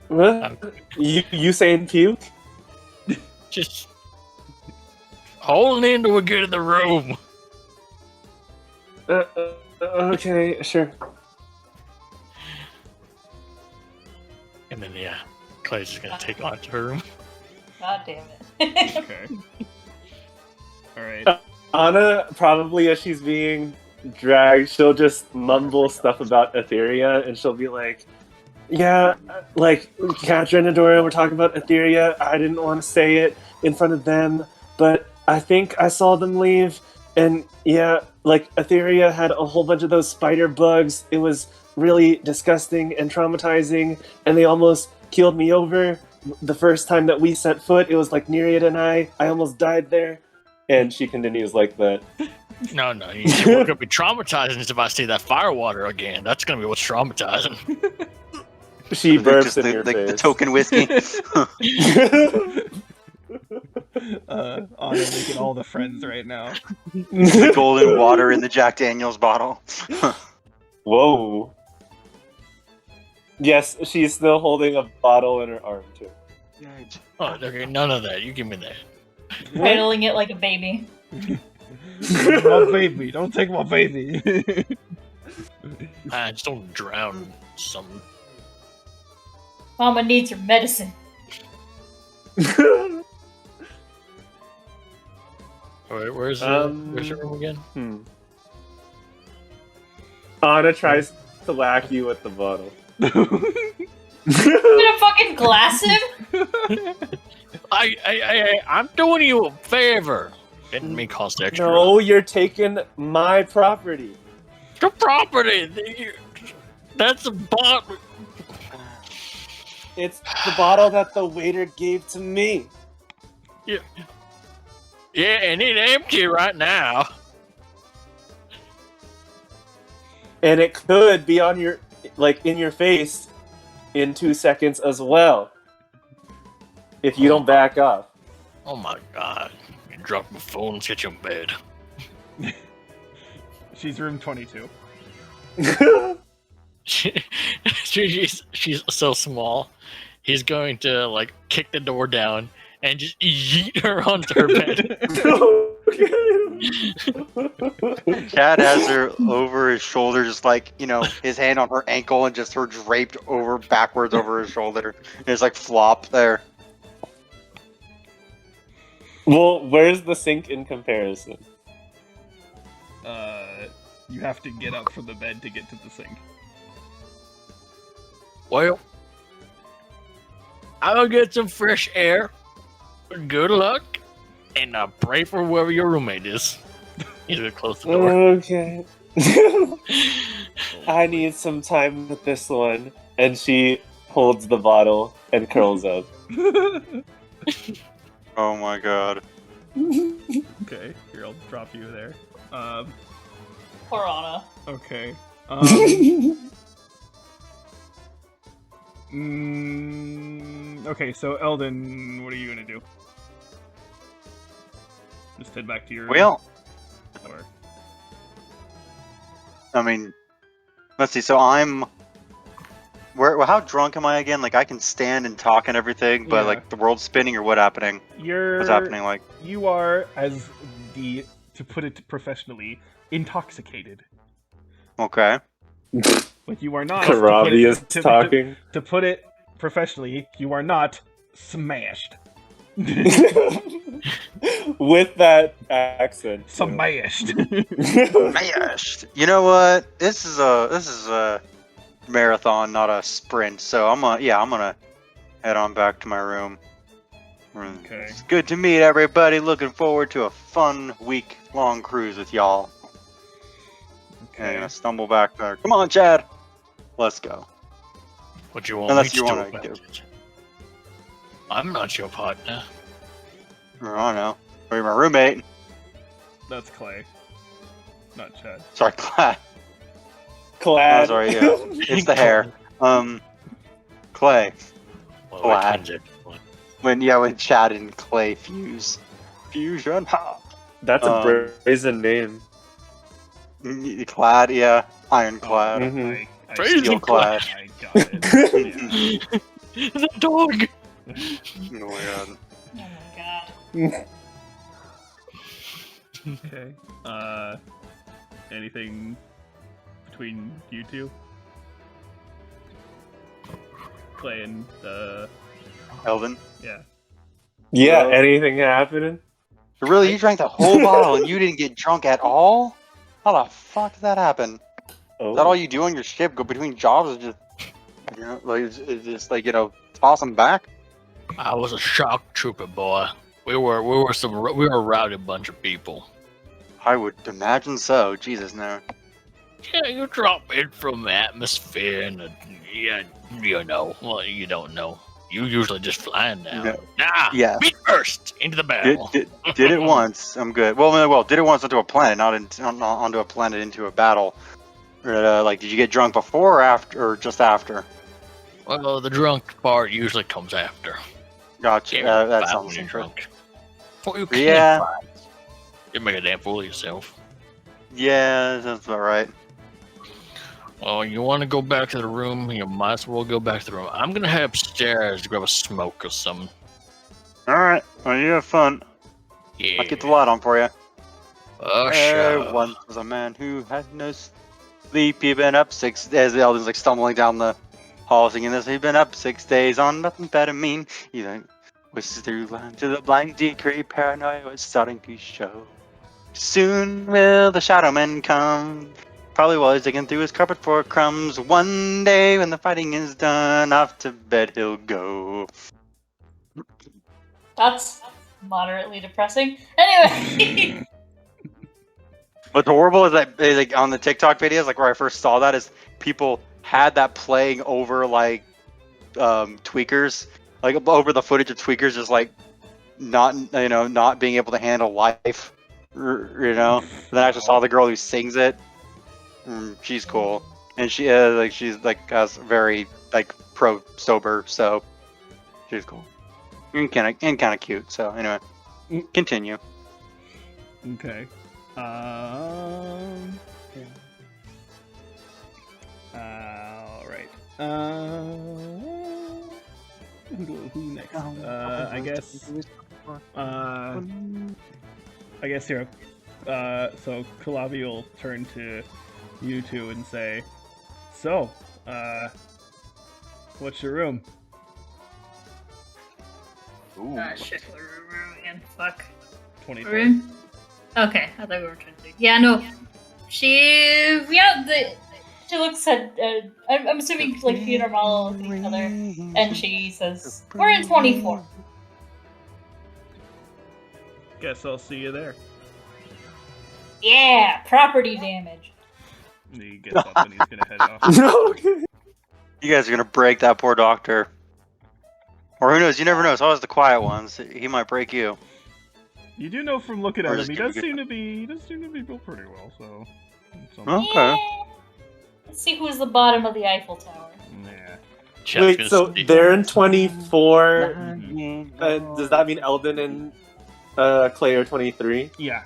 What? You saying puke? Just holding in till we get in the room. Okay, sure. And then, yeah, Clay's just gonna take on to her room. God damn it. Okay. All right. Anna, probably as she's being dragged, she'll just mumble stuff about Etheria, and she'll be like, yeah, like, Catra and Adora were talking about Etheria. I didn't want to say it in front of them, but I think I saw them leave, and yeah, like, Etheria had a whole bunch of those spider bugs. It was really disgusting and traumatizing, and they almost keeled me over. The first time that we set foot, it was like Nereid and I almost died there. And she continues like that. No, we're gonna be traumatizing if I see that fire water again. That's gonna be what's traumatizing. She burps in the, your the face. token whiskey. On and making all the friends right now. The golden water in the Jack Daniels bottle. Whoa. Yes, she's still holding a bottle in her arm too. Oh, okay, none of that. You give me that. Cradling it like a baby. My baby, don't take my baby. I just don't drown some. Mama needs her medicine. Alright, where's the room again? Anna tries to whack you with the bottle. You gonna fucking glass him? I'm doing you a favor. Didn't me cost extra. No, you're taking my property. The property. That's a bottle. It's the bottle that the waiter gave to me. Yeah, and it's empty right now. And it could be on your, like, in your face in 2 seconds as well. If you don't back off. Oh my god. You drop my phone and get you in bed. She's room 22. She's so small. He's going to, like, kick the door down and just yeet her onto her bed. Chad has her over his shoulder, just like, you know, his hand on her ankle and just her draped over backwards over his shoulder. And it's like flop there. Well, where's the sink in comparison? You have to get up from the bed to get to the sink. Well, I'll get some fresh air. Good luck. And pray for whoever your roommate is. He's gonna close the door. Okay. I need some time with this one. And she holds the bottle and curls up. Oh my god. Okay, here, I'll drop you there. Poor Anna. Okay. Okay, so Eldon, what are you gonna do? Just head back to your room? Well, Or... I mean, let's see. So I'm. How drunk am I again? Like, I can stand and talk and everything, but Yeah. like the world's spinning or what happening? What's happening? Like, You are, as to put it professionally, intoxicated. okay. But you are not. Karabi is talking. To put it professionally, you are not smashed. With that accent. too. Smashed. Smashed. You know what? This is a marathon, not a sprint. So I'm gonna head on back to my room. Okay. It's good to meet everybody. Looking forward to a fun week-long cruise with y'all. Okay. I'm gonna stumble back there. Come on, Chad. Let's go. What you want Unless me you to wanna do about do. it? I'm not your partner. I don't know. Or my roommate. That's Clay. Not Chad. Sorry, Clay. Clad. Oh, sorry, yeah. It's the hair. Clay. Well, Glad. twins When Chad and Clay fuse. Fusion. Ha. That's a brazen name. Clad, yeah. Ironclad. Mhm. I Brazen Steel clad. I got it. Yeah. The dog! Oh my god. Oh my god. Okay. Anything between you two? Clay and Eldon. yeah. Yeah, Hello? anything happening? Really, you drank the whole bottle and you didn't get drunk at all? How the fuck did that happen? Oh. Is that all you do on your ship? Go between jobs and just, it's just like, toss them back? I was a shock trooper, boy. We were a rowdy bunch of people. I would imagine so. Jesus, no. Yeah, you drop in from the atmosphere and you know. Well, you don't know. You usually just flying down. Yeah. Nah, Yeah. me first into the battle. Did it once. I'm good. Well, did it once onto a planet, not onto a planet into a battle. Did you get drunk before or after, or just after? Well, the drunk part usually comes after. Gotcha. Get That fat sounds when you're interesting. drunk. Well, you can't Yeah. find. You make a damn fool of yourself. Yeah, that's about right. Oh, you want to go back to the room? You might as well go back to the room. I'm gonna head upstairs to grab a smoke or something. All right. Well, you have fun. Yeah. I'll get the light on for you. Oh, There sure. once was a man who had no sleep. He'd been up 6 days. The Elden's like stumbling down the hall singing this. He'd been up 6 days on methamphetamine. He then whisked through line to the blind decree. Paranoia was starting to show. Soon will the shadow men come. Probably was digging through his carpet for crumbs. One day when the fighting is done, off to bed he'll go. That's moderately depressing. Anyway. What's horrible is that like on the TikTok videos, like where I first saw that, is people had that playing over like tweakers, like over the footage of tweakers, just like not being able to handle life, And then I actually saw the girl who sings it. She's cool, and she's has very like pro sober, so she's cool and kind of cute. So anyway, continue. Okay. All right. Who next? I guess here. So Kalavi will turn to you two and say, "So, what's your room?" Shit, what room again? Fuck. 24. Room? Okay, I thought we were trying to do. Yeah, no. She looks at. I'm assuming like she and her mom look at each other, and she says, "We're in 24." Guess I'll see you there. Yeah, property damage. And he gets up and he's gonna head off. You guys are gonna break that poor doctor, or who knows? You never know. It's always the quiet ones. He might break you. You do know from looking Or at him, just he give does me seem to be built pretty well. So. Okay. Yeah. Let's see who's the bottom of the Eiffel Tower. Yeah. Chat's Wait, gonna so see- they're in 24. Mm-hmm. Does that mean Eldon and Clay are 23? Yeah.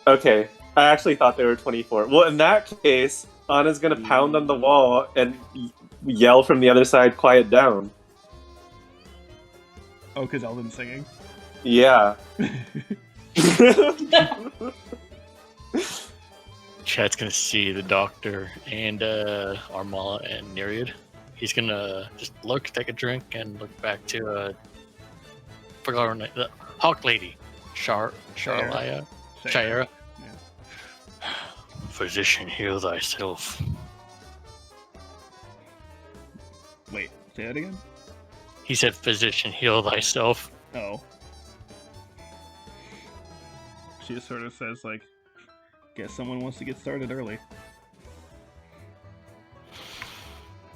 Okay. I actually thought they were 24. Well, in that case, Anna's gonna pound on the wall and yell from the other side, "Quiet down." Oh, because Eldon's singing. Yeah. Chat's gonna see the doctor and Armala and Nereid. He's gonna just look, take a drink, and look back to forgot her name, the Hawk Lady, Shara. Yeah. Physician, heal thyself. Wait, say that again? He said, "Physician, heal thyself." Oh. She just sort of says, like, guess someone wants to get started early.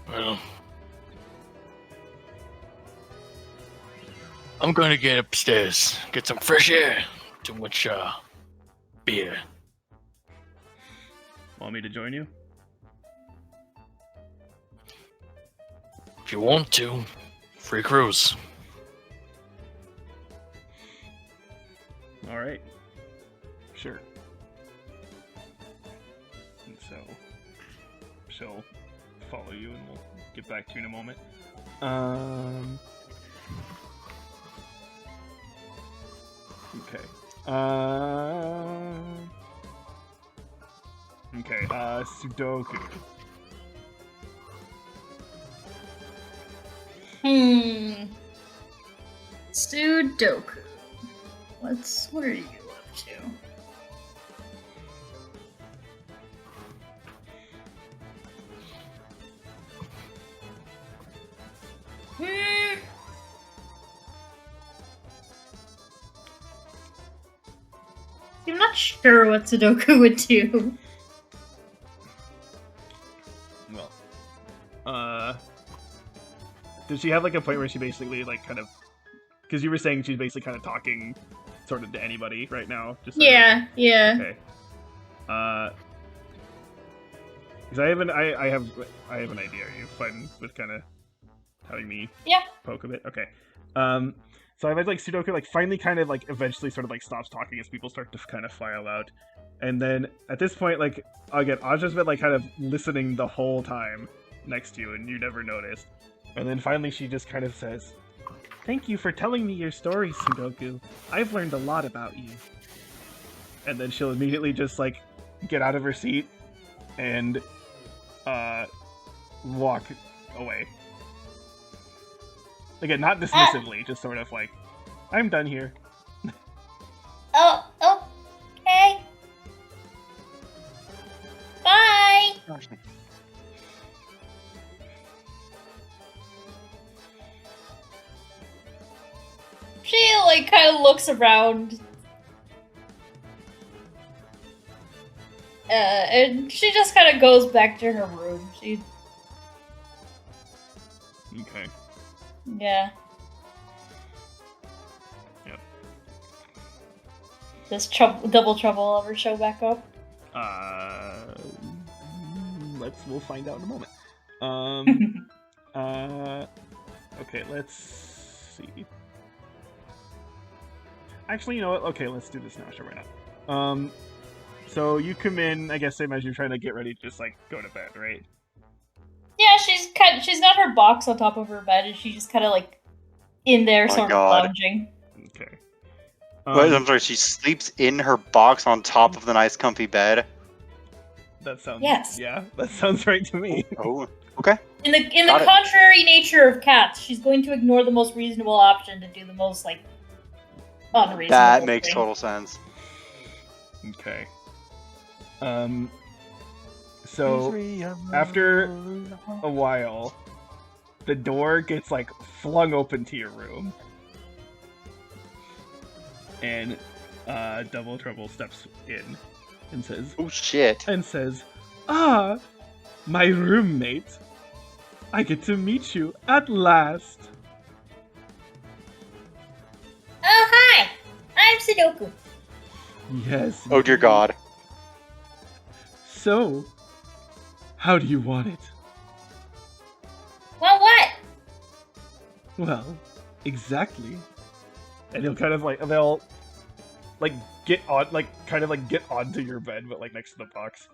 Well, I'm going to get upstairs, get some fresh air. Too much beer. Want me to join you? If you want to, free cruise. Alright. Sure. And so, she'll follow you and we'll get back to you in a moment. Okay. Okay, Sudoku. Sudoku. What are you up to? I'm not sure what Sudoku would do. Well, does she have like a point where she basically like kind of, because you were saying she's basically kind of talking sort of to anybody right now? Just sort of- Yeah. Okay. Because I have an idea. Are you fine with kind of having me Yeah. poke a bit? Okay. So I imagine like Sudoku like finally kind of like eventually sort of like stops talking as people start to kind of file out. And then at this point, like again, Aja's been like kind of listening the whole time next to you, and you never noticed. And then finally she just kind of says, "Thank you for telling me your story, Sudoku. I've learned a lot about you." And then she'll immediately just like get out of her seat and walk away. Again, not dismissively, just sort of like, "I'm done here." Oh, okay. Bye. She like kind of looks around, and she just kind of goes back to her room. Okay. Yeah. Yep. Does Double Trouble ever show back up? We'll find out in a moment. Okay, let's see. Actually, you know what? Okay, let's do this now. Sure, why not? So you come in, I guess, same as you're trying to get ready to just like go to bed, right? Yeah, she's got her box on top of her bed, and she's just kind of like in there, Oh my sort of God. lounging. Okay. Wait, I'm sorry, she sleeps in her box on top of the nice comfy bed. That sounds. Yes. Yeah, that sounds right to me. Oh, okay. In the Got it. contrary nature of cats, she's going to ignore the most reasonable option to do the most like unreasonable. That makes thing. total sense. Okay. So after a while, the door gets like flung open to your room, and Double Trouble steps in and says, Oh shit. "Ah, my roommate, I get to meet you at last." Oh hi, I'm Sudoku. Yes. Oh dear indeed. God. So, how do you want it? Well, what? Well, exactly. And they'll get on, get onto your bed, but like next to the box.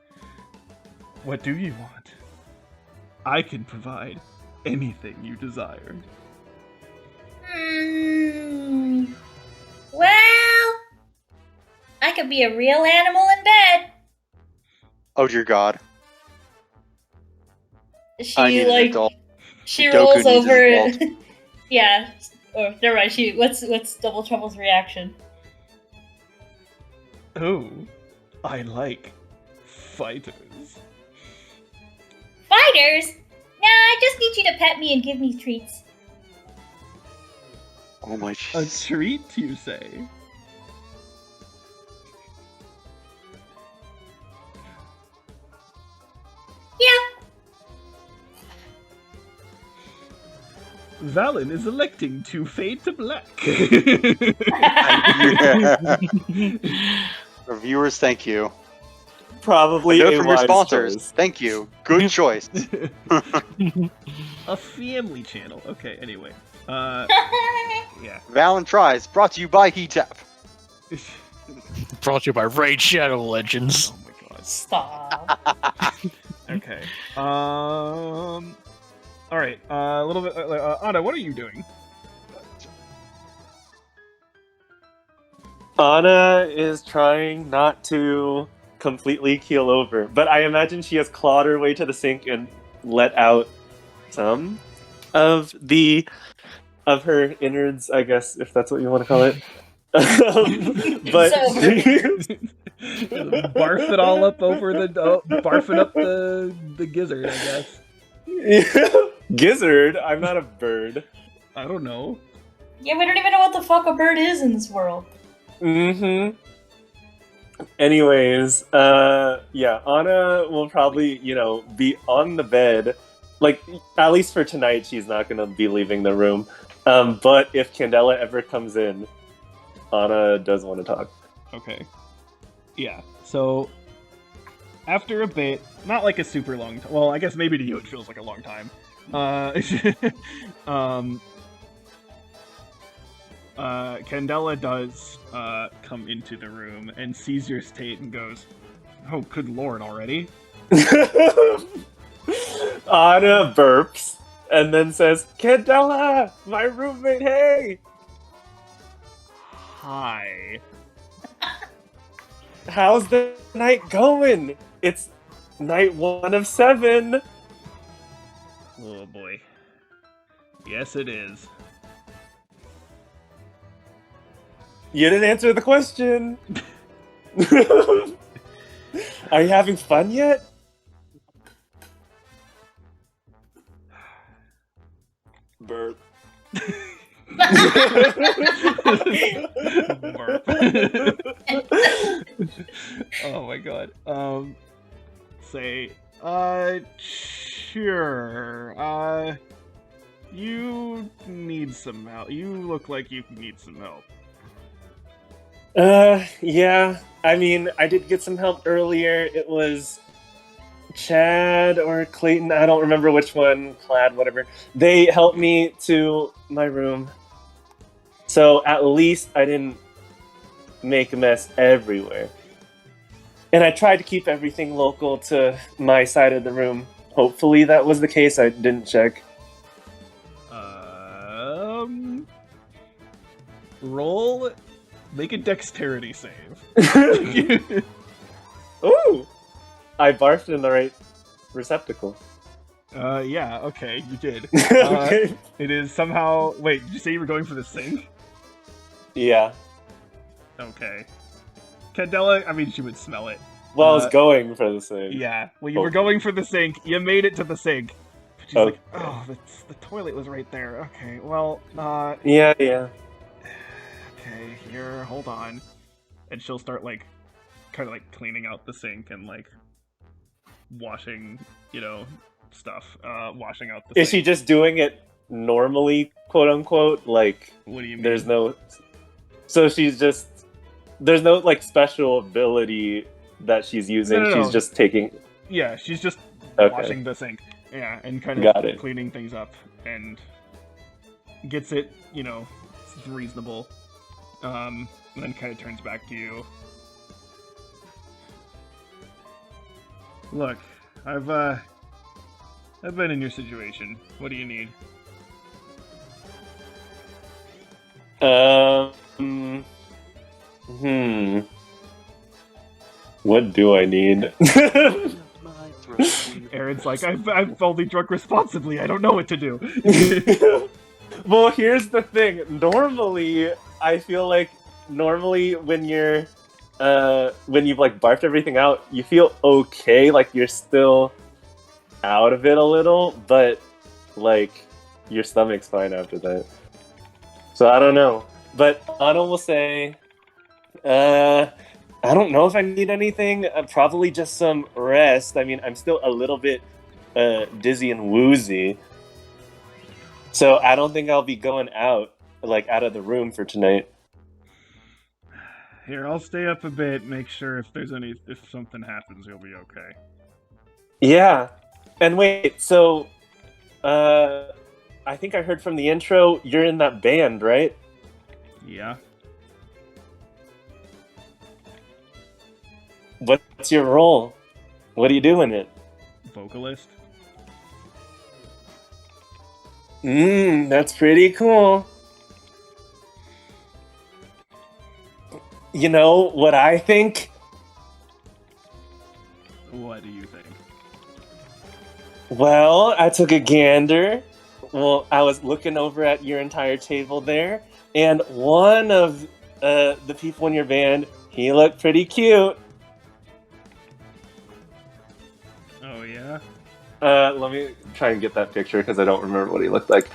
What do you want? I can provide anything you desire. Well, I could be a real animal in bed. Oh dear God. I She need an like adult. she Sudoku rolls needs an over. adult. Yeah. Oh, never mind. What's Double Trouble's reaction? Oh, I like fighters. Fighters? Nah, I just need you to pet me and give me treats. Oh my A Jesus. treat, you say? Yeah. Valon is electing to fade to black. Reviewers, thank you. Probably A a note from your wise sponsors. choice. Thank you. Good choice. A family channel. Okay, anyway. Yeah. Valon Tries, brought to you by Heatap. Brought to you by Raid Shadow Legends. Oh my god. Stop. Okay. All right. A little bit. Anna, what are you doing? Anna is trying not to completely keel over, but I imagine she has clawed her way to the sink and let out some of her innards, I guess, if that's what you want to call it. But Barf it all up over barfing up the gizzard, I guess. Gizzard? I'm not a bird. I don't know. Yeah, we don't even know what the fuck a bird is in this world. Mm-hmm. Anyways, yeah, Anna will probably, be on the bed. Like, at least for tonight, she's not gonna be leaving the room. But if Candela ever comes in, Anna does want to talk. Okay. Yeah. So after a bit, not like a super long time. Well, I guess maybe to you it feels like a long time. Candela does come into the room and sees your state and goes, "Oh, good lord, already?" Anna burps and then says, Candela, my roommate, hey! Hi. How's the night going? It's night 1 of 7. Oh boy. Yes, it is. You didn't answer the question. Are you having fun yet? Burp. Burp. Oh my god. Say, sure. You need some help. You look like you need some help. Yeah. I mean, I did get some help earlier. It was Chad or Clayton, I don't remember which one, Plaid, whatever. They helped me to my room. So at least I didn't make a mess everywhere. And I tried to keep everything local to my side of the room. Hopefully that was the case. I didn't check. Roll. Make a dexterity save. Ooh! I barfed in the right receptacle. Yeah, okay, you did. Okay. It is somehow... Wait, did you say you were going for the sink? Yeah. Okay. Candela, I mean, she would smell it. Well, I was going for the same. Yeah, well, you were going for the sink. You made it to the sink. But she's like, oh, the toilet was right there. Okay, well, Yeah. Okay, here, hold on. And she'll start, like, kind of, like, cleaning out the sink and, like, washing, stuff. Washing out the Is she sink. just doing it normally, quote unquote? Like, What do you mean? there's no. So she's just. There's no, like, special ability that she's using. No. She's just taking. Yeah, she's just Okay. washing the sink. Yeah, and kind Got of it. cleaning things up. And gets it, reasonable. And then kind of turns back to you. Look, I've been in your situation. What do you need? What do I need? Aaron's like, I've only drunk responsibly. I don't know what to do. Well, here's the thing. Normally, I feel like when you're when you've like barfed everything out, you feel okay, like you're still out of it a little, but like your stomach's fine after that. So I don't know. But Anna will say, I don't know if I need anything. Probably just some rest. I mean, I'm still a little bit dizzy and woozy. So I don't think I'll be going out of the room for tonight. Here, I'll stay up a bit, make sure if something happens, you'll be okay. Yeah. And wait, so I think I heard from the intro you're in that band, right? Yeah. What's your role? What do you do in it? Vocalist. That's pretty cool. You know what I think? What do you think? Well, I took a gander. Well, I was looking over at your entire table there, and one of the people in your band, he looked pretty cute. Oh, yeah? Let me try and get that picture because I don't remember what he looked like.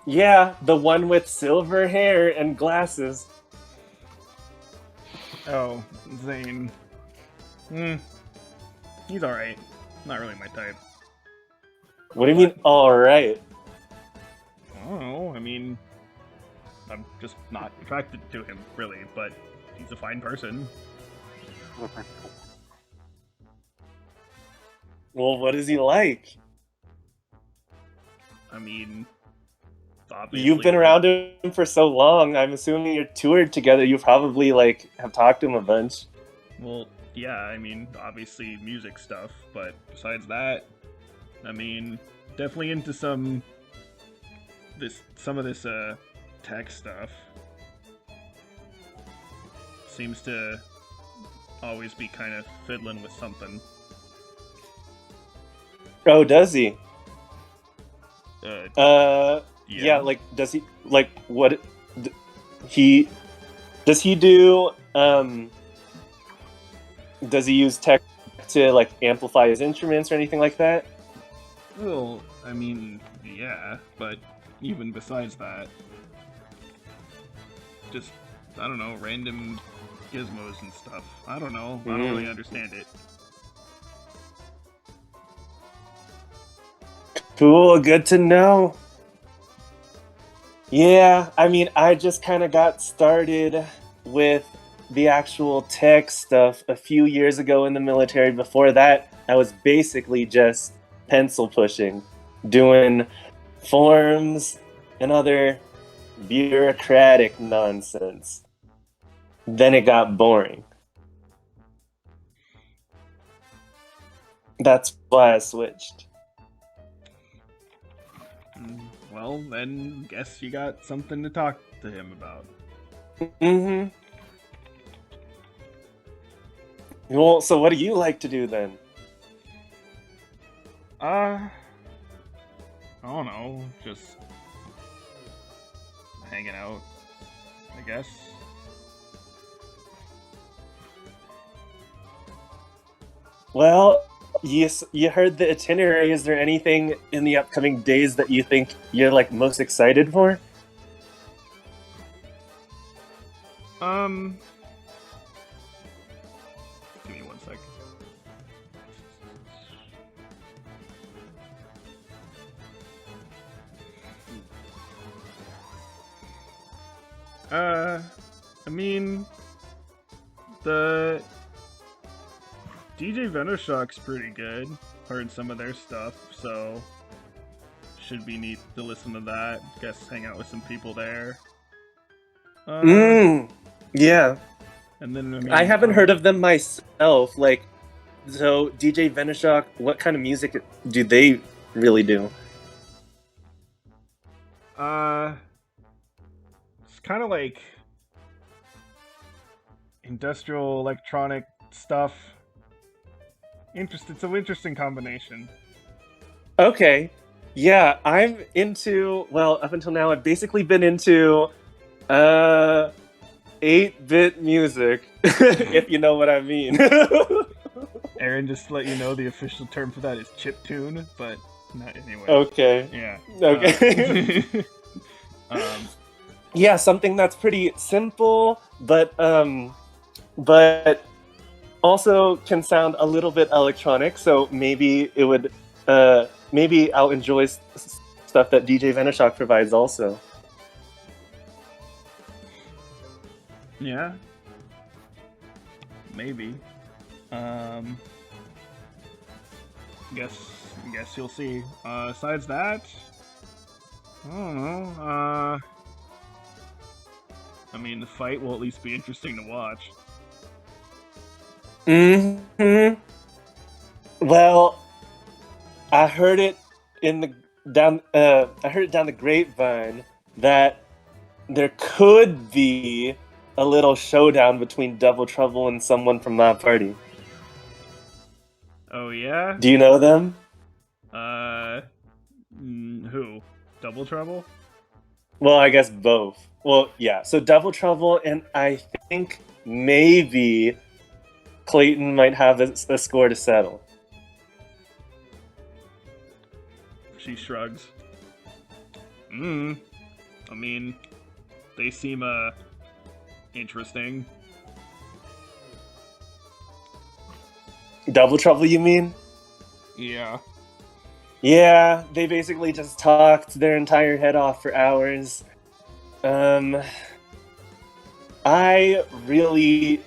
Yeah, the one with silver hair and glasses. Oh, Zane. He's alright. Not really my type. What do you mean, alright? I don't know, I mean... I'm just not attracted to him, really, but he's a fine person. Well, what is he like? I mean... obviously. You've been around him for so long. I'm assuming you're toured together. You probably like have talked to him a bunch. Well, yeah, I mean, obviously music stuff, but besides that, I mean, definitely into some of this tech stuff. Seems to always be kind of fiddling with something. Oh, does he? Yeah. Like, does he like what? He does he do? Does he use tech to like amplify his instruments or anything like that? Well, I mean, yeah, but even besides that, just I don't know, random gizmos and stuff. I don't know. I don't really understand it. Cool, good to know. Yeah, I mean, I just kind of got started with the actual tech stuff a few years ago in the military. Before that, I was basically just pencil pushing, doing forms and other bureaucratic nonsense. Then it got boring. That's why I switched. Well, then, guess you got something to talk to him about. Mm-hmm. Well, so what do you like to do then? I don't know, just hanging out, I guess. Well, you heard the itinerary. Is there anything in the upcoming days that you think you're like most excited for? Give me 1 sec. I mean, the DJ Venoshock's pretty good. Heard some of their stuff, so should be neat to listen to that. Guess hang out with some people there. Yeah. And then I mean, I haven't heard of them myself. Like, so DJ Venoshock, what kind of music do they really do? It's kind of like industrial electronic stuff. It's an interesting combination. Okay. Yeah, I'm into, well, up until now, I've basically been into 8-bit music, if you know what I mean. Aaron, just to let you know, the official term for that is chiptune, but not anyway. Okay. Yeah. Okay. Yeah, something that's pretty simple, but also can sound a little bit electronic. So maybe it would, maybe I'll enjoy stuff that DJ Venoshock provides also. Yeah. Maybe. Guess you'll see. Besides that, I don't know. I mean, the fight will at least be interesting to watch. Well, I heard it down the grapevine that there could be a little showdown between Double Trouble and someone from that party. Oh yeah? Do you know them? Who? Double Trouble? Well, I guess both. Well, yeah. So Double Trouble and I think maybe Clayton might have a score to settle. She shrugs. I mean, they seem interesting. Double Trouble, you mean? Yeah. Yeah, they basically just talked their entire head off for hours. I really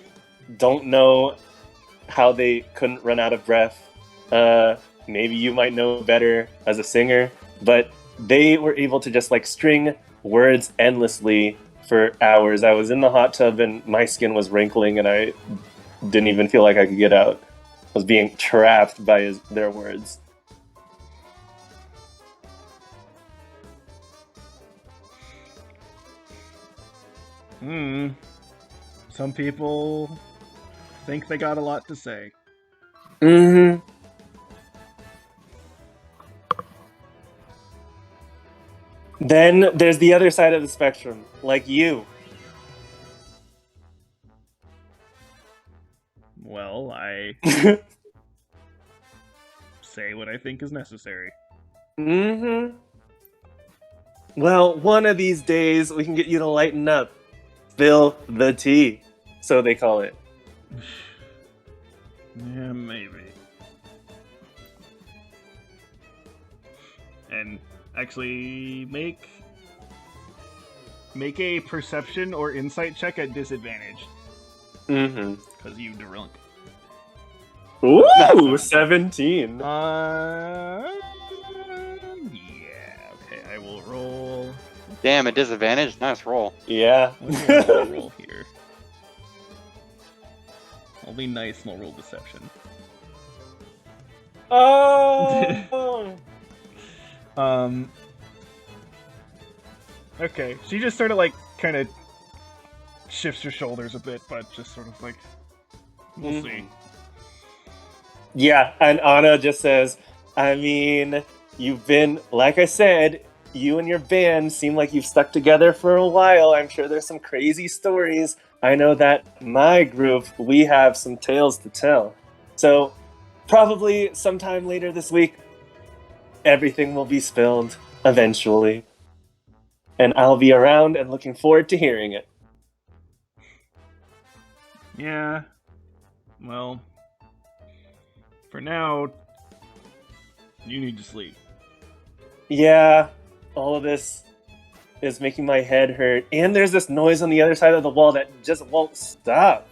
don't know how they couldn't run out of breath. Maybe you might know better as a singer, but they were able to just like string words endlessly for hours. I was in the hot tub and my skin was wrinkling and I didn't even feel like I could get out. I was being trapped by their words. Some people think they got a lot to say. Mm-hmm. Then there's the other side of the spectrum, like you. Well, I say what I think is necessary. Mm-hmm. Well, one of these days we can get you to lighten up. Spill the tea, so they call it. Yeah, maybe. And actually make a perception or insight check at disadvantage. Mm-hmm. Because you drunk. Ooh, 17. Yeah, okay, I will roll. Damn, a disadvantage. Nice roll. Yeah. What do I want to roll here? I'll be nice and I'll roll deception. Oh. Okay, she just sort of like kind of shifts her shoulders a bit, but just sort of like, we'll see. Yeah, and Anna just says, I mean, you've been, like I said, you and your band seem like you've stuck together for a while. I'm sure there's some crazy stories. I know that my group, we have some tales to tell. So, probably sometime later this week, everything will be spilled eventually. And I'll be around and looking forward to hearing it. Yeah. Well, for now, you need to sleep. Yeah, all of this is making my head hurt. And there's this noise on the other side of the wall that just won't stop.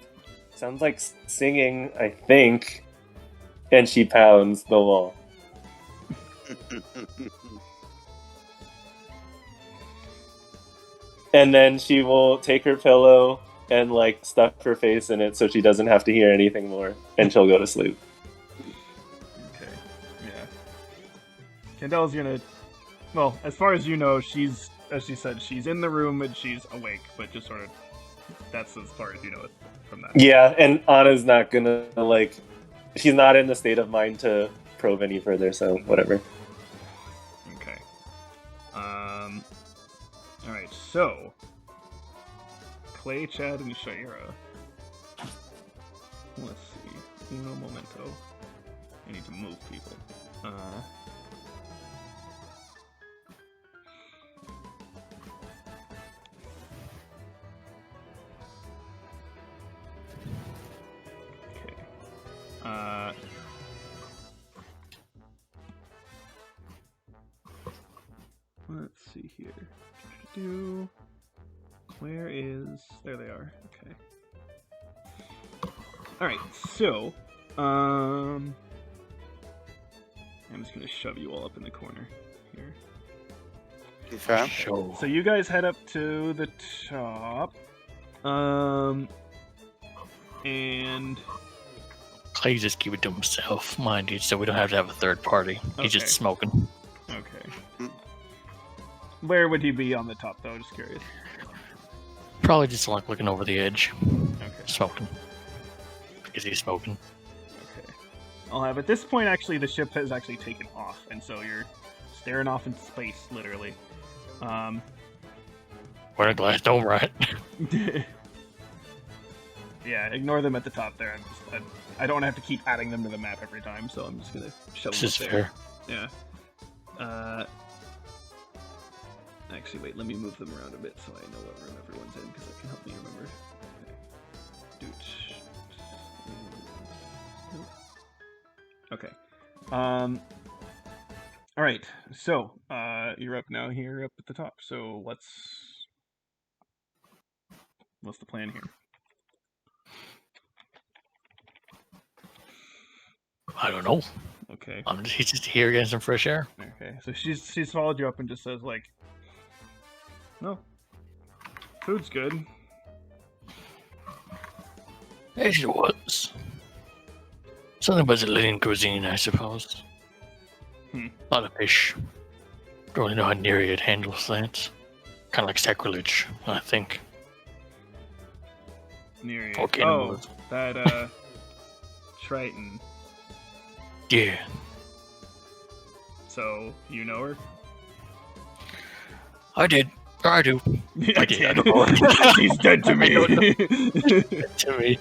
Sounds like singing, I think. And she pounds the wall. And then she will take her pillow and like stuff her face in it so she doesn't have to hear anything more. And she'll go to sleep. Okay. Yeah. Kendall's gonna. Well, as far as you know, she's, as she said, she's in the room and she's awake, but just sort of. That's as far as you know from that. Yeah, and Anna's not gonna like. She's not in the state of mind to probe any further, so whatever. Okay. Alright, so. Clay, Chad, and Shaira. Let's see. Uno momento. I need to move people. Okay. Let's see here. Where is... There they are. Okay. Alright, so... I'm just gonna shove you all up in the corner here. Okay. So you guys head up to the top. And... Clay just keep it to himself, mind you, so we don't have to have a third party. He's Okay. just smoking. Okay. Where would he be on the top, though? Just curious. Probably just like looking over the edge, Okay. smoking. Because he's smoking. Okay. I'll have at this point, actually, the ship has actually taken off, and so you're staring off into space, literally. Wear a glass dome, right? Yeah, ignore them at the top there. I don't have to keep adding them to the map every time, so I'm just gonna shove This them is up fair. there. Yeah. Actually, wait, let me move them around a bit so I know what room everyone's in, because that can help me remember. Okay. Alright, so, you're up now here, up at the top, so what's the plan here? I don't know. Okay. He's just here getting some fresh air. Okay. So she's followed you up and just says like, "No, food's good." As it was. Something Brazilian cuisine, I suppose. A lot of fish. Don't really know how Nereid handles that. Kind of like sacrilege, I think. Near Or you. cannibalism. That Triton. Yeah. So you know her? I did. Or I do. I did. I don't know. She's dead to me. To me.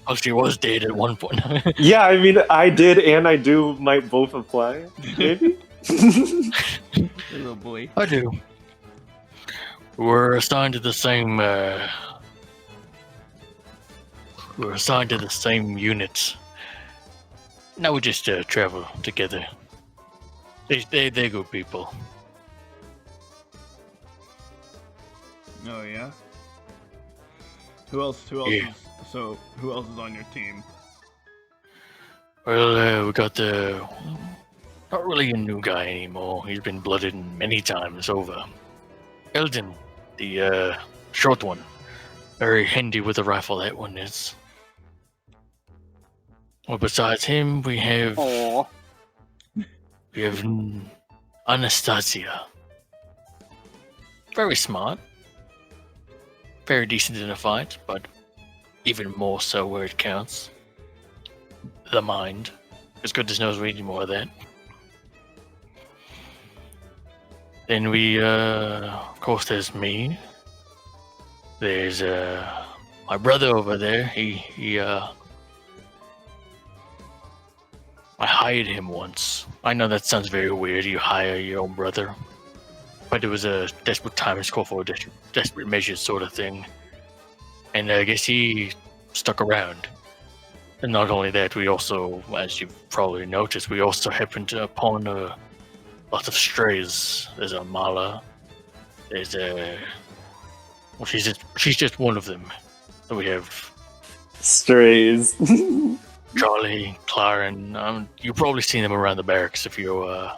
Oh, she was dead at one point. Yeah, I mean, I did and I do might both apply. Maybe? Little boy. I do. We're assigned to the same. We're assigned to the same unit. Now we just travel together. They're good people. Oh yeah. Who else? Yeah. Who else is on your team? Well, we got the. Not really a new guy anymore. He's been blooded many times over. Eldon, the short one. Very handy with a rifle, that one is. Well, besides him, we have Aww. Anastasia. Very smart. Very decent in a fight, but even more so where it counts. The mind. As goodness knows we need more of that. Then we, of course, there's me. There's, my brother over there. I hired him once. I know that sounds very weird, you hire your own brother. But it was a desperate times call for a desperate measures sort of thing. And I guess he stuck around. And not only that, we also, as you've probably noticed, we also happened upon a lot of strays. There's a Mala. There's a... Well, she's just one of them. So we have Strays. Charlie, Claren. You've probably seen them around the barracks if you are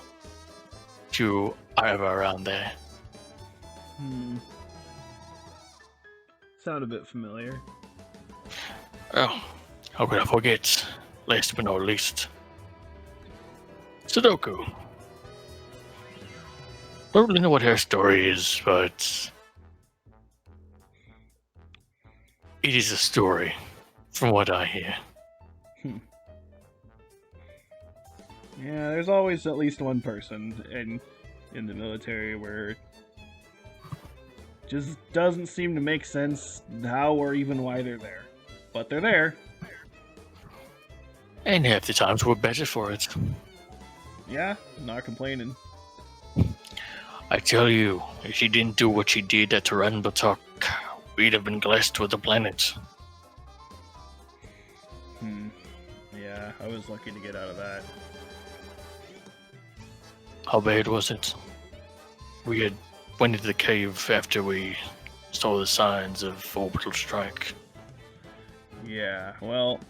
ever around there. Sound a bit familiar. Oh, how could I forget? Last but not least, Sudoku. Don't really know what her story is, but it is a story, from what I hear. Yeah, there's always at least one person in the military where it just doesn't seem to make sense how or even why they're there. But they're there. And half the times we're better for it. Yeah, not complaining. I tell you, if she didn't do what she did at Batok, we'd have been blessed with the planet. Yeah, I was lucky to get out of that. How bad was it? We had went into the cave after we saw the signs of orbital strike. Yeah, well,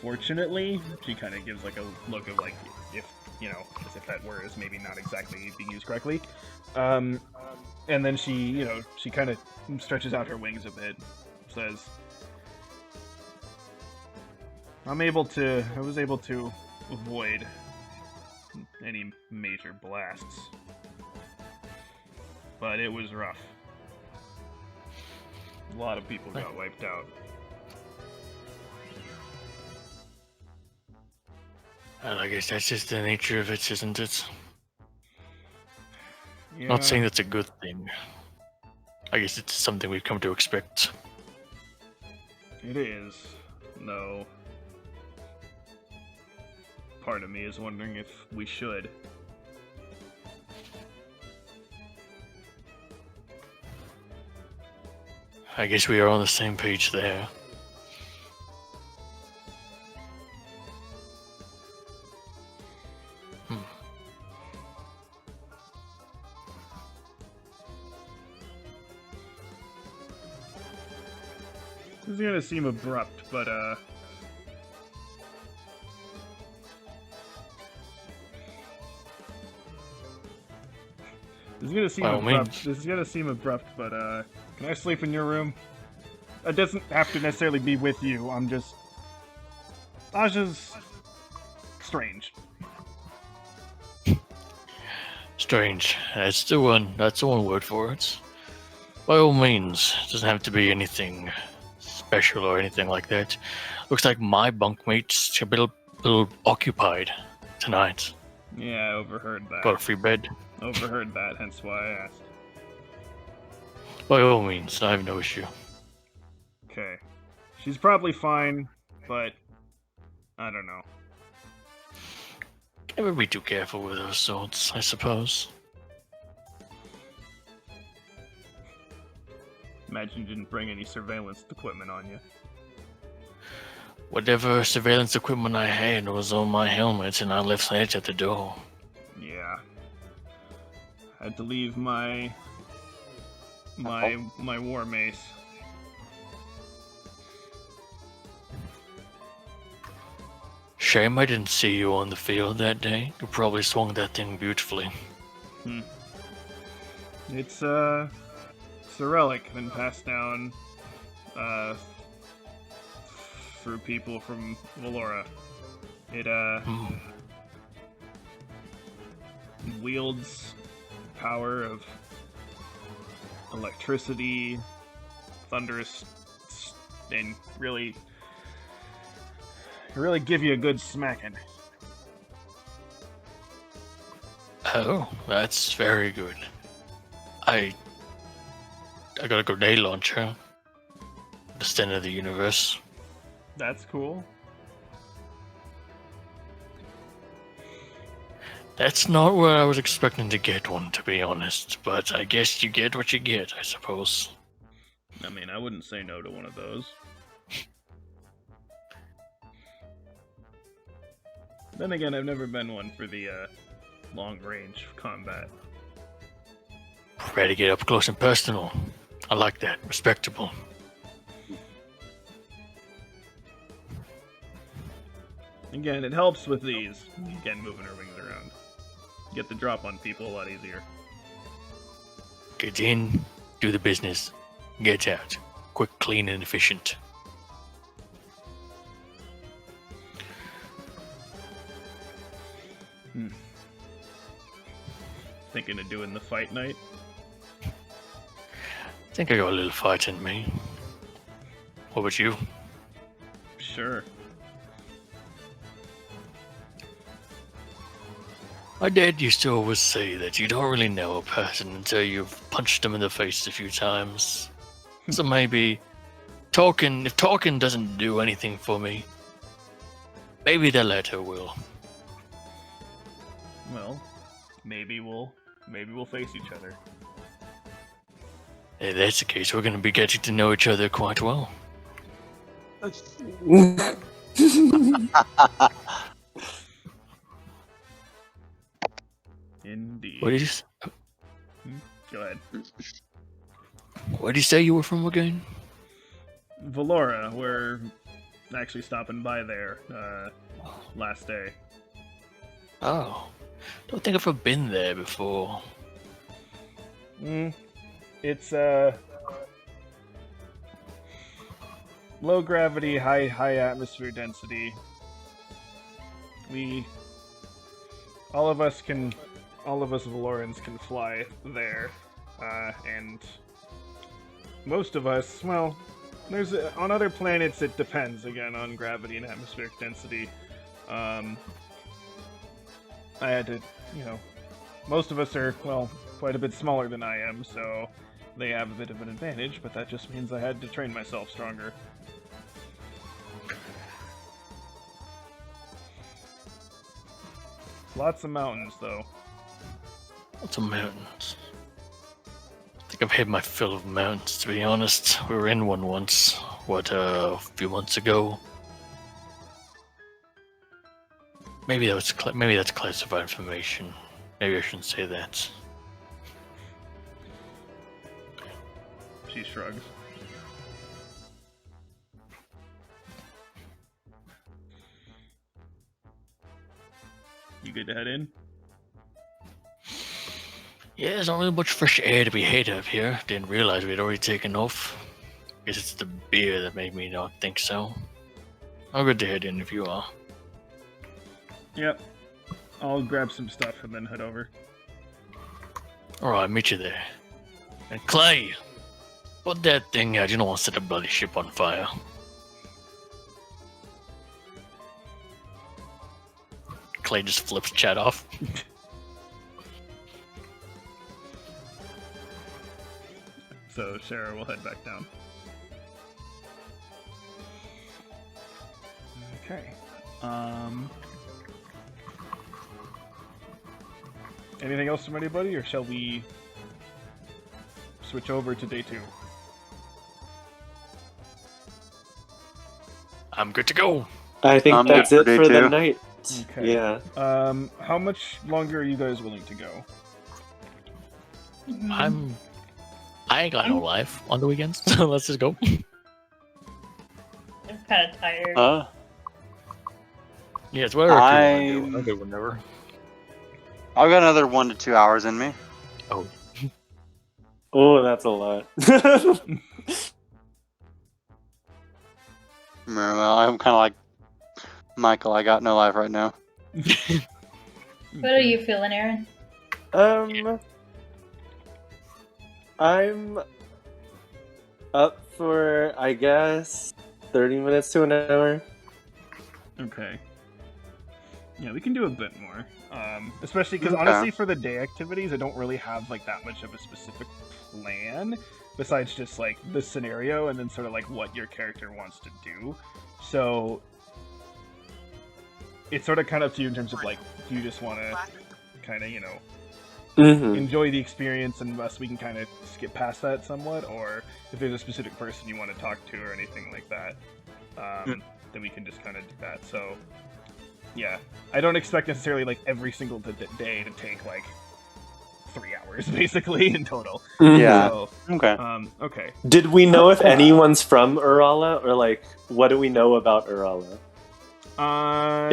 fortunately, she kind of gives like a look of like, if, you know, as if that word is maybe not exactly being used correctly. And then she kind of stretches out her wings a bit, says, I was able to avoid any major blasts. But it was rough. A lot of people got wiped out. And I guess that's just the nature of it, isn't it? Yeah. Not saying that's a good thing. I guess it's something we've come to expect. It is. No. Part of me is wondering if we should. I guess we are on the same page there. This is gonna seem abrupt, but This is gonna seem By all abrupt. means. This is gonna seem abrupt, but can I sleep in your room? It doesn't have to necessarily be with you. Aja's strange. Strange. That's the one. That's the one word for it. By all means, it doesn't have to be anything special or anything like that. Looks like my bunkmate's a little occupied tonight. Yeah, I overheard that. Got a free bed. Overheard that, hence why I asked. By all means, I have no issue. Okay. She's probably fine, but I don't know. Never be too careful with those sorts, I suppose. Imagine you didn't bring any surveillance equipment on you. Whatever surveillance equipment I had was on my helmet, and I left that at the door. Yeah. Had to leave my war mace. Shame I didn't see you on the field that day. You probably swung that thing beautifully. It's a relic, been passed down through people from Valora. It wields power of electricity, thunderous, and really give you a good smacking. Oh, that's very good. I got a grenade launcher. The center of the universe. That's cool. That's not where I was expecting to get one, to be honest. But I guess you get what you get, I suppose. I mean, I wouldn't say no to one of those. Then again, I've never been one for the long-range combat. Ready to get up close and personal. I like that. Respectable. Again, it helps with these. Again, moving her wings around. Get the drop on people a lot easier. Get in, do the business, get out. Quick, clean, and efficient. Thinking of doing the fight night? I think I got a little fight in me. What about you? Sure. My dad used to always say that you don't really know a person until you've punched them in the face a few times. So maybe if talking doesn't do anything for me, maybe the latter will. Well, maybe we'll face each other. If that's the case, we're going to be getting to know each other quite well. Indeed. What did you? Go ahead. Where did you say you were from again? Valora, we're actually stopping by there last day. Oh, don't think I've ever been there before. It's low gravity, high atmosphere density. All of us Valorans can fly there, and most of us, well, on other planets it depends again on gravity and atmospheric density. I had to, most of us are, quite a bit smaller than I am, so they have a bit of an advantage, but that just means I had to train myself stronger. Lots of mountains, though. Lots of mountains. I think I've had my fill of mountains, to be honest. We were in one once, a few months ago. Maybe that's classified information. Maybe I shouldn't say that. She shrugs. You good to head in? Yeah, there's not really much fresh air to be had up here. Didn't realize we'd already taken off. Guess it's the beer that made me not think so. I'll go to head in if you are. Yep. I'll grab some stuff and then head over. Alright, meet you there. And Clay! Put that thing out, you don't want to set the bloody ship on fire. Clay just flips Chad off. So Sarah will head back down. Okay. Anything else from anybody, or shall we switch over to day 2? I'm good to go. I think I'm that's good it for for day the 2. night. Okay. Yeah. How much longer are you guys willing to go? I ain't got no life on the weekends, so let's just go. I'm kind of tired. Yeah, it's whatever you want to do. I'll go whenever. I've got another 1 to 2 hours in me. Oh, that's a lot. Well, I'm kind of like Michael. I got no life right now. What are you feeling, Aaron? I'm up for, I guess, 30 minutes to an hour. Okay. Yeah, we can do a bit more. Especially because Okay. honestly, for the day activities, I don't really have like that much of a specific plan besides just like the scenario and then sort of like what your character wants to do. So it's sort of kind of up to you in terms of like, do you just want to kind of, you know, Mm-hmm. enjoy the experience and thus we can kind of skip past that somewhat, or if there's a specific person you want to talk to or anything like that, then we can just kind of do that. So yeah, I don't expect necessarily like every single day to take like 3 hours basically in total. Yeah. So, Okay. okay. Did we know if anyone's from Urala, or like, what do we know about Urala,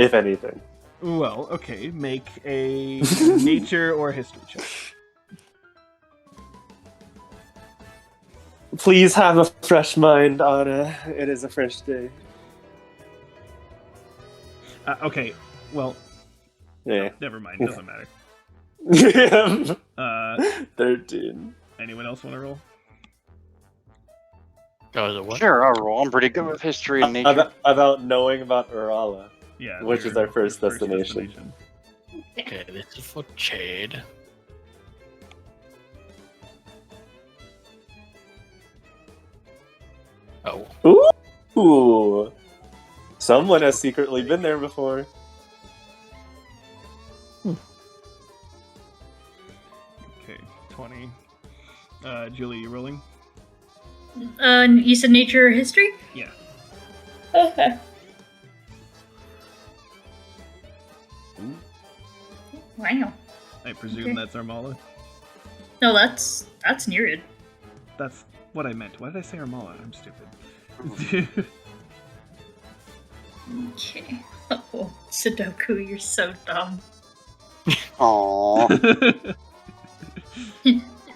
if anything? Well, okay, make a nature or history check. Please have a fresh mind, Anna. It is a fresh day. Okay, well, Yeah. never mind, doesn't matter. 13. Anyone else want to roll? Oh, is it what? Sure, I'll roll. I'm pretty good with history and nature. About knowing about Urala. Yeah, Which is our first your destination. Okay, this is for Chad. Oh. Ooh! Someone has secretly been there before. Okay, 20. Julie, you rolling? You said nature or history? Yeah. Okay. Wow. I presume Okay. that's Armala? No, that's Nereid. That's what I meant. Why did I say Armala? I'm stupid. Okay. Oh, Sudoku, you're so dumb. Aww.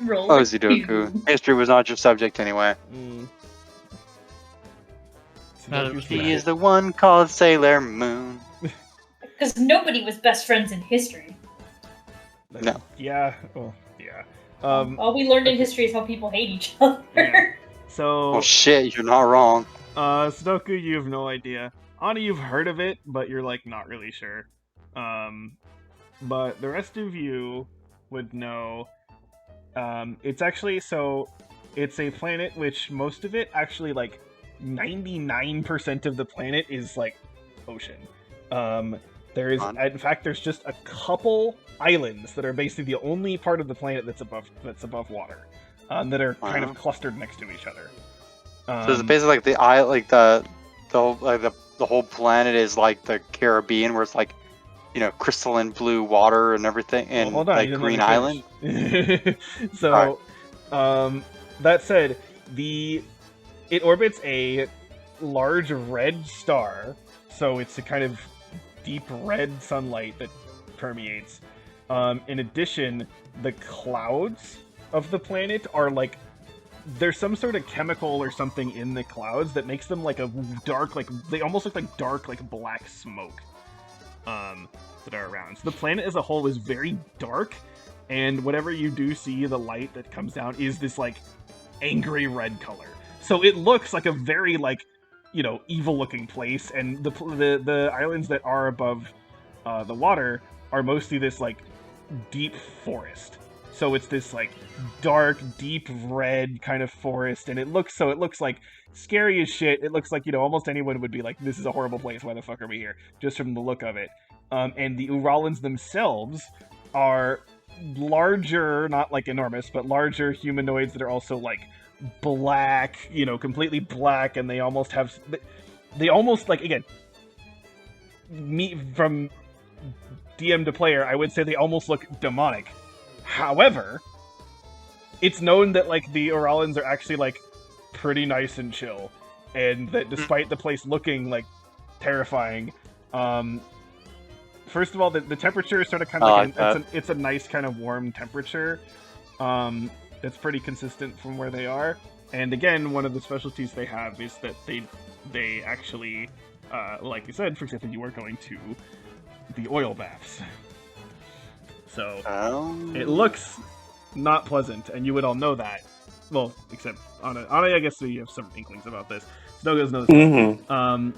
Roll. Oh, a Sudoku. 2. History was not your subject anyway. Sudoku's He pretty is the one called Sailor Moon. Because nobody was best friends in history. good. No. Yeah. Well, yeah. All we learned in history is how people hate each other. Yeah. So, Oh shit, you're not wrong. Sudoku, you have no idea. Anna, you've heard of it, but you're like not really sure. But the rest of you would know. It's actually it's a planet which most of it actually like 99% of the planet is like ocean. There is, in fact, there's just a couple islands that are basically the only part of the planet that's above water, that are kind of clustered next to each other. So it's basically like the whole planet is like the Caribbean, where it's like, you know, crystalline blue water and everything, and hold on, like you didn't let Green me Island. finish. So, that said, it orbits a large red star, so it's a kind of deep red sunlight that permeates. In addition, the clouds of the planet are like there's some sort of chemical or something in the clouds that makes them like a dark, like they almost look like dark, like black smoke that are around. So the planet as a whole is very dark, and whatever you do see, the light that comes down is this like angry red color. So it looks like a very like, you know, evil looking place, and the islands that are above the water are mostly this like deep forest. So it's this like dark, deep red kind of forest, and it looks like scary as shit. It looks like, you know, almost anyone would be like, "This is a horrible place. Why the fuck are we here?" Just from the look of it. And the Uralans themselves are larger, not like enormous, but larger humanoids that are also like black, you know, completely black, and they almost have, they almost like, again, me from DM to player, I would say they almost look demonic. However, it's known that like the Uralans are actually like pretty nice and chill, and that despite the place looking like terrifying, first of all, the temperature is sort of kind of like it's a nice kind of warm temperature. That's pretty consistent from where they are. And again, one of the specialties they have is that they actually, like you said, for example, you are going to the oil baths. So it looks not pleasant, and you would all know that. Well, except Anna, I guess you have some inklings about this. Snow goes knows.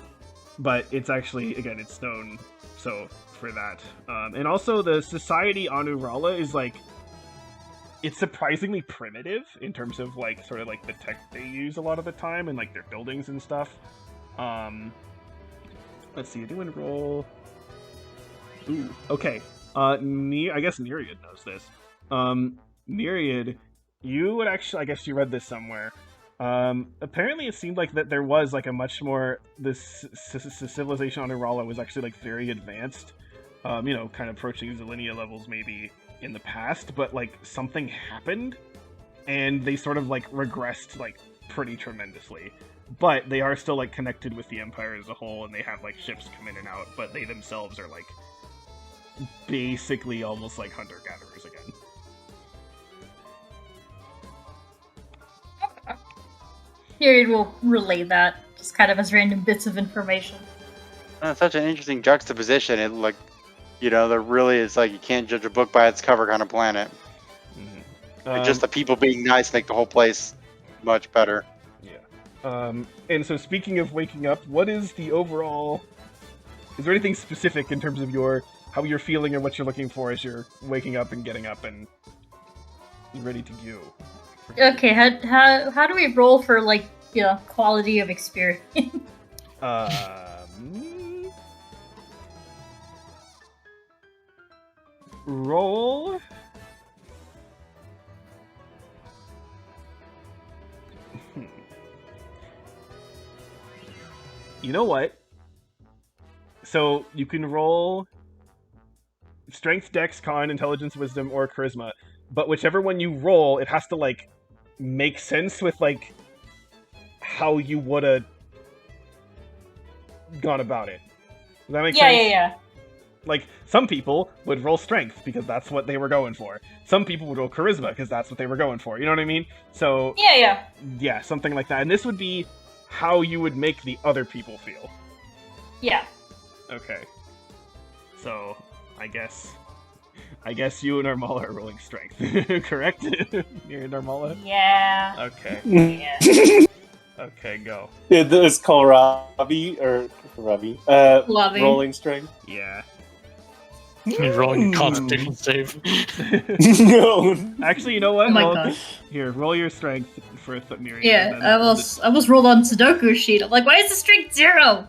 But it's actually, again, it's known so for that. And also the society on Urala is like, it's surprisingly primitive in terms of like sort of like the tech they use a lot of the time and like their buildings and stuff. Let's see, anyone roll? Ooh, okay. I guess Nereid knows this. Nereid, you would actually, I guess you read this somewhere. Apparently it seemed like that there was like a much more, this civilization on Urala was actually like very advanced. You know, kind of approaching Zillinia levels maybe in the past, but like something happened and they sort of like regressed like pretty tremendously. But they are still like connected with the Empire as a whole, and they have like ships come in and out, but they themselves are like basically almost like hunter-gatherers again. Here will relay that, just kind of as random bits of information. That's such an interesting juxtaposition. It like, you know, there really is like you can't judge a book by its cover kind of planet. Like, just the people being nice make the whole place much better. Yeah. And so speaking of waking up, what is the overall? Is there anything specific in terms of how you're feeling or what you're looking for as you're waking up and getting up and ready to go? Okay, how do we roll for like, you know, quality of experience? Roll. You know what? So you can roll strength, dex, con, intelligence, wisdom, or charisma. But whichever one you roll, it has to like make sense with like how you would have gone about it. Does that make sense? Yeah. Like, some people would roll strength because that's what they were going for. Some people would roll charisma because that's what they were going for. You know what I mean? So yeah, something like that. And this would be how you would make the other people feel. Yeah. Okay. So, I guess you and Armala are rolling strength, correct? You and Armala? Yeah. Okay. Yeah. Okay, go. It's Kohlrabi, rolling strength. Yeah. He's rolling a Constitution save. No. Actually, you know what? Oh my god. Here, roll your strength for Miriam. Yeah, I almost rolled on Sudoku's sheet. I'm like, why is the strength 0?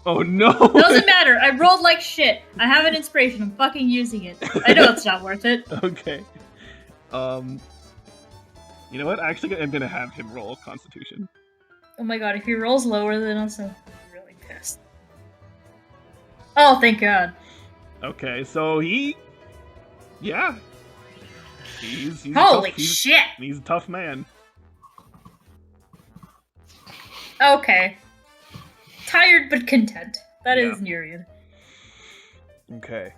Oh no! Doesn't matter. I rolled like shit. I have an inspiration. I'm fucking using it. I know it's not worth it. Okay. You know what? Actually, I'm gonna have him roll Constitution. Oh my god, if he rolls lower than us, I'm really pissed. Oh, thank god. Okay, so yeah. He's Holy shit! He's a tough man. Okay. Tired but content. That is Nereid. Okay.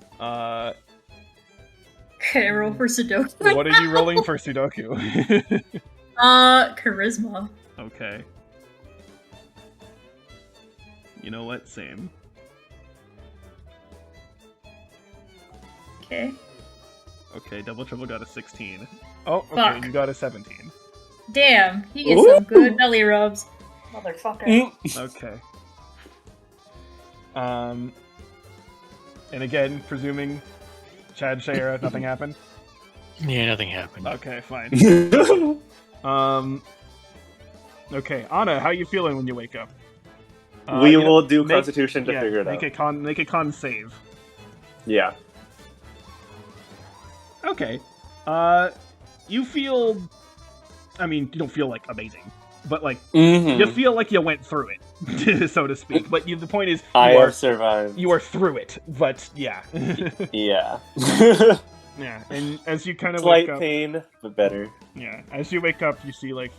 Okay, roll for Sudoku. What are you rolling for Sudoku? Charisma. Okay. You know what? Same. Okay. Okay, Double Trouble got a 16. Oh, okay, Fuck. you got a 17. Damn, he gets some good belly rubs. Motherfucker. Okay. And again, presuming Chad Shara, nothing happened? Yeah, nothing happened. Okay, fine. Okay, Anna, how you feeling when you wake up? We you know, will do Constitution to figure it make out. Make a con save. Yeah. Okay. You feel... I mean, you don't feel, like, amazing. But, like, Mm-hmm. you feel like you went through it, so to speak. But the point is, I have survived. you are through it. But, yeah. Yeah. Yeah, and as you kind of Slight wake up... pain, but better. Yeah, as you wake up, you see, like,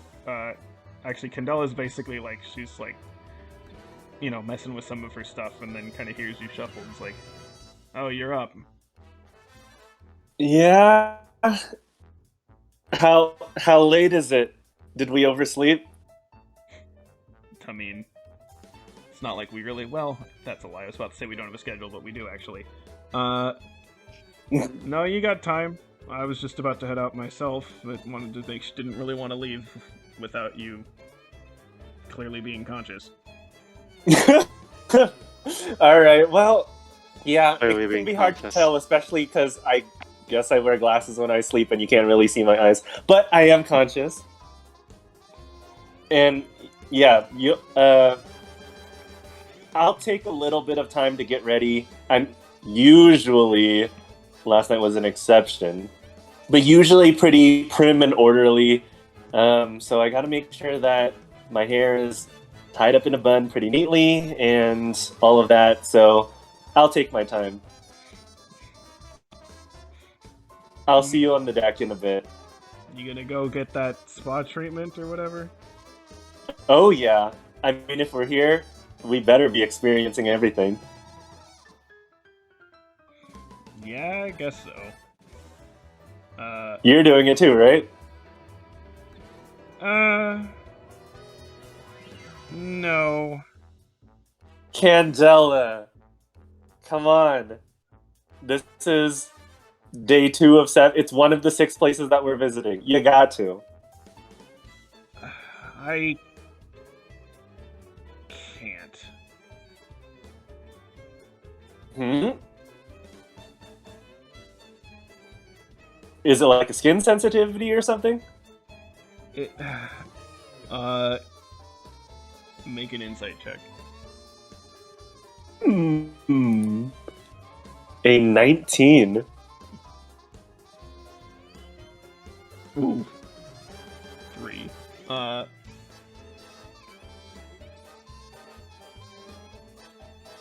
actually, Candela's basically, like, she's, like, you know, messing with some of her stuff, and then kind of hears you shuffle, and it's like, oh, you're up. Yeah. How late is it? Did we oversleep? I mean, it's not like we really... Well, that's a lie. I was about to say we don't have a schedule, but we do, actually. No, you got time. I was just about to head out myself, but didn't really want to leave without you clearly being conscious. Alright, well, yeah, Clearly it being can be hard to conscious. tell, especially because I guess I wear glasses when I sleep and you can't really see my eyes. But I am conscious. And, yeah, I'll take a little bit of time to get ready. I'm usually... Last night was an exception. But usually pretty prim and orderly. So I gotta make sure that my hair is tied up in a bun pretty neatly and all of that. So I'll take my time. I'll see you on the deck in a bit. You gonna go get that spa treatment or whatever? Oh yeah. I mean, if we're here, we better be experiencing everything. Yeah, I guess so. You're doing it too, right? No. Candela. Come on. This is day 2 of 7. It's one of the 6 places that we're visiting. You got to. I can't. Hmm? Is it like a skin sensitivity or something? It, make an insight check. A 19. Ooh. 3.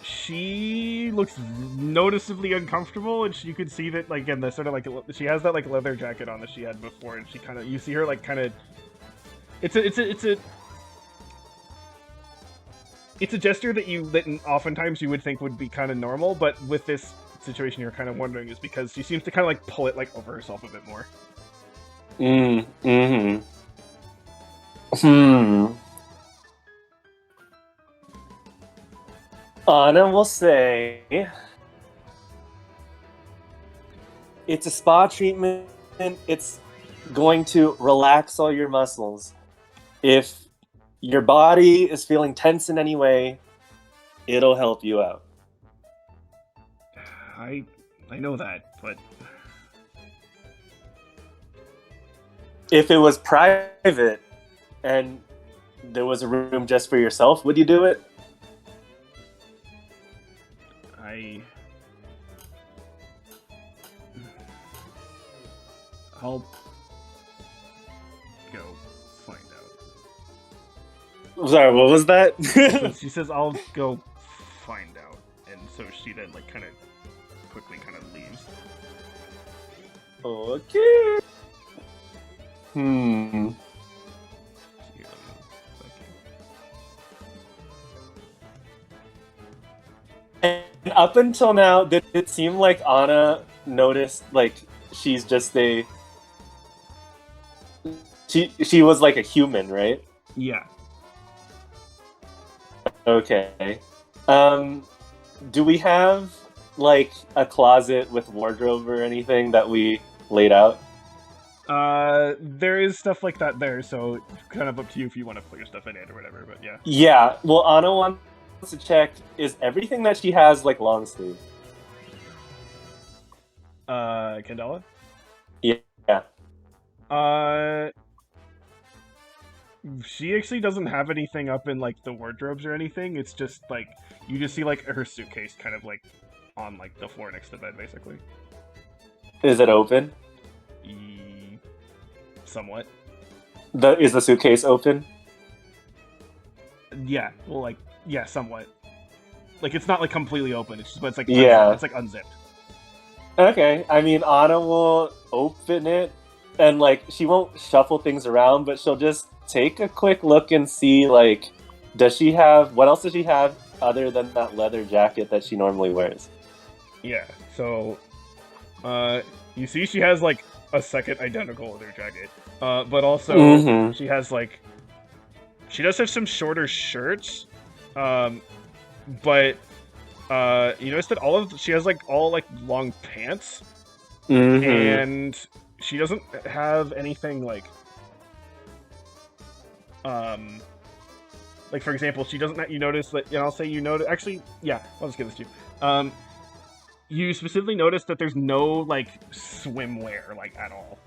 She looks noticeably uncomfortable, and you could see that, like, again, the sort of, like, she has that, like, leather jacket on that she had before, and she kind of, you see her, like, kind of, it's a gesture that oftentimes you would think would be kind of normal, but with this situation you're kind of wondering is because she seems to kind of, like, pull it, like, over herself a bit more. Anna will say it's a spa treatment. It's going to relax all your muscles. If your body is feeling tense in any way, it'll help you out. I know that, but If it was private and there was a room just for yourself, would you do it? I'll go find out. Sorry, what was that? She says, I'll go find out. And so she then, like, kind of quickly kind of leaves. Okay. And up until now, did it seem like Anna noticed like she's just a she was like a human, right? Yeah. Okay. Do we have like a closet with wardrobe or anything that we laid out? There is stuff like that there, so kind of up to you if you want to put your stuff in it or whatever. But yeah. Yeah. Well, Anna wants to check, is everything that she has like long sleeve? Candela? Yeah. She actually doesn't have anything up in like the wardrobes or anything. It's just like you just see like her suitcase kind of like on like the floor next to the bed, basically. Is it open? Somewhat. Is the suitcase open? Yeah. Well, like yeah, somewhat. Like it's not like completely open. It's just, but it's like Yeah. it's like unzipped. Okay. I mean, Anna will open it, and like she won't shuffle things around, but she'll just take a quick look and see like, what else does she have other than that leather jacket that she normally wears? Yeah. So, you see, she has like a second identical leather jacket. But also she has like, she does have some shorter shirts. But you notice that she has like all like long pants, and she doesn't have anything like for example, she doesn't. You notice that, I'll say you notice. Actually, yeah, I'll just give this to you. You specifically notice that there's no like swimwear like at all.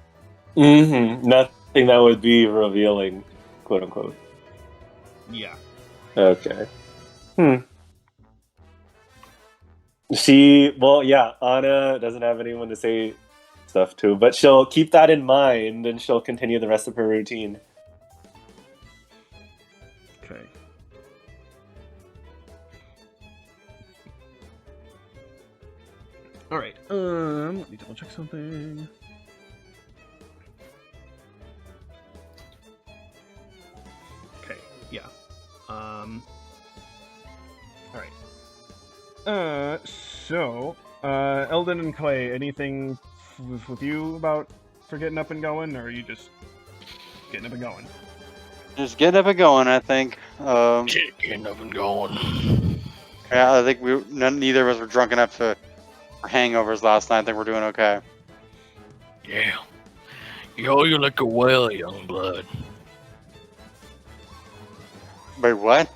Nothing that would be revealing, quote unquote. Yeah. Okay. Anna doesn't have anyone to say stuff to, but she'll keep that in mind and she'll continue the rest of her routine. Okay. All right. Let me double check something. Okay. Yeah. All right. So, Eldon and Clay, anything with you about for getting up and going, or are you just getting up and going? Just getting up and going, I think. Getting up and going. Yeah, I think neither of us were drunk enough for hangovers last night. I think we're doing okay. Yeah. You hold your liquor well, young blood. Wait, what?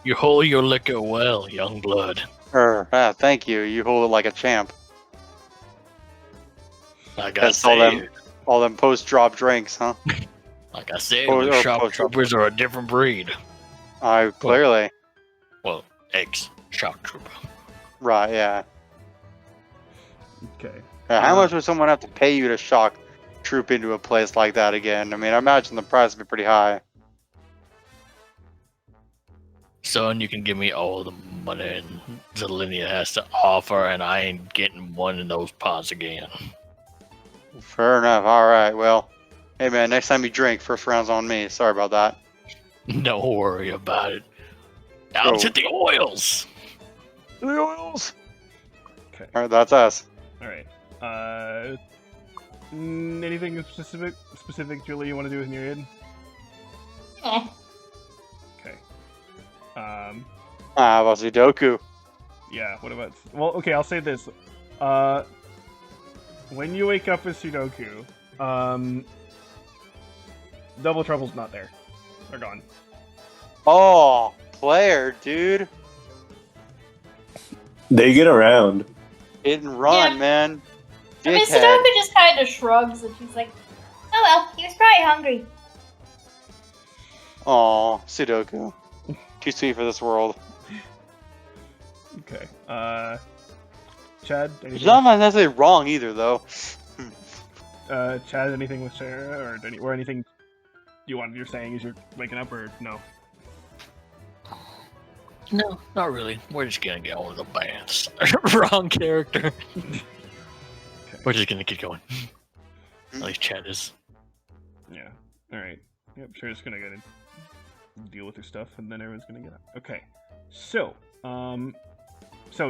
You hold your liquor well, young blood. Thank you. You hold it like a champ. Like I That's said. all them post-drop drinks, huh? Like I said, we shop troopers are a different breed. Clearly. Well, ex-shop trooper. Right, yeah. Okay. How much would someone have to pay you to shock troop into a place like that again? I mean, I imagine the price would be pretty high. Son, you can give me all the money Zelinia has to offer, and I ain't getting one of those pots again. Fair enough. All right. Well, hey man, next time you drink, first round's on me. Sorry about that. Don't worry about it. Now let's hit the oils. The oils. Okay. All right, that's us. All right. Anything specific, Julie, you want to do with your id? Eh. Okay. About Sudoku. Yeah. What about? Well, okay. I'll say this. When you wake up with Sudoku, Double Trouble's not there. They're gone. Oh, player, dude. They get around. Hit and run, Yeah. man. I mean, Dickhead. Sudoku just kind of shrugs and she's like, oh well, he was probably hungry. Aw, Sudoku. Too sweet for this world. Okay. Chad, It's anything? not necessarily wrong either, though. Chad, anything with Sarah, or anything you're saying as you're waking up, or no? No, not really. We're just gonna get on with the baths. Wrong character. Okay. We're just gonna keep going. At least Chad is. Yeah. All right. Yep. Sarah's gonna get deal with her stuff, and then everyone's gonna get up. Okay. So, So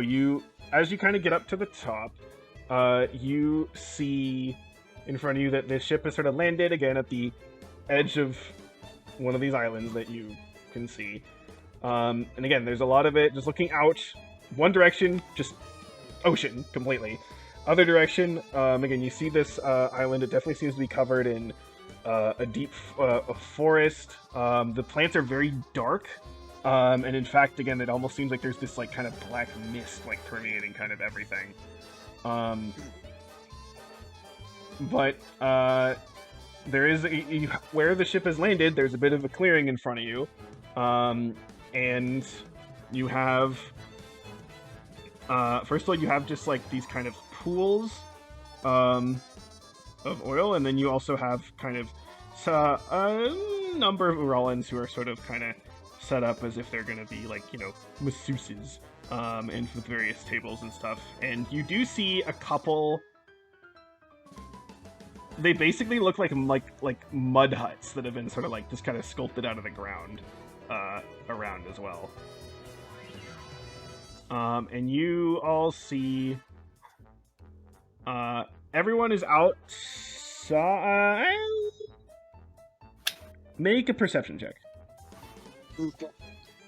as you kind of get up to the top, you see in front of you that this ship has sort of landed again at the edge of one of these islands that you can see. And again, there's a lot of it just looking out. One direction, just ocean completely. Other direction, again, you see this island. It definitely seems to be covered in a deep forest. The plants are very dark. And in fact, again, it almost seems like there's this like kind of black mist like permeating kind of everything. But there is where the ship has landed. There's a bit of a clearing in front of you, and you have first of all you have just like these kind of pools of oil, and then you also have kind of a number of Uralans who are sort of kind of set up as if they're going to be like, you know, masseuses, and with various tables and stuff. And you do see a couple. They basically look like mud huts that have been sort of like just kind of sculpted out of the ground around as well. And you all see everyone is outside. Make a perception check.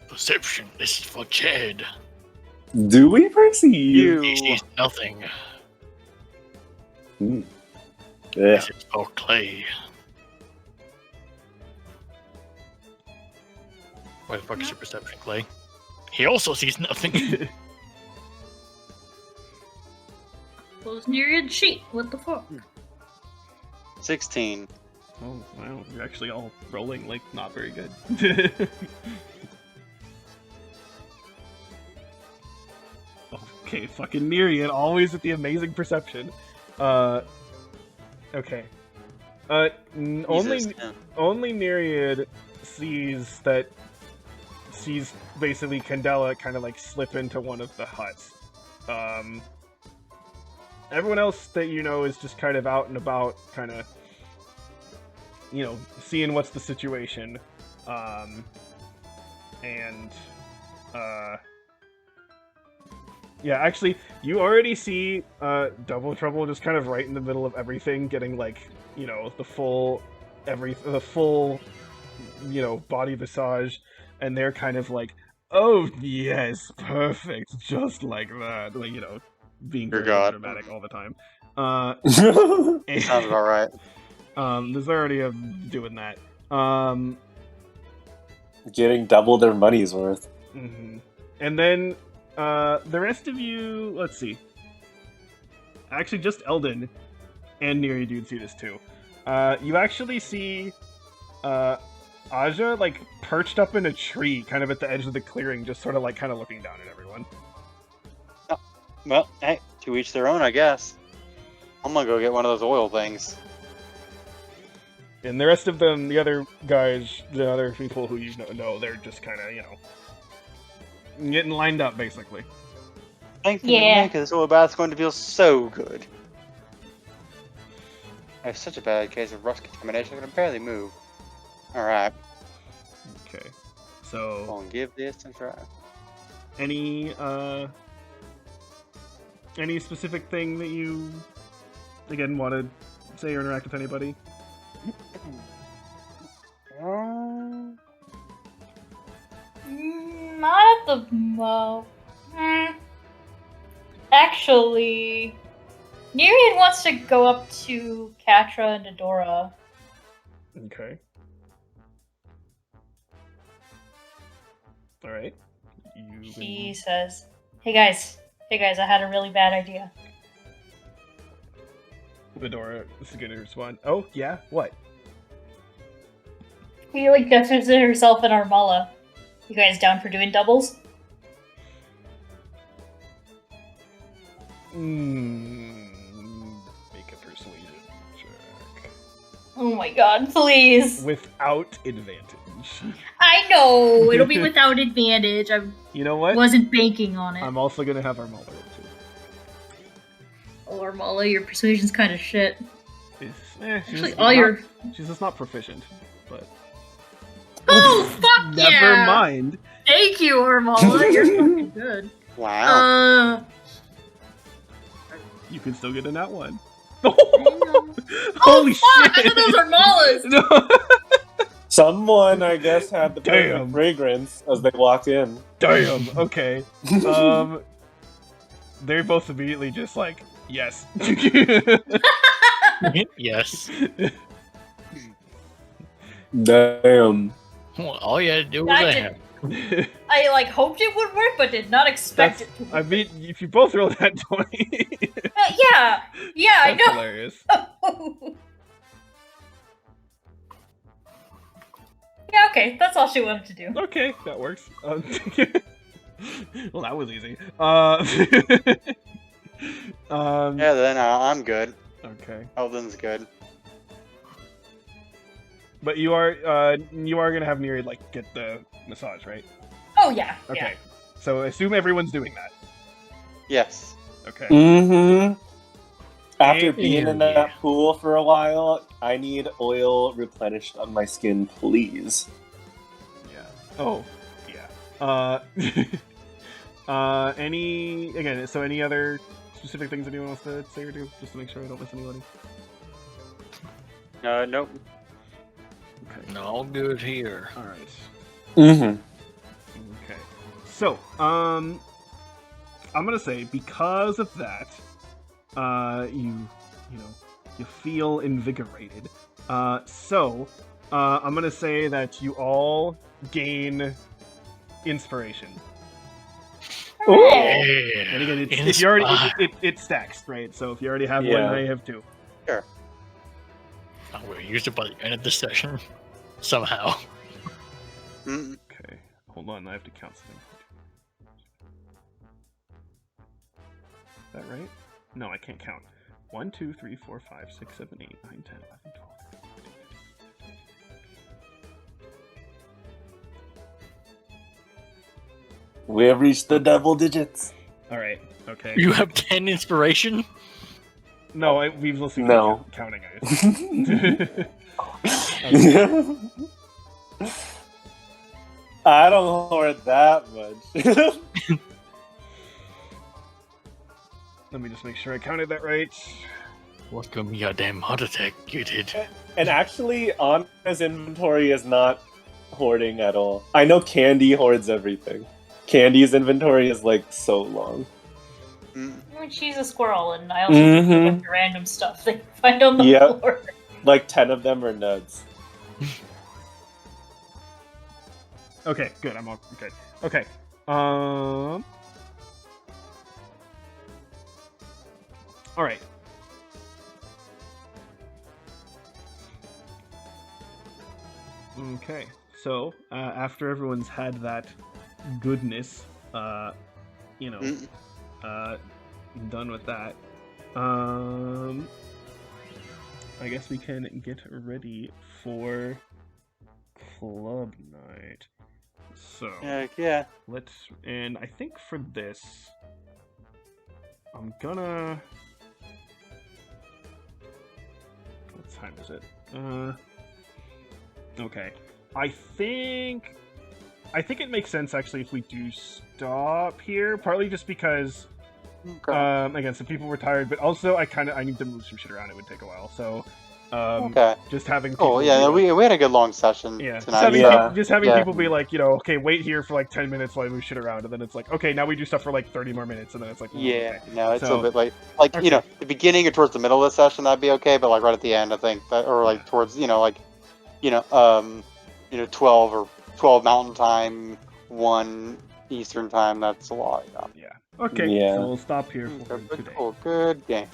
Perception. This is for Chad. Do we perceive? He sees nothing. Yeah. This is for Clay. Why the fuck is your perception, Clay? He also sees nothing. Close near your sheet. What the fuck? 16. Oh, wow. You're actually all rolling, like, not very good. Okay, fucking Myriad, always with the amazing perception. Okay. Only Myriad sees basically Candela kind of, like, slip into one of the huts. Everyone else that you know is just kind of out and about, kind of, you know, seeing what's the situation. Yeah, actually, you already see Double Trouble just kind of right in the middle of everything, getting, like, you know, the full, you know, body massage, and they're kind of like, oh, yes, perfect, just like that, like, you know, being very dramatic all the time. Sounds about right. There's already a doing that. Getting double their money's worth. Mm-hmm. And then the rest of you, let's see. Actually, just Eldon and Neri Dude see this too. You actually see Aja like perched up in a tree, kind of at the edge of the clearing, just sort of like kind of looking down at everyone. Oh, well, hey, to each their own, I guess. I'm gonna go get one of those oil things. And the rest of them, the other guys, the other people who you know, they're just kind of, you know, getting lined up, basically. Thankfully, because this oil bath's going to feel so good. I have such a bad case of rust contamination, I can barely move. Alright. Okay. So... I'll give this a try. Any specific thing that you, again, want to say or interact with anybody? Not at the well. Actually, Nereid wants to go up to Katra and Adora. Okay. All right. He says, "Hey guys, I had a really bad idea." Adora is going to respond. Oh yeah, what? He like gestures at herself and Armala. You guys down for doing doubles? Make a persuasion check. Oh my god, please. Without advantage. I know, it'll be without advantage. You know what? Wasn't banking on it. I'm also going to have Armala roll too. Oh, Armala, your persuasion's kind of shit. Actually, she's just not proficient, but... Oh, fuck yeah! Never mind. Thank you, Armala. You're fucking good. Wow. You can still get a nat 1. Oh, Holy fuck! I shit! thought those are mollusks! No. Someone, I guess, had the perfect Damn. fragrance as they walked in. Damn. Okay. They're both immediately just like, yes. Yes. Damn. Well, all you had to do was I ask. I like hoped it would work, but did not expect That's, it to. I mean, if you both rolled that 20, Yeah, I that's know. hilarious. Yeah, okay, that's all she wanted to do. Okay, that works. Well, that was easy. Yeah, then I'm good. Okay, Eldon's good. but you are gonna have Neri like get the massage, right? Oh yeah, Okay, so assume everyone's doing that. Yes. Okay. Mm-hmm. After And- being in that pool for a while, I need oil replenished on my skin, please. Yeah. Oh, yeah. Any other specific things anyone wants to say or do, just to make sure I don't miss anybody? Nope. Okay. All good here. All right. Mm-hmm. Okay. So, I'm gonna say because of that, you feel invigorated. So, I'm gonna say that you all gain inspiration. Ooh. And again, if you already it stacks, right? So if you already have one, Yeah. now you have 2. I'm going to use it by the end of the session. Somehow. Mm. Okay. Hold on, I have to count something. Is that right? No, I can't count. 1, 2, 3, 4, 5, 6, 7, 8, 9, 10, 11, 12. We have reached the double digits. All right. Okay. You have 10 inspiration? No, we've listened No. to counting it. Okay. I don't hoard that much. Let me just make sure I counted that right. What give me a damn heart attack, you did. And actually, Anna's inventory is not hoarding at all. I know Candy hoards everything. Candy's inventory is like so long. Mm. I mean, she's a squirrel, and I also Mhm. do a bunch of random stuff they find on the Yep. floor. Like 10 of them are nuts. Okay, good. I'm all good. Okay. All right. Okay. So after everyone's had that goodness, Mm. done with that, I guess we can get ready for club night. So Yeah. and I think for this, I'm gonna. What time is it? Okay. I think it makes sense actually if we do stop here, partly just because Okay. again, some people were tired, but also I need to move some shit around. It would take a while, so Okay. just having people Oh yeah, be like- we had a good long session yeah, just tonight. having, Yeah. people, people be like, okay, wait here for like 10 minutes while I move shit around, and then it's like, okay, now we do stuff for like 30 more minutes, and then it's like, Yeah, okay. no, it's a So- little bit like okay. the beginning or towards the middle of the session that'd be okay, but like right at the end, I think that, or like towards 12 or 12 Mountain Time, 1 Eastern Time. That's a lot. Yeah. Okay, Yeah. so we'll stop here for Good, today. cool, good game.